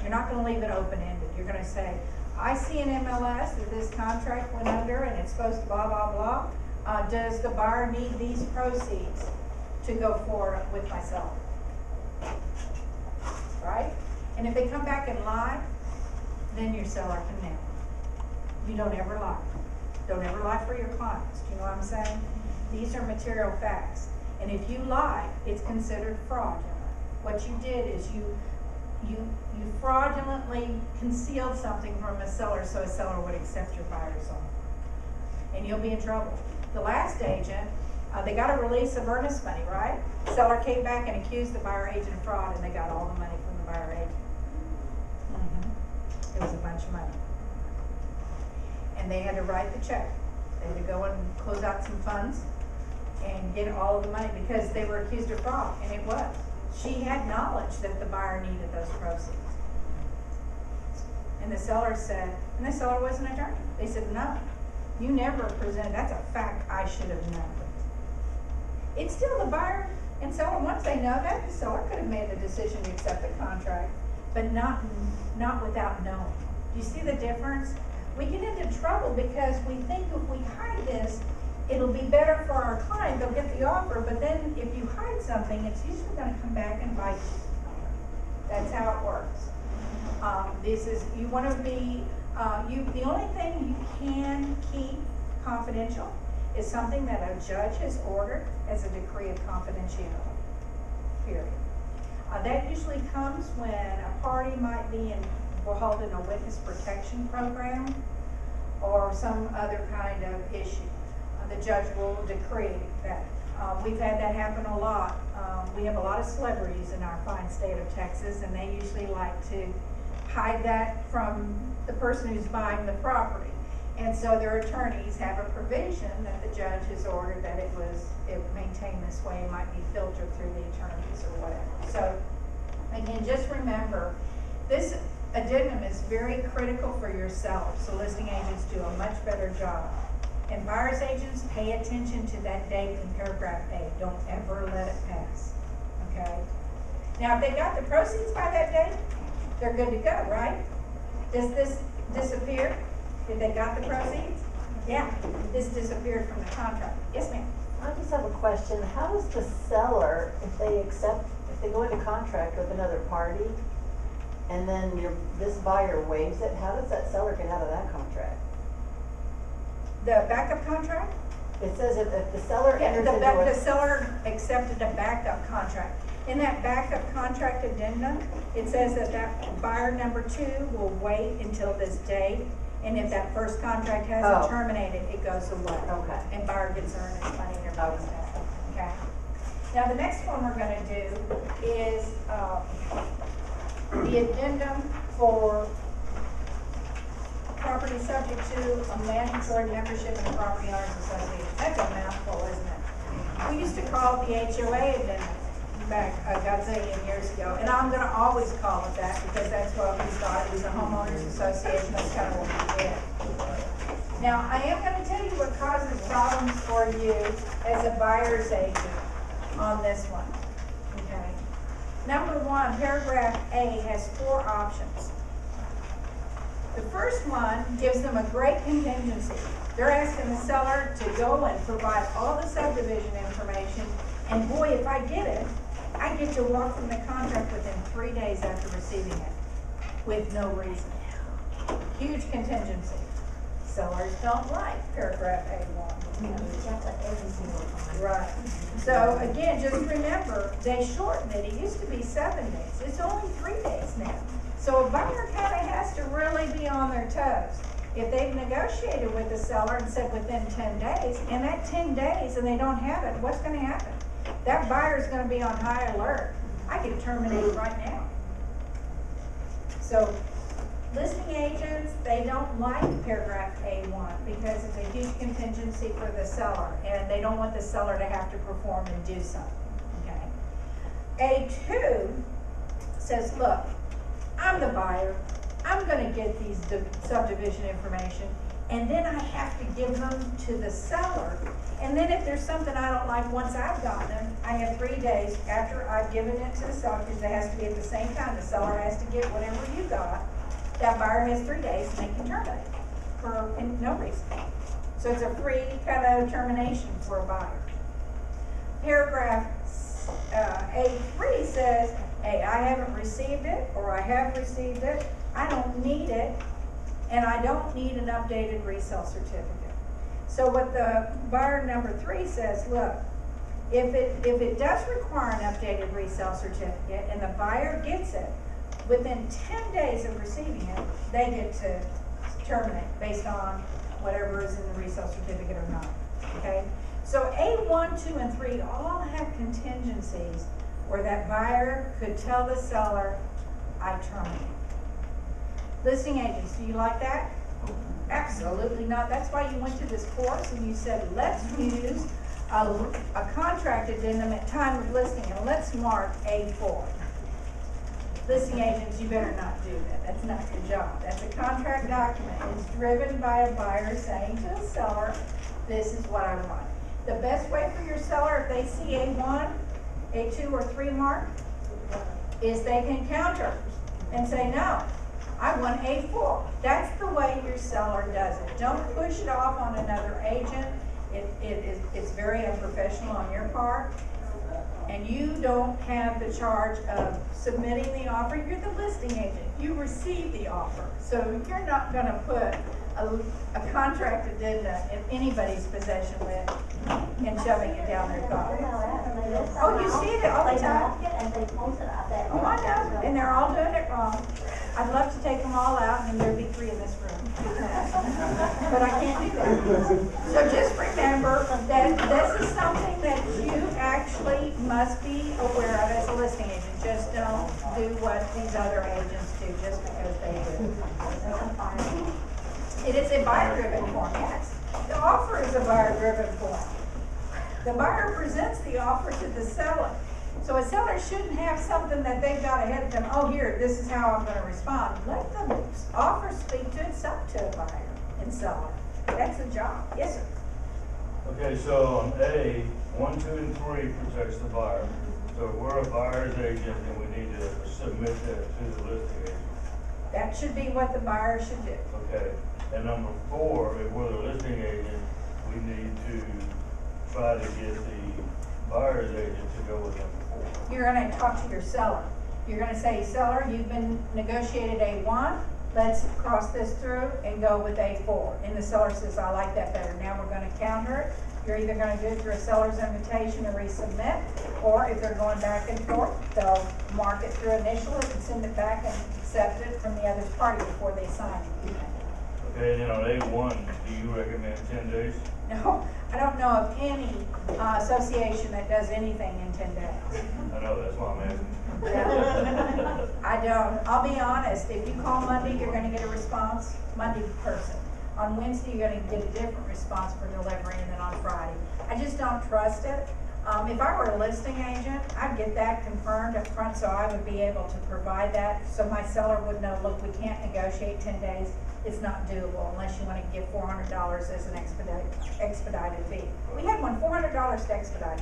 You're not going to leave it open-ended. You're going to say, I see an MLS that this contract went under and it's supposed to blah, blah, blah. Does the buyer need these proceeds to go forward with my seller? Right? And if they come back and lie, then your seller can nail it. You don't ever lie. Don't ever lie for your clients. Do you know what I'm saying? These are material facts. And if you lie, it's considered fraudulent. What you did is you fraudulently concealed something from a seller so a seller would accept your buyer's offer. And you'll be in trouble. The last agent, they got a release of earnest money, right? Seller came back and accused the buyer agent of fraud and they got all the money from the buyer agent. much money. And they had to write the check. They had to go and close out some funds and get all of the money because they were accused of fraud, and it was. She had knowledge that the buyer needed those proceeds. And the seller said, and the seller was an attorney. They said, no, you never presented, that's a fact I should have known. It's still the buyer and seller, once they know that, the seller could have made the decision to accept the contract, but not without knowing. Do you see the difference? We get into trouble because we think if we hide this, it'll be better for our client, they'll get the offer, but then if you hide something, it's usually gonna come back and bite you. That's how it works. You wanna be, the only thing you can keep confidential is something that a judge has ordered as a decree of confidentiality, period. That usually comes when a party might be involved in a witness protection program or some other kind of issue. The judge will decree that. We've had that happen a lot. We have a lot of celebrities in our fine state of Texas, and they usually like to hide that from the person who's buying the property. And so their attorneys have a provision that the judge has ordered that it maintained this way. It might be filtered through the attorneys or whatever. So again, just remember, this addendum is very critical for your sellers. So listing agents do a much better job. And buyer's agents, pay attention to that date in paragraph A. Don't ever let it pass, okay? Now, if they got the proceeds by that date, they're good to go, right? Does this disappear if they got the proceeds? Yeah, this disappeared from the contract. Yes, ma'am? I just have a question. How does the seller, if they go into contract with another party, and then this buyer waives it, how does that seller get out of that contract? The backup contract? It says if the seller Yeah, enters the into seller accepted a backup contract. In that backup contract addendum, it says that buyer number 2 will wait until this date, and if that first contract hasn't terminated, it goes away. Okay. And buyer gets earned his money and everybody's happy. Okay. Now the next one we're going to do is the addendum for property subject to a mandatory membership in a property owners association. That's a mouthful, isn't it? We used to call it the HOA addendum back a gazillion years ago, and I'm going to always call it that because that's what we thought. It was a homeowners association. That's kind of what we did. Now, I am going to tell you what causes problems for you as a buyer's agent on this one. Okay. Number 1, paragraph A has 4 options. The first one gives them a great contingency. They're asking the seller to go and provide all the subdivision information, and boy, if I get it, I get to walk from the contract within 3 days after receiving it, with no reason. Huge contingency. Sellers don't like paragraph A1. Right. So again, just remember, they shortened it. It used to be 7 days. It's only 3 days now. So a buyer kind of has to really be on their toes. If they've negotiated with the seller and said within 10 days, and that 10 days and they don't have it, what's going to happen? That buyer is going to be on high alert. I can terminate right now. So listing agents, they don't like paragraph A1 because it's a huge contingency for the seller, and they don't want the seller to have to perform and do something. Okay. A2 says, look, I'm the buyer. I'm going to get these subdivision information, and then I have to give them to the seller. And then if there's something I don't like once I've gotten them, I have 3 days after I've given it to the seller, because it has to be at the same time. The seller has to get whatever you got. That buyer has 3 days, and they can terminate for no reason. So it's a free kind of termination for a buyer. Paragraph A3 says, hey, I haven't received it, or I have received it, I don't need it, and I don't need an updated resale certificate. So what the buyer number 3 says, look, if it does require an updated resale certificate and the buyer gets it, within 10 days of receiving it, they get to terminate based on whatever is in the resale certificate or not, okay? So A1, 2, and 3 all have contingencies where that buyer could tell the seller, I terminate. Listing agents, do you like that? Absolutely not. That's why you went to this course and you said, let's use a contract addendum at time of listing and let's mark A4. Listing agents, you better not do that. That's not your job. That's a contract document. It's driven by a buyer saying to a seller, this is what I want. The best way for your seller, if they see A1, A2, or 3 mark, is they can counter and say, no, I want A4. That's the way your seller does it. Don't push it off on another agent. It's very unprofessional on your part. And you don't have the charge of submitting the offer. You're the listing agent. You receive the offer. So you're not going to put a contract addenda in anybody's possession with and shoving it down their throat. Oh, you see it all the time? Oh, I know. And they're all doing it wrong. I'd love to take them all out and there'd be 3 in this room. But I can't do that. So just remember that this is something that you actually must be aware of as a listing agent. Just don't do what these other agents do just because they do. It is a buyer-driven form, yes. The offer is a buyer-driven form. The buyer presents the offer to the seller. So a seller shouldn't have something that they've got ahead of them, oh, here, this is how I'm going to respond. Let the offer speak to itself to a buyer and seller. That's the job. Yes, sir. Okay, so on A, 1, 2, and 3 protects the buyer. So if we're a buyer's agent, then we need to submit that to the listing agent. That should be what the buyer should do. Okay, and number 4, if we're the listing agent, we need to try to get the buyer's agent to go with number 4. You're going to talk to your seller. You're going to say, seller, you've been negotiated A1. Let's cross this through and go with A4. And the seller says, I like that better. Now we're going to counter it. You're either going to do it through a seller's invitation to resubmit, or if they're going back and forth, they'll mark it through initial and send it back and accept it from the other party before they sign it. Okay, and then on A1, do you recommend 10 days? No, I don't know of any association that does anything in 10 days. I know, that's why I'm asking. No, I don't. I'll be honest, if you call Monday, you're gonna get a response, Monday person. On Wednesday, you're gonna get a different response for delivery, and then on Friday. I just don't trust it. If I were a listing agent, I'd get that confirmed up front, so I would be able to provide that, so my seller would know, look, we can't negotiate 10 days. It's not doable unless you want to give $400 as an expedited fee. We had one, $400 to expedite,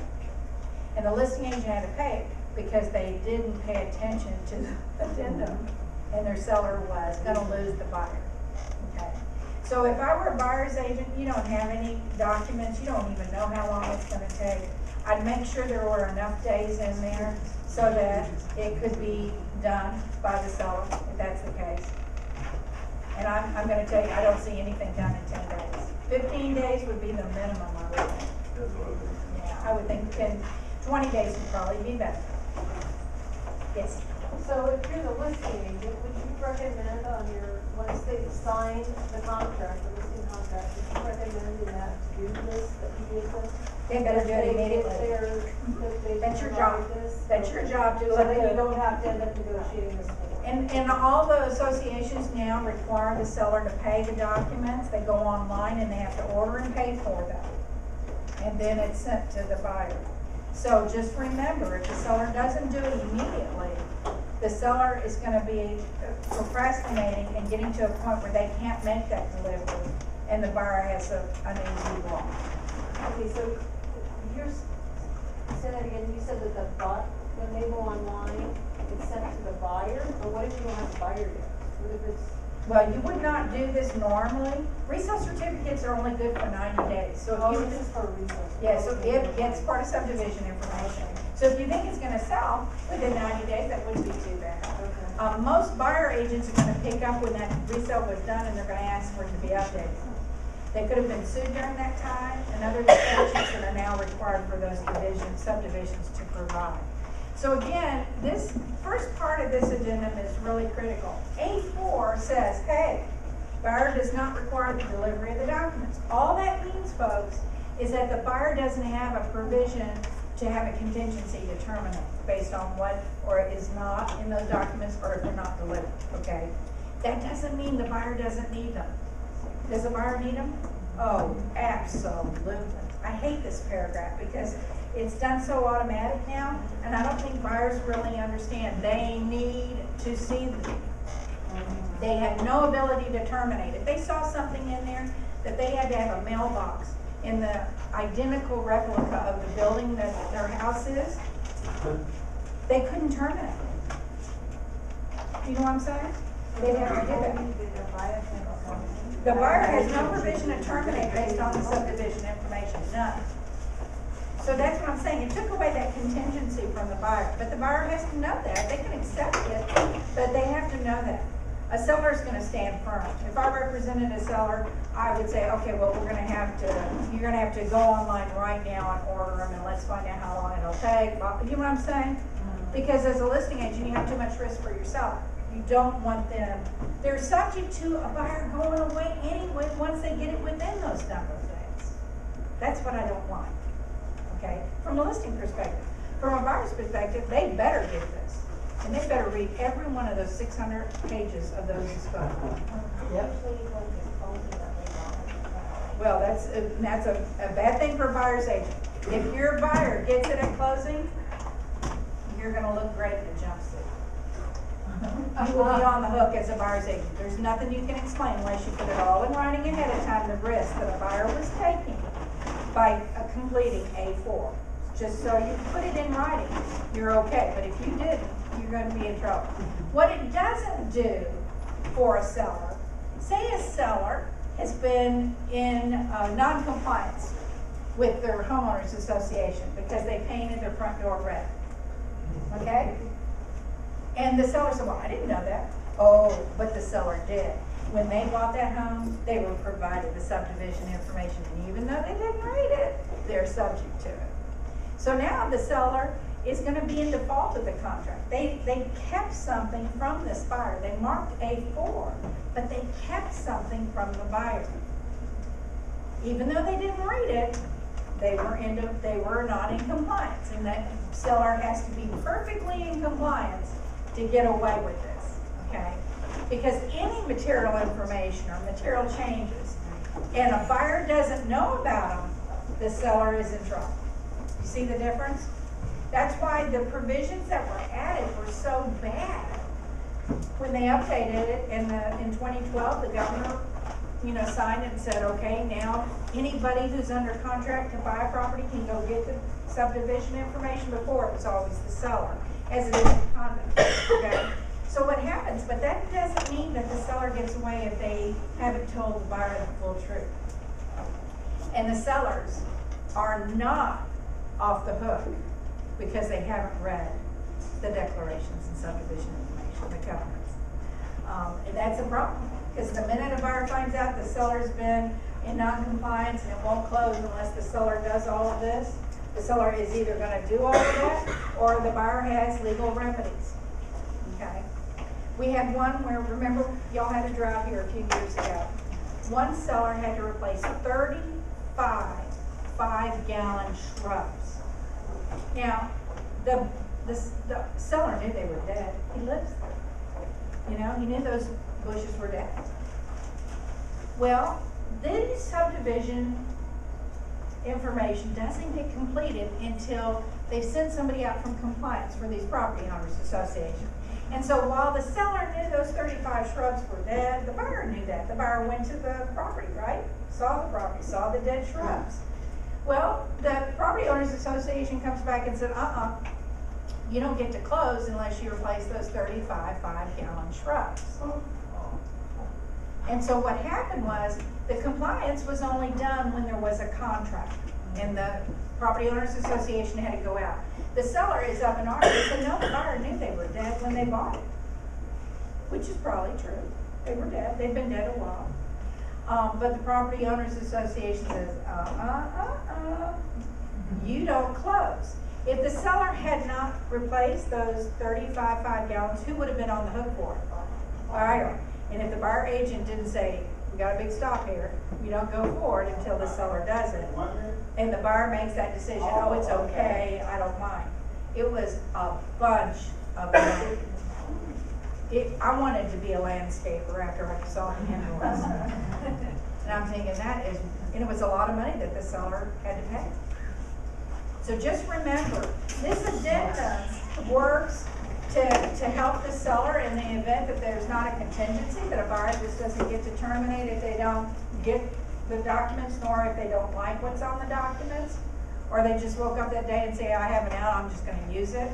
and the listing agent had to pay it because they didn't pay attention to the addendum, and their seller was going to lose the buyer. Okay. So if I were a buyer's agent, you don't have any documents, you don't even know how long it's going to take. I'd make sure there were enough days in there so that it could be done by the seller, if that's the case. And I'm going to tell you, I don't see anything done in 10 days. 15 days would be the minimum, I would think. That's what I think. Yeah, I would think 20 days would probably be better. Yes. So if you're the listing agent, would you recommend on your, once they sign the contract, the listing contract, would you recommend in that to do this, that you did this? They better do it immediately. That's your job. That's your job to So let that you the, don't have to end up negotiating this. and all the associations now require the seller to pay the documents. They go online and they have to order and pay for them. And then it's sent to the buyer. So just remember, if the seller doesn't do it immediately, the seller is going to be procrastinating and getting to a point where they can't make that delivery, and the buyer has an easy walk. Okay, so here's, say that again, you said that when they go online, it's sent to the buyer, or what if you don't have a buyer yet? What if it's? Well, you would not do this normally. Resale certificates are only good for 90 days. So if you, This is for resale. yeah, so it's part of subdivision information. So if you think it's gonna sell within 90 days, that wouldn't be too bad. Okay. Most buyer agents are gonna pick up when that resale was done and they're gonna ask for it to be updated. They could have been sued during that time, and other statutes that are now required for those subdivisions to provide. So again, this first part of this addendum is really critical. A4 says, hey, buyer does not require the delivery of the documents. All that means, folks, is that the buyer doesn't have a provision to have a contingency to terminate based on what or is not in those documents or if they're not delivered, okay? that doesn't mean the buyer doesn't need them. Does the buyer need them? Oh, absolutely. I hate this paragraph because it's done so automatic now, and I don't think buyers really understand. They need to see them. They have no ability to terminate. If they saw something in there that they had to have a mailbox in the identical replica of the building that their house is, they couldn't terminate. You know what I'm saying? They'd have to do that. The buyer has no provision to terminate based on the subdivision information, none. So that's what I'm saying. It took away that contingency from the buyer, but the buyer has to know that. They can accept it, but they have to know that. A seller is going to stand firm. If I represented a seller, I would say, okay, well, you're going to have to go online right now and order them, and let's find out how long it'll take. You know what I'm saying? Because as a listing agent, you have too much risk for your seller. You don't want them. They're subject to a buyer going away anyway once they get it within those number of days. That's what I don't want. Okay? From a listing perspective. From a buyer's perspective, they better get this. And they better read every one of those 600 pages of those disclosures. Yep. Well, that's a bad thing for a buyer's agent. If your buyer gets it at closing, you're going to look great in a jumpsuit. You will be on the hook as a buyer's agent. There's nothing you can explain unless you put it all in writing ahead of time, the risk that a buyer was taking by completing A4. Just so you put it in writing, you're okay. But if you didn't, you're going to be in trouble. What it doesn't do for a seller, say a seller has been in non-compliance with their homeowners association because they painted their front door red. Okay? And the seller said, well, I didn't know that. Oh, but the seller did. When they bought that home, they were provided the subdivision information, and even though they didn't read it, they're subject to it. So now the seller is going to be in default of the contract. They kept something from this buyer. They marked A4, but they kept something from the buyer. Even though they didn't read it, they were not in compliance, and that seller has to be perfectly in compliance to get away with this, okay? Because any material information or material changes, and a buyer doesn't know about them, the seller is in trouble. You see the difference? That's why the provisions that were added were so bad. When they updated it in 2012, the governor, signed it and said, okay, now anybody who's under contract to buy a property can go get the subdivision information. Before, it was always the seller, as it is in conduct, okay? So what happens, but that doesn't mean that the seller gets away if they haven't told the buyer the full truth. And the sellers are not off the hook because they haven't read the declarations and subdivision information, the covenants. And that's a problem, because the minute a buyer finds out the seller's been in non-compliance and it won't close unless the seller does all of this, the seller is either going to do all of that or the buyer has legal remedies. Okay? We had one where, remember, y'all had a drought here a few years ago. One seller had to replace 35 5-gallon shrubs. Now, the seller knew they were dead. He lives there. He knew those bushes were dead. Well, this subdivision information doesn't get completed until they've sent somebody out from compliance for these property owners association. And so while the seller knew those 35 shrubs were dead, the buyer knew that. The buyer went to the property, right? Saw the property, saw the dead shrubs. Well, the property owners association comes back and said, you don't get to close unless you replace those 35 5-gallon shrubs. And so what happened was the compliance was only done when there was a contract, and the property owners association had to go out. The seller is up in arms and said, no, the buyer knew they were dead when they bought it, which is probably true. They were dead. They've been dead a while. But the property owners association says, you don't close. If the seller had not replaced those 35 5-gallons, who would have been on the hook for it? Buyer. And if the buyer agent didn't say, we got a big stop here, you don't go forward until the seller does it. And the buyer makes that decision, oh, it's okay, I don't mind. It was a bunch of money. I wanted to be a landscaper after I saw the invoice. And I'm thinking and it was a lot of money that the seller had to pay. So just remember, this addendum works to help the seller in the event that there's not a contingency, that a buyer just doesn't get to terminate if they don't get the documents, nor if they don't like what's on the documents, or they just woke up that day and say, I have an out, I'm just gonna use it.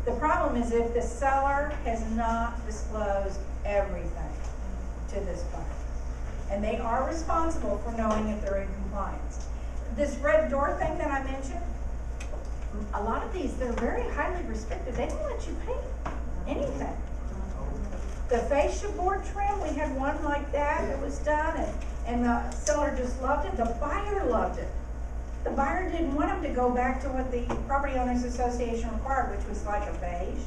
The problem is if the seller has not disclosed everything to this buyer, and they are responsible for knowing if they're in compliance. This red door thing that I mentioned, a lot of these, they're very highly restricted. They don't let you pay anything. The fascia board trim, we had one like that was done, and the seller just loved it. The buyer loved it. The buyer didn't want him to go back to what the Property Owners Association required, which was like a beige.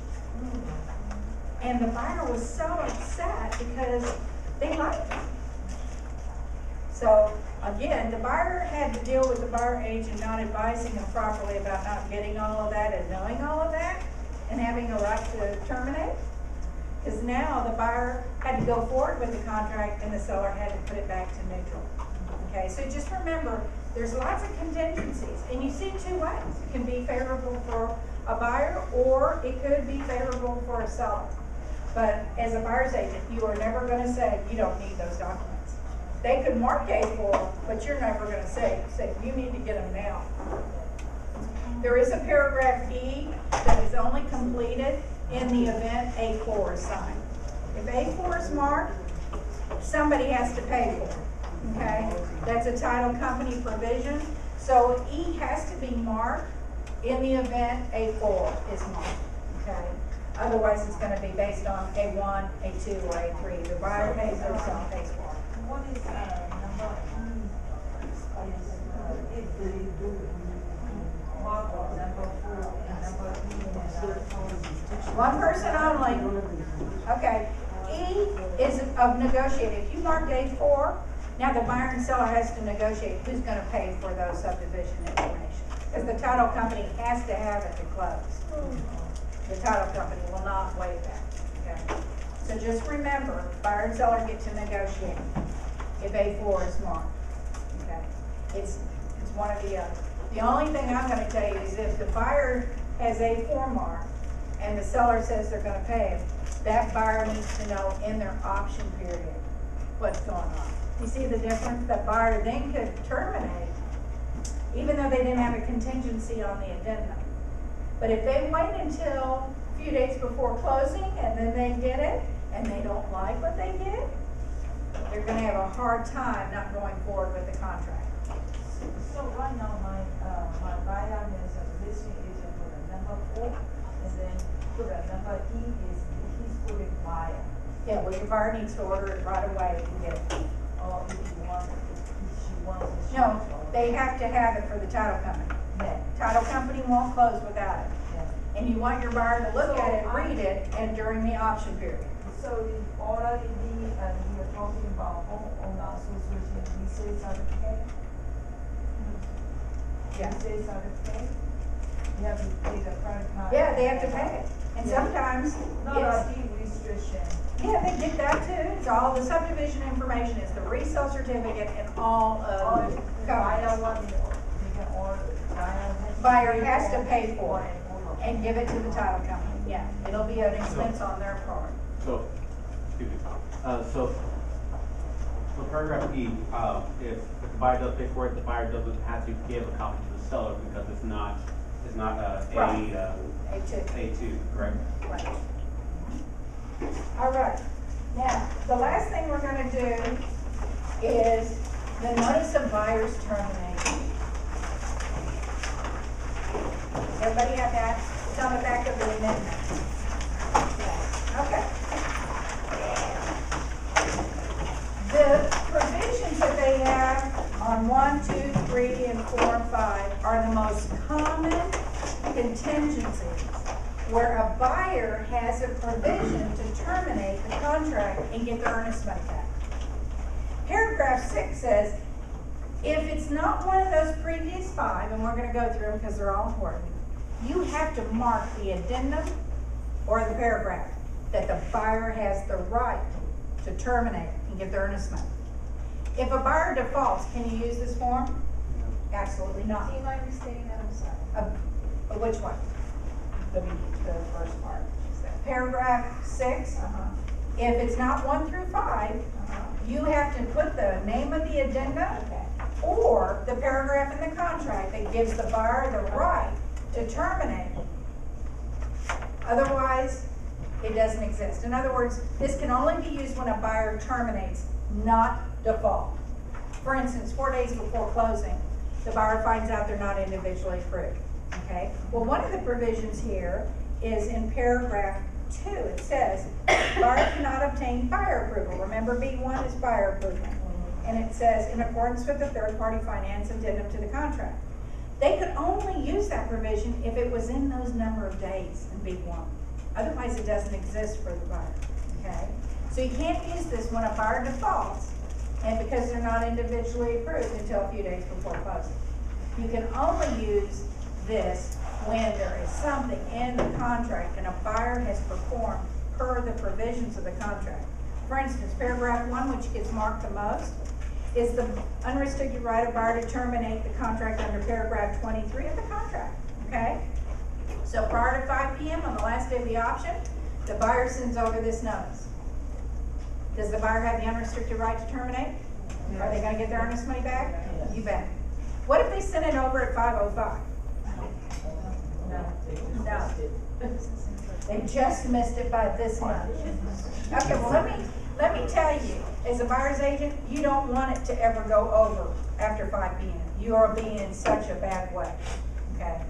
And the buyer was so upset because they liked it. So again, the buyer had to deal with the buyer agent not advising him properly about not getting all of that and knowing all of that and having a right to terminate. Because now the buyer had to go forward with the contract and the seller had to put it back to neutral. Okay, so just remember, there's lots of contingencies, and you see two ways. It can be favorable for a buyer, or it could be favorable for a seller. But as a buyer's agent, you are never going to say you don't need those documents. They could mark A4, but you're never going to say you need to get them now. There is a paragraph E that is only completed in the event A4 is signed. If A4 is marked, somebody has to pay for it. Okay, that's a title company provision. So E has to be marked in the event A4 is marked. Okay, otherwise it's going to be based on A1, A2, or A3. The buyer pays or the seller pays for it. What is number E? Is if they do mark on number 4 and number E and One person only. Okay, E is of negotiated. If you mark A4, now the buyer and seller has to negotiate who's going to pay for those subdivision information. Because the title company has to have it to close. The title company will not waive that. Okay. So just remember, buyer and seller get to negotiate if A4 is marked. Okay. It's one or the other. The only thing I'm going to tell you is if the buyer has A4 marked and the seller says they're going to pay, that buyer needs to know in their option period what's going on. You see the difference? The buyer then could terminate, even though they didn't have a contingency on the addendum. But if they wait until a few days before closing and then they get it, and they don't like what they get, they're going to have a hard time not going forward with the contract. So right now, my buyer has a listing agent for the number 4, and then for the number E is he's putting buyer. Yeah, well, your buyer needs to order it right away and get it. Or if he wants, if she wants it. No, they have to have it for the title company. Yeah. Title company won't close without it. Yeah. And you want your buyer to look at it, read it, and during the option period. So the order in the, we are talking about homeowner association, we say certificate? Yeah. We say certificate? You have to pay the credit card. Yeah, they have to pay it. And sometimes No, it's, deed restriction. yeah, they get that too. It's all the subdivision information, is the resale certificate and all Or of the the buyer covenants. want, they can order, Buyer has to pay for it and give it to the title company. Yeah, it'll be an expense on their part. So, excuse me, so paragraph E, if the buyer does pay for it, the buyer doesn't have to give a copy to the seller because it's not Right. A2, correct? Right. All right. Now, the last thing we're going to do is the notice of buyer's termination. Does everybody have that? It's on the back of the amendment. Yeah. Okay. The provisions that they have on 1, 2, 3, and 4, and 5 are the most common contingencies where a buyer has a provision to terminate the contract and get the earnest money back. Paragraph 6 says, if it's not one of those previous 5, and we're going to go through them because they're all important, you have to mark the addendum or the paragraph. that the buyer has the right to terminate and get the earnest money. If a buyer defaults, can you use this form? Absolutely not. Do you mind restating that? I'm sorry. Which one? The first part. Paragraph 6. If it's not 1 through 5, you have to put the name of the addenda or the paragraph in the contract that gives the buyer the right to terminate. Otherwise, it doesn't exist. In other words, this can only be used when a buyer terminates, not default. For instance, 4 days before closing, the buyer finds out they're not individually approved. Okay? Well, one of the provisions here is in paragraph 2. It says, buyer cannot obtain buyer approval. Remember, B1 is buyer approval. And it says, in accordance with the third-party finance addendum to the contract. They could only use that provision if it was in those number of days in B1. Otherwise, it doesn't exist for the buyer. Okay? So you can't use this when a buyer defaults and because they're not individually approved until a few days before closing. You can only use this when there is something in the contract and a buyer has performed per the provisions of the contract. For instance, paragraph 1, which gets marked the most, is the unrestricted right of buyer to terminate the contract under paragraph 23 of the contract. Okay? So prior to 5 p.m. on the last day of the option, the buyer sends over this notice. Does the buyer have the unrestricted right to terminate? Yes. Are they going to get their earnest money back? Yes. You bet. What if they send it over at 5:05? No. They just missed it by this much. Okay, well let me tell you, as a buyer's agent, you don't want it to ever go over after 5 p.m. You are being in such a bad way. Okay.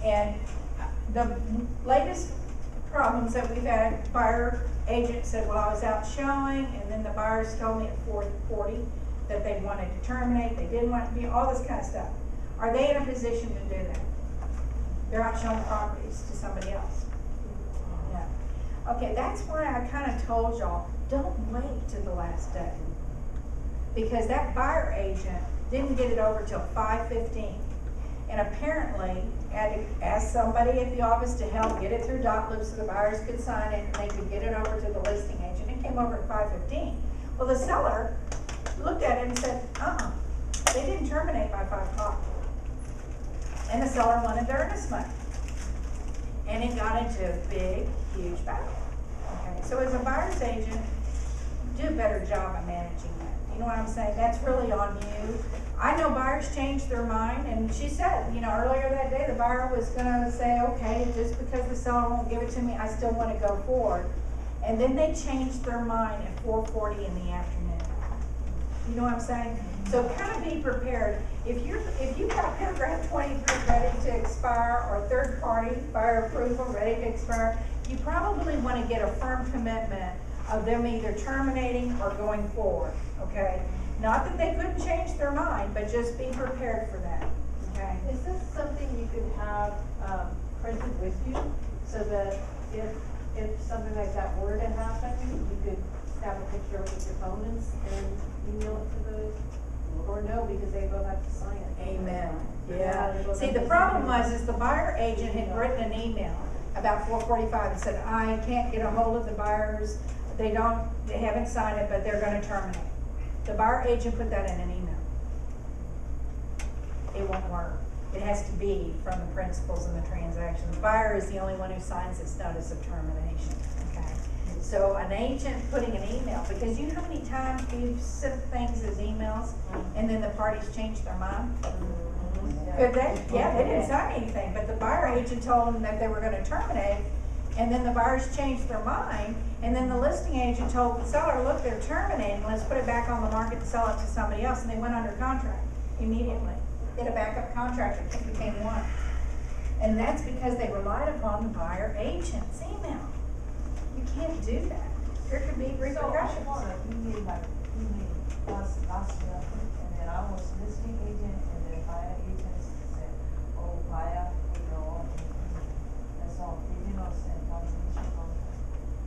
And the latest problems that we've had, buyer agent said, well, I was out showing, and then the buyers told me at 4:40 that they wanted to terminate, they didn't want to be, all this kind of stuff. Are they in a position to do that? They're out showing properties to somebody else. Yeah. Okay, that's why I kind of told y'all, don't wait to the last day. Because that buyer agent didn't get it over till 5:15. And apparently, had to ask somebody at the office to help get it through dot loop so the buyers could sign it and they could get it over to the listing agent. It came over at 5:15. Well, the seller looked at it and said, they didn't terminate by 5 o'clock. And the seller wanted their earnest money. And it got into a big, huge battle. Okay, so as a buyer's agent, do a better job of managing that. You know what I'm saying? That's really on you. I know buyers change their mind, and she said, you know, earlier that day, the buyer was gonna say, okay, just because the seller won't give it to me, I still wanna go forward. And then they changed their mind at 4:40 in the afternoon. You know what I'm saying? So kind of be prepared. If you've got paragraph 23 ready to expire or third party buyer approval ready to expire, you probably want to get a firm commitment of them either terminating or going forward, okay? Not that they couldn't change their mind, but just be prepared for that, okay? Is this something you could have printed with you so that if something like that were to happen, you could have a picture of it with your phone and email it to the, or no, because they both have to sign it. Amen. Yeah. See, the problem was the buyer agent had written an email about 4:45 and said, I can't get a hold of the buyers. They haven't signed it, but they're going to terminate. The buyer agent put that in an email. It won't work. It has to be from the principals in the transaction. The buyer is the only one who signs this notice of termination. Okay. So an agent putting an email, because you know how many times you've sent things as emails and then the parties change their mind? Could they? Yeah, they didn't sign anything, but the buyer agent told them that they were going to terminate, and then the buyers changed their mind, and then the listing agent told the seller, look, they're terminating, let's put it back on the market and sell it to somebody else, and they went under contract immediately. Did a backup contract, it became one. And that's because they relied upon the buyer agent's email. You can't do that. There could be repercussions. So I emailed last year, and then I was listing agent, and then buyer agent said, oh, buyer, you know, that's all, they did not send confirmation contract.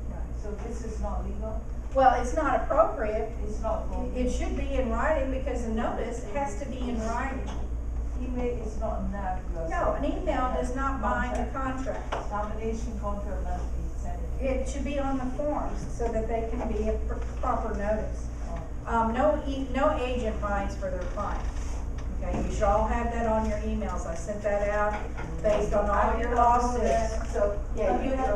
Right. So this is not legal? Well, it's not appropriate. It's not legal. It should be in writing because the notice has to be in writing. Email is not enough. No, an email does not bind a contract. Termination contract must be sent in it should be on the forms so that they can be a proper notice. No agent binds for their client. Okay, you should all have that on your emails. I sent that out based on all your lawsuits. So, Yeah, you have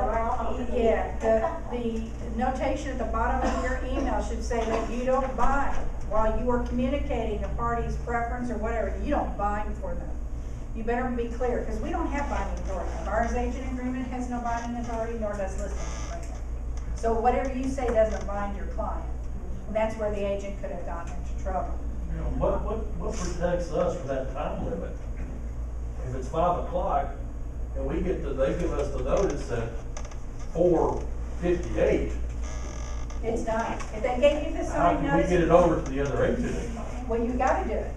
have, the notation at the bottom of your email should say that you don't bind. While you are communicating a party's preference or whatever, you don't bind for them. You better be clear, because we don't have binding authority. A buyer's agent agreement has no binding authority, nor does listing agreement. So whatever you say doesn't bind your client. And that's where the agent could have gotten into trouble. You know, what protects us from that time limit? If it's 5 o'clock and they give us the notice at 4:58, It's done. If they gave you the how signed can we notice. get it over to the other agent? Well, you gotta do it.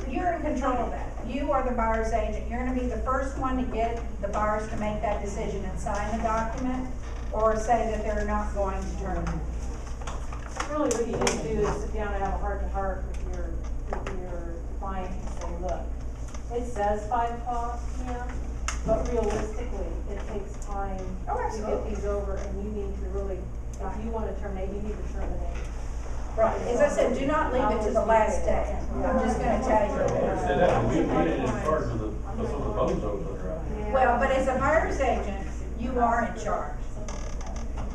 You're in control of that. You are the buyer's agent. You're gonna be the first one to get the buyers to make that decision and sign the document, or say that they're not going to terminate. Really, what you need to do is sit down and have a heart-to-heart with your client and say, look, it says 5 o'clock p.m., but realistically, it takes time Oh, to get absolutely. these over, and you need to really, if you wanna terminate, you need to terminate. Right. As I said, do not leave it to the last day. I'm just gonna tell you. Said that, we didn't in charge of the bozos that are out there. Well, but as a buyer's agent, you are in charge.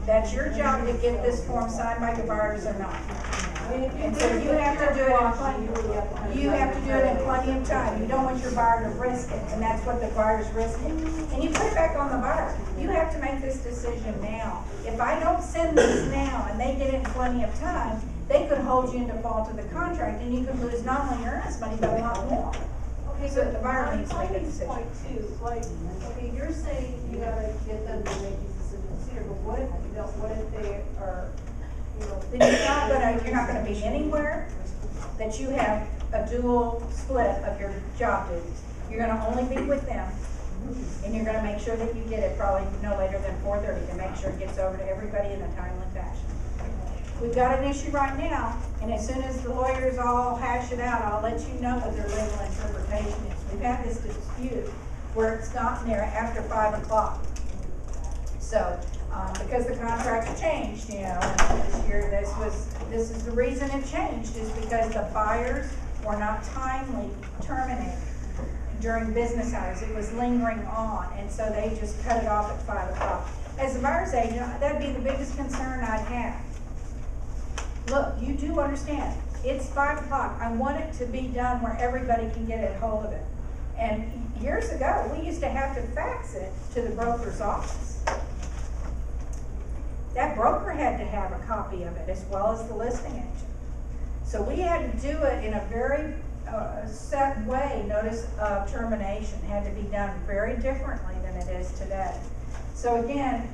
That's your job to get this form signed by your buyers or not. I mean, if you And so you have to do it in plenty, you really have to kind of you have to do it in terminate. plenty of time. You don't want your buyer to risk it, and that's what the buyer's risking. And you put it back on the buyer. You have to make this decision now. If I don't send this now and they get it in plenty of time, they could hold you in default of the contract, and you could lose not only your earnest money, but a lot more. Okay, So but the buyer on needs to make a Tony's decision. point too, like, okay, you're saying you gotta get them to make these decisions here, but what if you don't, what if they are, you know? Then you're not gonna be anywhere that you have a dual split of your job duties. You're gonna only be with them, and you're gonna make sure that you get it probably no later than 4:30 to make sure it gets over to everybody in a timely fashion. We've got an issue right now, and as soon as the lawyers all hash it out, I'll let you know what their legal interpretation is. We've had this dispute where it's gotten there after 5 o'clock. So, because the contract changed, you know, and this year, this is the reason it changed, is because the buyers were not timely terminated during business hours. It was lingering on, and so they just cut it off at 5 o'clock. As a buyer's agent, that'd be the biggest concern I'd have. Look, you do understand, it's 5 o'clock. I want it to be done where everybody can get a hold of it. And years ago, we used to have to fax it to the broker's office. That broker had to have a copy of it as well as the listing agent. So we had to do it in a very set way. Notice of termination had to be done very differently than it is today. So again,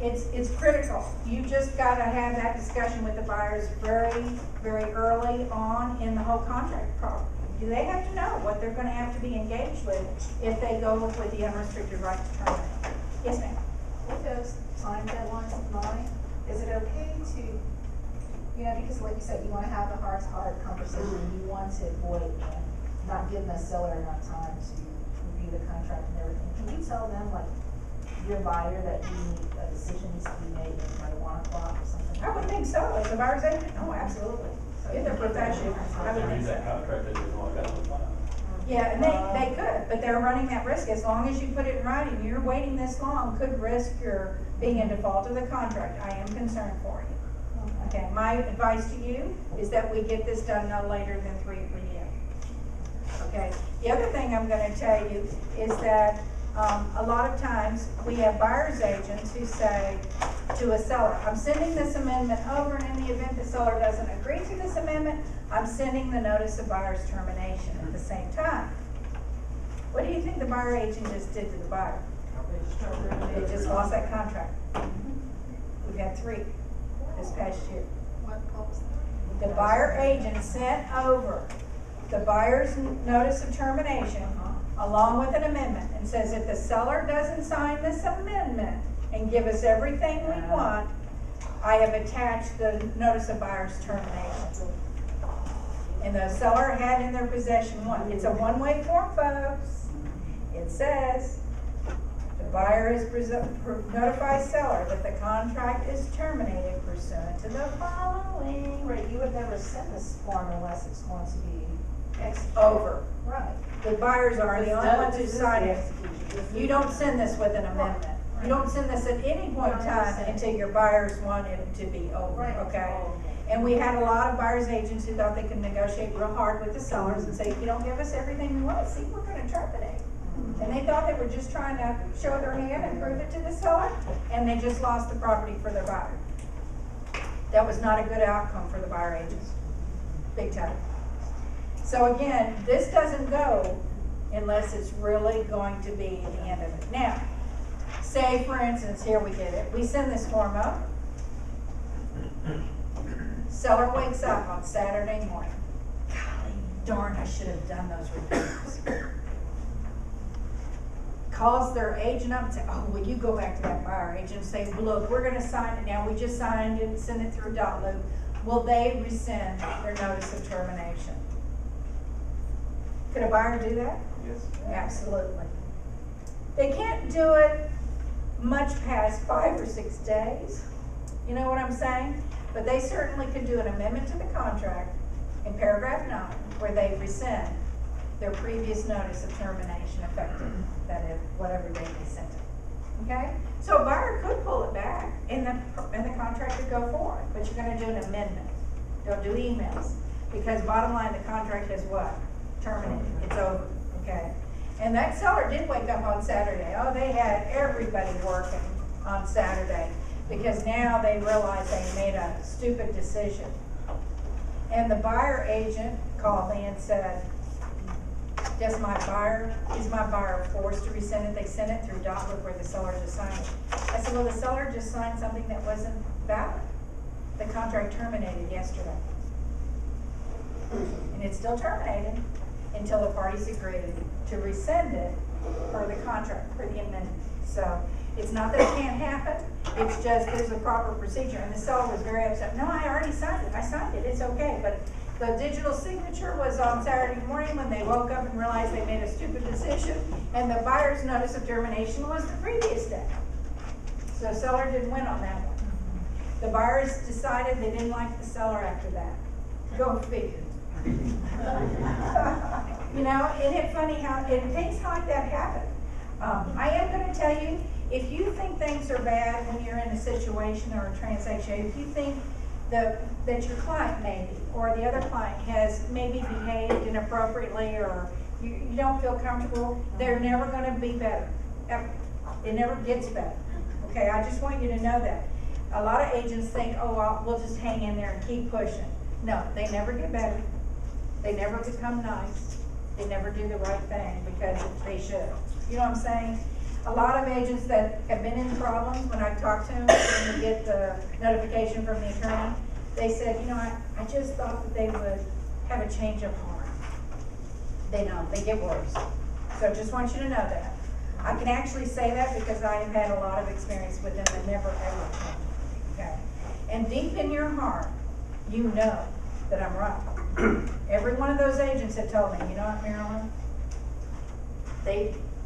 it's critical. You just gotta have that discussion with the buyers very, very early on in the whole contract process. They have to know what they're gonna have to be engaged with if they go with the unrestricted right to terminate. Yes, ma'am. With those time deadlines in mind, is it okay to, you know, because like you said, you wanna have the heart-to-heart conversation, you want to avoid not giving the seller enough time to review the contract and everything. Can you tell them, like, your buyer that you need, a decision needs to be made by 1 o'clock or something? I would think so, as a buyer's agent, oh, absolutely. If they're professional, I would think Read so. that contract, they just want to go. Yeah, and they could, but they're running that risk. As long as you put it in writing, you're waiting this long, could risk your being in default of the contract. I am concerned for you. Okay, my advice to you is that we get this done no later than 3 p.m. Okay, the other thing I'm gonna tell you is that a lot of times we have buyer's agents who say to a seller, I'm sending this amendment over, and in the event the seller doesn't agree to this amendment, I'm sending the notice of buyer's termination at the same time. What do you think the buyer agent just did to the buyer? They just lost that contract. We've had 3 this past year. The buyer agent sent over the buyer's notice of termination along with an amendment, and says if the seller doesn't sign this amendment and give us everything we want, I have attached the notice of buyer's termination. And the seller had in their possession one. It's a one-way form, folks. It says, the buyer is notifies seller that the contract is terminated pursuant to the following. Right, you would never send this form unless it's going to be executed. Over. Right. The buyers are the only ones who sign it. Execution. You don't send this with an amendment. You don't send this at any point in time until your buyers want it to be over, Right. okay? And we had a lot of buyers agents who thought they could negotiate real hard with the sellers and say, if you don't give us everything we want, see, we're gonna terminate. And they thought they were just trying to show their hand and prove it to the seller, and they just lost the property for their buyer. That was not a good outcome for the buyer agents, big time. So again, this doesn't go unless it's really going to be the end of it. Now, say for instance, here we get it, we send this form up. Seller wakes up on Saturday morning. Golly darn, I should have done those repairs. Calls their agent up and say, oh, will you go back to that buyer agent and say, look, we're gonna sign it now, we just signed it, send it through dot loop. Will they rescind their notice of termination? Could a buyer do that? Yes. Absolutely. They can't do it much past 5 or 6 days. You know what I'm saying? But they certainly could do an amendment to the contract in paragraph 9 where they rescind their previous notice of termination effective, that is, whatever date they sent it. Okay? So a buyer could pull it back and the contract could go forward, but you're gonna do an amendment. Don't do emails. Because bottom line, the contract is what? Terminated. It's over. Okay? And that seller did wake up on Saturday. Oh, they had everybody working on Saturday because now they realize they made a stupid decision. And the buyer agent called me and said, is my buyer forced to rescind it? They sent it through dot loop where the seller just signed it. I said, well, the seller just signed something that wasn't valid. The contract terminated yesterday. And it's still terminated until the parties agree to rescind it for the contract, for the amendment. So it's not that it can't happen, it's just there's a proper procedure. And the seller was very upset. No, I already signed it. I signed it. It's okay. But the digital signature was on Saturday morning when they woke up and realized they made a stupid decision. And the buyer's notice of termination was the previous day. So the seller didn't win on that one. The buyers decided they didn't like the seller after that. Go figure. You know, isn't it funny how things like that happen? I am going to tell you, if you think things are bad when you're in a situation or a transaction, if you think that your client maybe, or the other client has maybe behaved inappropriately, or you don't feel comfortable, they're never going to be better. Ever. It never gets better. Okay, I just want you to know that. A lot of agents think, oh, well, we'll just hang in there and keep pushing. No, they never get better. They never become nice. They never do the right thing because they should. You know what I'm saying? A lot of agents that have been in problems, when I talk to them and get the notification from the attorney, they said, you know, I just thought that they would have a change of heart. They don't. They get worse. So I just want you to know that. I can actually say that because I have had a lot of experience with them and never ever change. Okay? And deep in your heart, you know that I'm right. Every one of those agents have told me, you know what, Marilyn?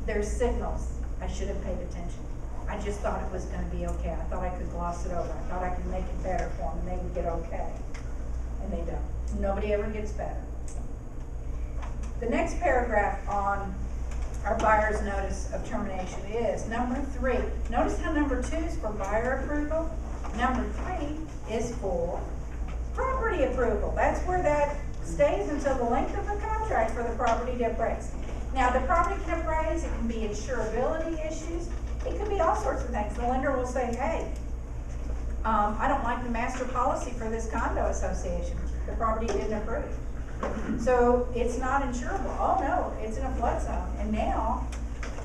There's signals. I should have paid attention. I just thought it was going to be okay. I thought I could gloss it over. I thought I could make it better for them and they would get okay. And they don't. Nobody ever gets better. The next paragraph on our buyer's notice of termination is number 3. Notice how number 2 is for buyer approval. Number 3 is for property approval. That's where that stays until the length of the contract for the property to appraise. Now, the property can appraise, it can be insurability issues, it could be all sorts of things. The lender will say, hey, I don't like the master policy for this condo association. The property didn't approve. So it's not insurable. Oh no, it's in a flood zone. And now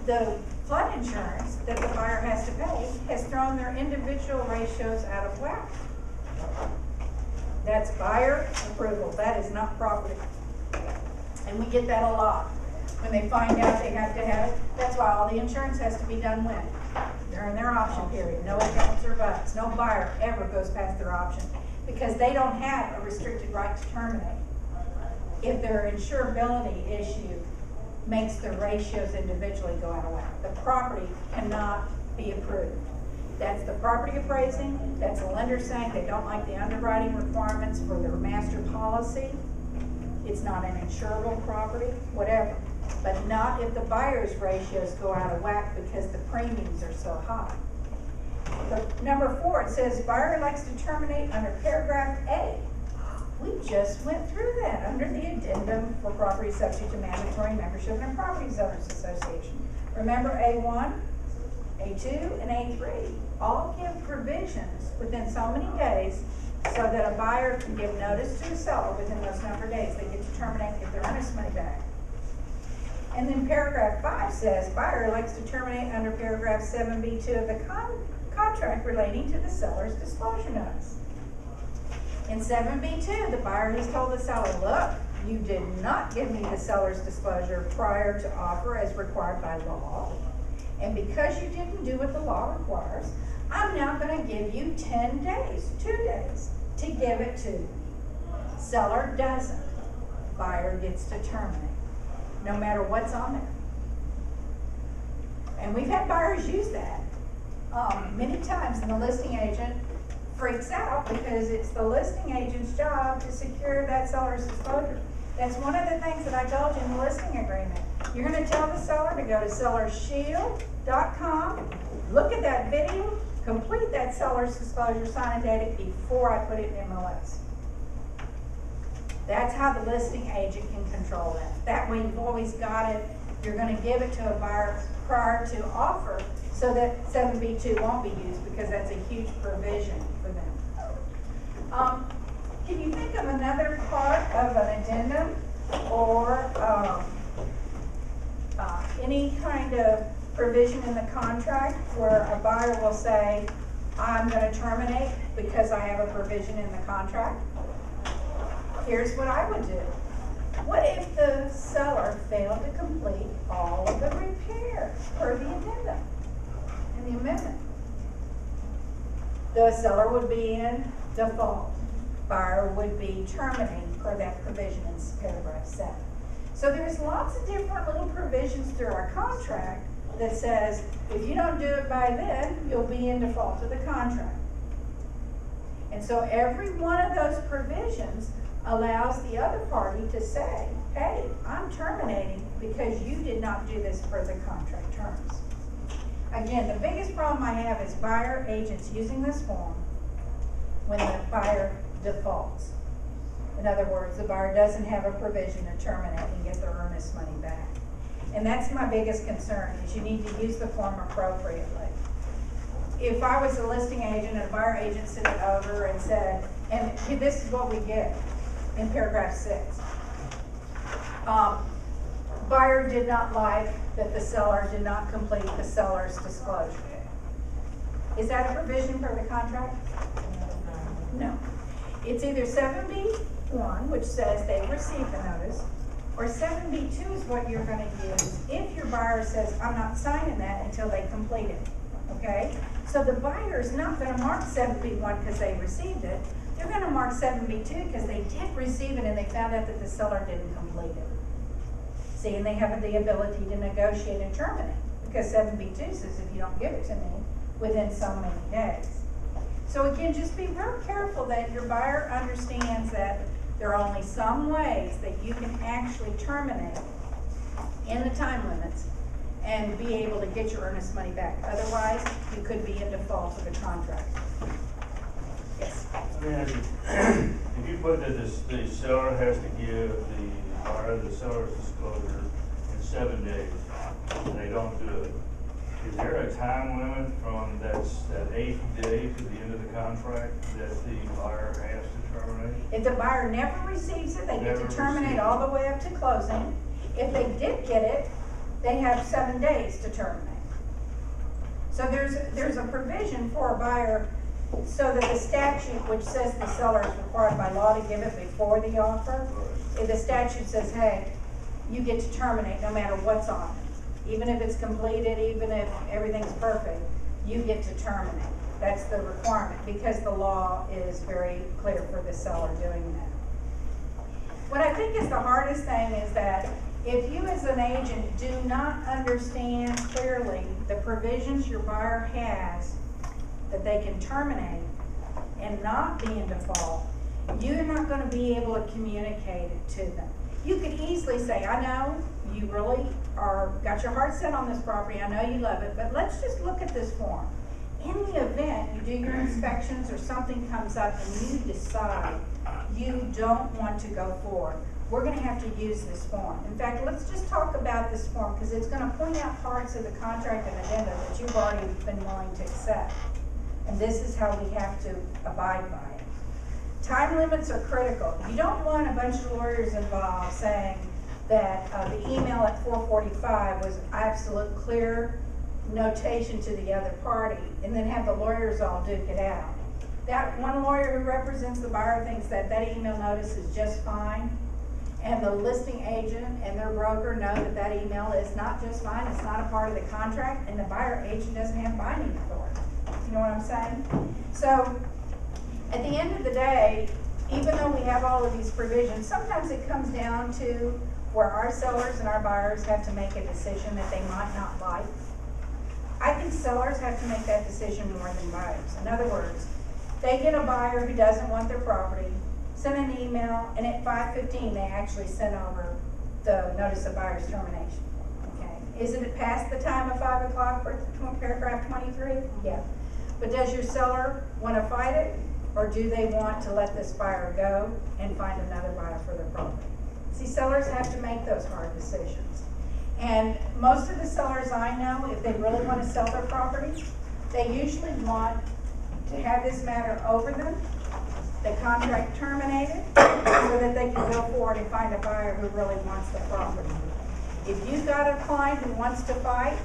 the flood insurance that the buyer has to pay has thrown their individual ratios out of whack. That's buyer approval. That is not property. And we get that a lot. When they find out they have to have it, that's why all the insurance has to be done when? They're in their option period. No ifs or buts. No buyer ever goes past their option because they don't have a restricted right to terminate. If their insurability issue makes the ratios individually go out of whack. The property cannot be approved. That's the property appraising, that's the lender saying they don't like the underwriting requirements for their master policy. It's not an insurable property, whatever. But not if the buyer's ratios go out of whack because the premiums are so high. The number 4, it says buyer likes to terminate under paragraph A. We just went through that under the addendum for property subject to mandatory membership in a property owners association. Remember A1, A2, and A3 all give provisions within so many days so that a buyer can give notice to the seller within those number of days. They get to terminate, get their earnest money back. And then paragraph 5 says buyer likes to terminate under paragraph 7B2 of the contract relating to the seller's disclosure notice. In 7B2, the buyer has told the seller, look, you did not give me the seller's disclosure prior to offer as required by law. And because you didn't do what the law requires, I'm now going to give you 10 days, 2 days, to give it to me. Seller doesn't. Buyer gets to terminate, no matter what's on there. And we've had buyers use that many times, and the listing agent freaks out because it's the listing agent's job to secure that seller's disclosure. That's one of the things that I told you in the listing agreement. You're going to tell the seller to go to sellershield.com, look at that video, complete that seller's disclosure, sign and date it before I put it in MLS. That's how the listing agent can control that. That way you've always got it. You're going to give it to a buyer prior to offer so that 7B2 won't be used because that's a huge provision for them. Can you think of another part of an addendum or any kind of provision in the contract where a buyer will say, I'm going to terminate because I have a provision in the contract? Here's what I would do. What if the seller failed to complete all of the repairs per the addendum and the amendment? The seller would be in default. Buyer would be terminating per that provision in paragraph 7. So there's lots of different little provisions through our contract that says if you don't do it by then, you'll be in default of the contract. And so every one of those provisions allows the other party to say, hey, I'm terminating because you did not do this per the contract terms. Again, the biggest problem I have is buyer agents using this form when the buyer defaults. In other words, the buyer doesn't have a provision to terminate and get their earnest money back. And that's my biggest concern, is you need to use the form appropriately. If I was a listing agent and a buyer agent sent it over and said, and this is what we get in paragraph 6. Buyer did not like that the seller did not complete the seller's disclosure. Is that a provision for the contract? No. It's either 7B1, which says they received the notice, or 7B2 is what you're going to use if your buyer says, I'm not signing that until they complete it. Okay? So the buyer is not going to mark 7B1 because they received it. They're going to mark 7B2 because they did receive it and they found out that the seller didn't complete it. See, and they have the ability to negotiate and terminate because 7B2 says if you don't give it to me within so many days. So again, just be real careful that your buyer understands that there are only some ways that you can actually terminate in the time limits and be able to get your earnest money back. Otherwise, you could be in default of the contract. Yes? Let me ask you, if you put that the seller has to give the buyer the seller's disclosure in 7 days, and they don't do it, is there a time limit from that 8th day to the end of the contract that the buyer has to terminate? If the buyer never receives it, they get to terminate all the way up to closing. If they did get it, they have 7 days to terminate. So there's a provision for a buyer so that the statute, which says the seller is required by law to give it before the offer, if the statute says, hey, you get to terminate no matter what's on it. Even if it's completed, even if everything's perfect, you get to terminate. That's the requirement because the law is very clear for the seller doing that. What I think is the hardest thing is that If you as an agent do not understand clearly the provisions your buyer has that they can terminate and not be in default, you're not gonna be able to communicate it to them. You could easily say, I know you really got your heart set on this property, I know you love it, but let's just look at this form. In the event you do your inspections or something comes up and you decide you don't want to go forward, we're gonna have to use this form. In fact, let's just talk about this form because it's gonna point out parts of the contract and addenda that you've already been willing to accept. And this is how we have to abide by it. Time limits are critical. You don't want a bunch of lawyers involved saying that the email at 4:45 was absolute clear notation to the other party, and then have the lawyers all duke it out. That one lawyer who represents the buyer thinks that that email notice is just fine, and the listing agent and their broker know that that email is not just fine, it's not a part of the contract, and the buyer agent doesn't have binding authority. You know what I'm saying? So, at the end of the day, even though we have all of these provisions, sometimes it comes down to where our sellers and our buyers have to make a decision that they might not like. I think sellers have to make that decision more than buyers. In other words, they get a buyer who doesn't want their property, send an email, and at 5:15 they actually send over the notice of buyer's termination. Okay, isn't it past the time of 5 o'clock for paragraph 23? Yeah. But does your seller want to fight it, or do they want to let this buyer go and find another buyer for their property? See, sellers have to make those hard decisions. And most of the sellers I know, if they really want to sell their property, they usually want to have this matter over them, the contract terminated, so that they can go forward and find a buyer who really wants the property. If you've got a client who wants to fight,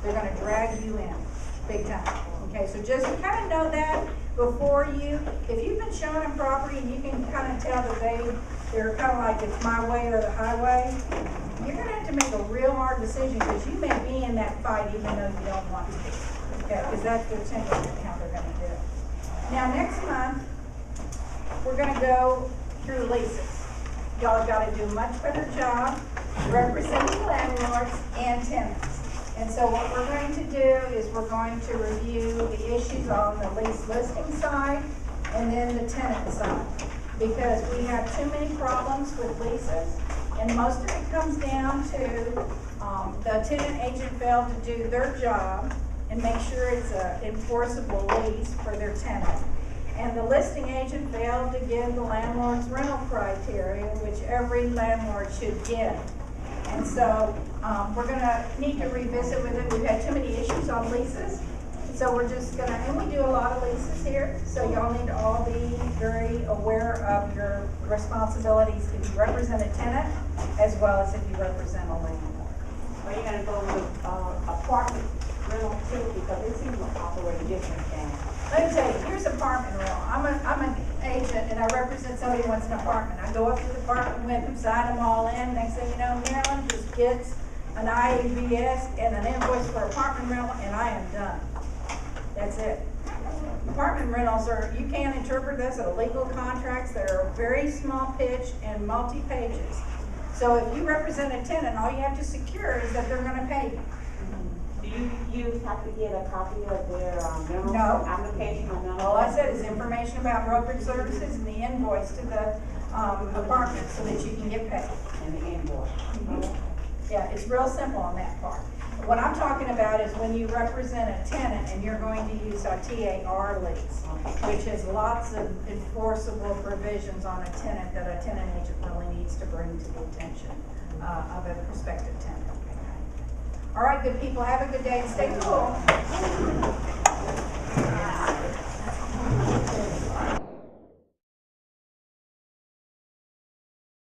they're going to drag you in, big time. Okay, so just kind of know that before if you've been showing them property and you can kind of tell that they're kind of like it's my way or the highway, you're going to have to make a real hard decision because you may be in that fight even though you don't want to be. Okay, because that's their tendency and how they're going to do it. Now next month, we're going to go through leases. Y'all have got to do a much better job representing landlords and tenants. And so what we're going to do is we're going to review the issues on the lease listing side and then the tenant side. Because we have too many problems with leases, and most of it comes down to the tenant agent failed to do their job and make sure it's an enforceable lease for their tenant. And the listing agent failed to give the landlord's rental criteria, which every landlord should give. And so we're going to need to revisit with it. We've had too many issues on leases. So we're just going to, and we do a lot of leases here, so y'all need to all be very aware of your responsibilities if you represent a tenant as well as if you represent a landlord. Are you gonna go with apartment rental too, because it seems to operate different than. Let me tell you, here's apartment rental. I'm an agent and I represent somebody who wants an apartment. I go up to the apartment with them, sign them all in. Next thing you know, Maryland just gets an IABS and an invoice for apartment rental, and I am done. That's it. Apartment rentals you can't interpret this as legal contracts that are very small pitch and multi-pages. So if you represent a tenant, all you have to secure is that they're gonna pay you. Do you have to get a copy of their rental No. application or no? All I said is information about brokerage services and the invoice to the apartment so that you can get paid. And the invoice. Yeah, it's real simple on that part. What I'm talking about is when you represent a tenant and you're going to use our TAR lease, which has lots of enforceable provisions on a tenant that a tenant agent really needs to bring to the attention of a prospective tenant. All right, good people, have a good day and stay cool.